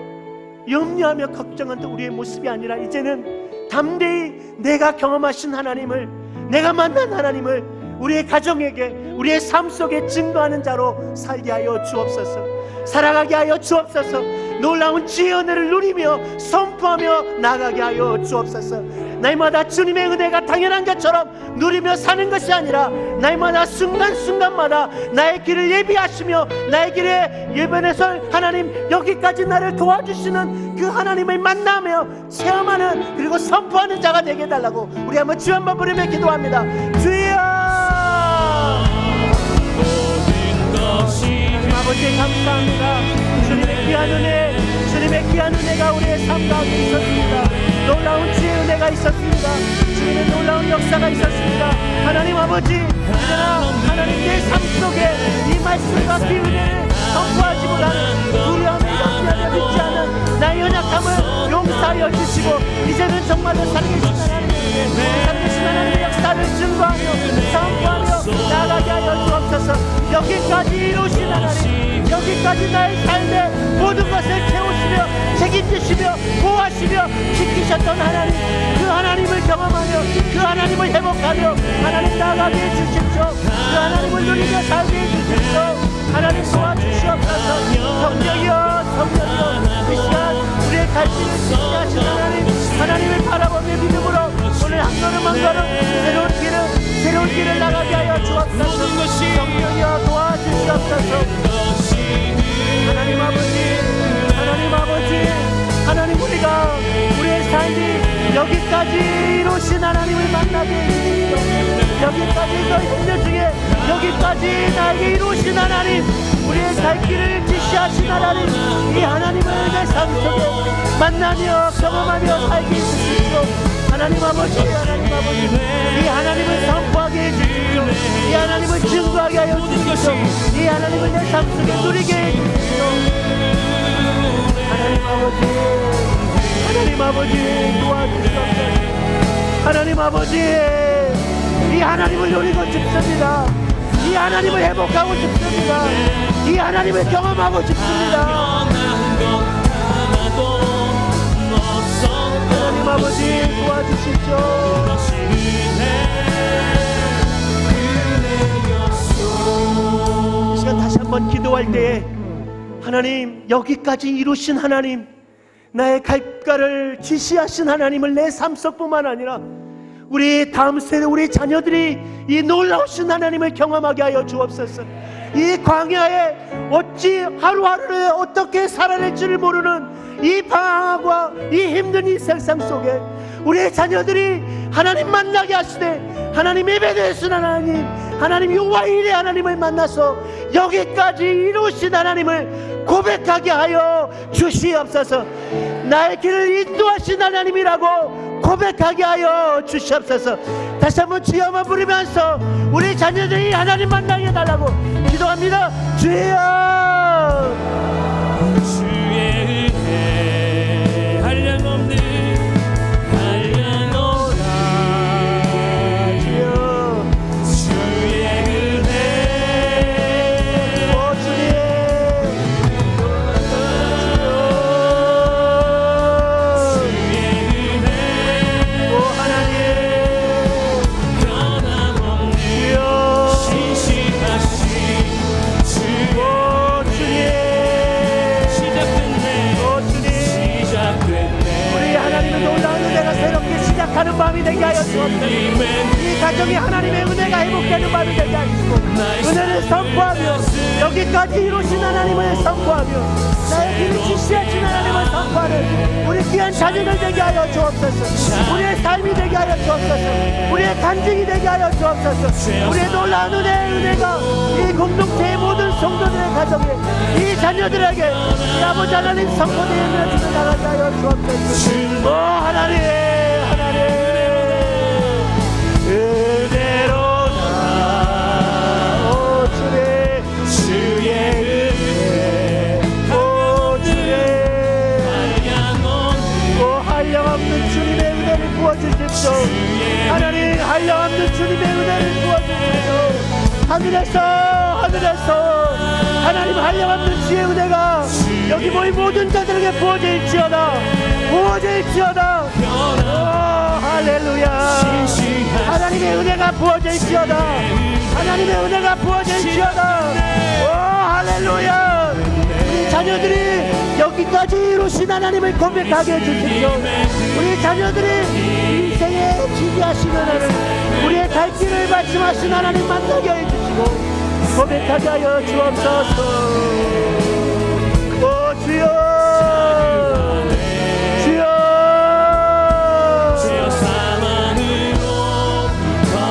염려하며 걱정하는 우리의 모습이 아니라 이제는 담대히 내가 경험하신 하나님을, 내가 만난 하나님을 우리의 가정에게, 우리의 삶 속에 증거하는 자로 살게 하여 주옵소서. 살아가게 하여 주옵소서. 놀라운 지혜의 은혜를 누리며 선포하며 나가게 하여 주옵소서. 날마다 주님의 은혜가 당연한 것처럼 누리며 사는 것이 아니라 날마다 순간순간마다 나의 길을 예비하시며 나의 길에 예배해서 하나님 여기까지 나를 도와주시는 그 하나님을 만나며 체험하는, 그리고 선포하는 자가 되게 해달라고 우리 한번 주 한번 부르며 기도합니다. 주여! 아버지 감사합니다. 주님의 귀한 은혜, 주님의 귀한 은혜가 우리의 삶 가운데 있었습니다. 놀라운 지혜의 은혜가 있었습니다. 주님의 놀라운 역사가 있었습니다. 하나님 아버지, 그러나 하나님 내 삶 속에 이 말씀과 그 은혜를 선포하지 못하는 두려움이 염려하며 믿지 않는 나의 연약함을 용서하여 주시고 이제는 정말로 살아계신 하나님의 역사를 증거하며 선포하며 나아가게 하여 주옵소서. 여기까지 이루신 하나님, 여기까지 나의 삶의 모든 것을 채우시며 책임지시며 보호하시며 지키셨던 하나님, 그 하나님을 경험하며 그 하나님을 회복하며 하나님 나아가게 해주십시오. 그 하나님을 누리며 살게 해주십시오. 하나님 도와주시옵소서. 성령이여, 성령이여, 이 시간 우리의 갈증을 지키하신 하나님, 하나님을 바라보며 믿음으로 오늘 한 걸음 한 걸음 새로운 길을 나가게 하여 주옵소서. 성령이여 도와주시옵소서. 하나님 아버지, 하나님 아버지, 하나님 우리가 우리의 삶이 여기까지 이루신 하나님을 만나게 해주십시오. 여기까지 너희 힘들 중에 여기까지 나에게 이루신 하나님, 우리의 살 길을 지시하신 하나님, 이 하나님을 내 삶 속에 만나며 경험하며 살게 해주십시오. 하나님 아버지, 하나님 아버지, 이 하나님을 선포하게 해주십시오. 이 하나님을 증거하게 하여 주십시오. 이 하나님을 내 삶 속에 누리게 해주십시오. 하나님 아버지, 하나님 아버지 도와주시옵소서. 하나님 아버지, 이 하나님을 누리고 싶습니다. 이 하나님을 회복하고 싶습니다. 이 하나님을 경험하고 싶습니다. 하나님 아버지 도와주십시오. 이 시간 다시 한번 기도할 때에 하나님, 여기까지 이루신 하나님, 나의 갈가를 지시하신 하나님을 내 삶 속뿐만 아니라 우리 다음 세대, 우리 자녀들이 이 놀라우신 하나님을 경험하게 하여 주옵소서. 이 광야에 어찌 하루하루를 어떻게 살아낼지를 모르는 이 방황과 이 힘든 이 세상 속에 우리의 자녀들이 하나님 만나게 하시되 하나님 예배되신 하나님, 하나님 여호와 일의 하나님을 만나서 여기까지 이루신 하나님을 고백하게 하여 주시옵소서. 나의 길을 인도하신 하나님이라고 고백하게 하여 주시옵소서. 다시 한번 주여 한번 부르면서 우리 자녀들이 하나님 만나게 해달라고 기도합니다. 주여, 주의 은혜 한량없는 한량없다. 주여, 주의 은혜 오 주님, 주의 은혜 오 하나님, 변함없는 주여, 신실하신 주의 오 주님, 시작됐네 오 주님, 시작됐네. 우리 하나님의 놀라운 은혜가 새롭게 시작하는 밤이 되게 하여 주옵소서. 이 가정이 하나님의 은혜가 회복되는 밤이 되게 하시고 은혜를 선포하며 여기까지 이루신 하나님을 선포하며 나의 길을 지시하신 하나님을 선포하는 우리 귀한 자녀들 되게 하여 주옵소서. 우리의 삶이 되게 하여 주옵소서. 우리의 간증이 되게 하여 주옵소서. 우리의 놀라운 은혜가 이 공동체의 모든 성도들의 가정에, 이 자녀들에게 이 아버지 하나님 선포되어 주는 나가게 하여 주옵소서. 오 하나님, 하나님, 은혜로다. 오 주님, 주의 은혜, 오 주님, 오 한량없는 주님의 은혜를 부어주십시오. 하나님, 한량없는 주님의 은혜를 부어주십시오. 하늘에서 하나님 한량없는 주의 은혜가 여기 모인 모든 자들에게 부어질지어다. 오 할렐루야. 하나님의 은혜가 부어질지어다. 하나님의 은혜가 부어질지어다. 오 할렐루야. 우리 자녀들이 여기까지 이루신 하나님을 고백하게 해주십시오. 우리 자녀들이 인생에 지지하신 하나님, 우리의 갈 길을 말씀하신 하나님 만나게 해주시고 고백하게 하여 주옵소서. 오 주여, 주여, 오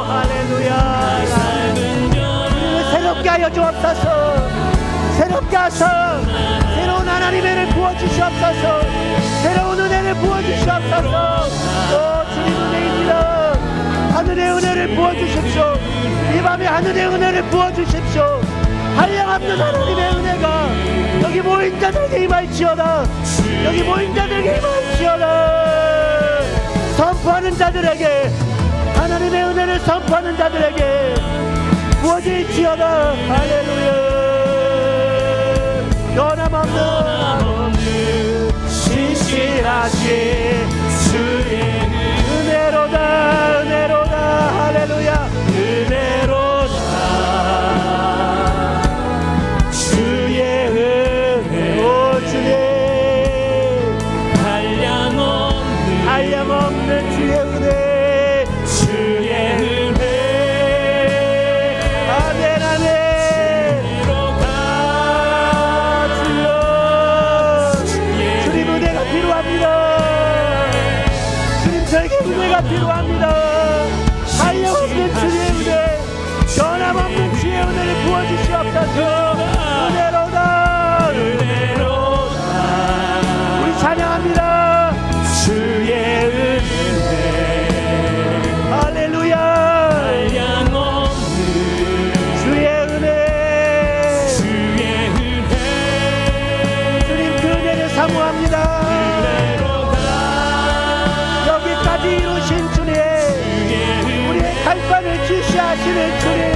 할렐루야. 우리를 새롭게 하여 주옵소서. 새롭게 하셔 새로운 하나님의 은혜를 부어주시옵소서. 새로운 은혜를 부어주시옵소서. 오 주님 은혜입니다. 하늘의 은혜를 부어주십시오. 이 밤에 하늘의 은혜를 부어주십시오. 한량없는 하나님의 은혜가 여기 모인 자들에게 임할지어다. 여기 모인 자들에게 임할지어다. 선포하는 자들에게, 하나님의 은혜를 선포하는 자들에게 부어질지어다. 할렐루야. 변함없는 신실하신 주의 은혜로다. 할렐루야. 은혜로다. 주의 은혜, 오 주님, 한량없는 주의 은혜, 주의 은혜. 아멘, 아멘. 주님 은혜가 필요합니다. 주님 저에게 은혜가 필요합니다. 한량없는 주의 은혜, 변함없는 주의 은혜를 부어주시옵소서. 은혜로다. 우리 찬양합니다. 주의 은혜, 할렐루야. 주의 은혜, 주님 그 은혜를 사모합니다. 여기까지 이루신 주님, 우리의 갈 바를 지시하시는 주님,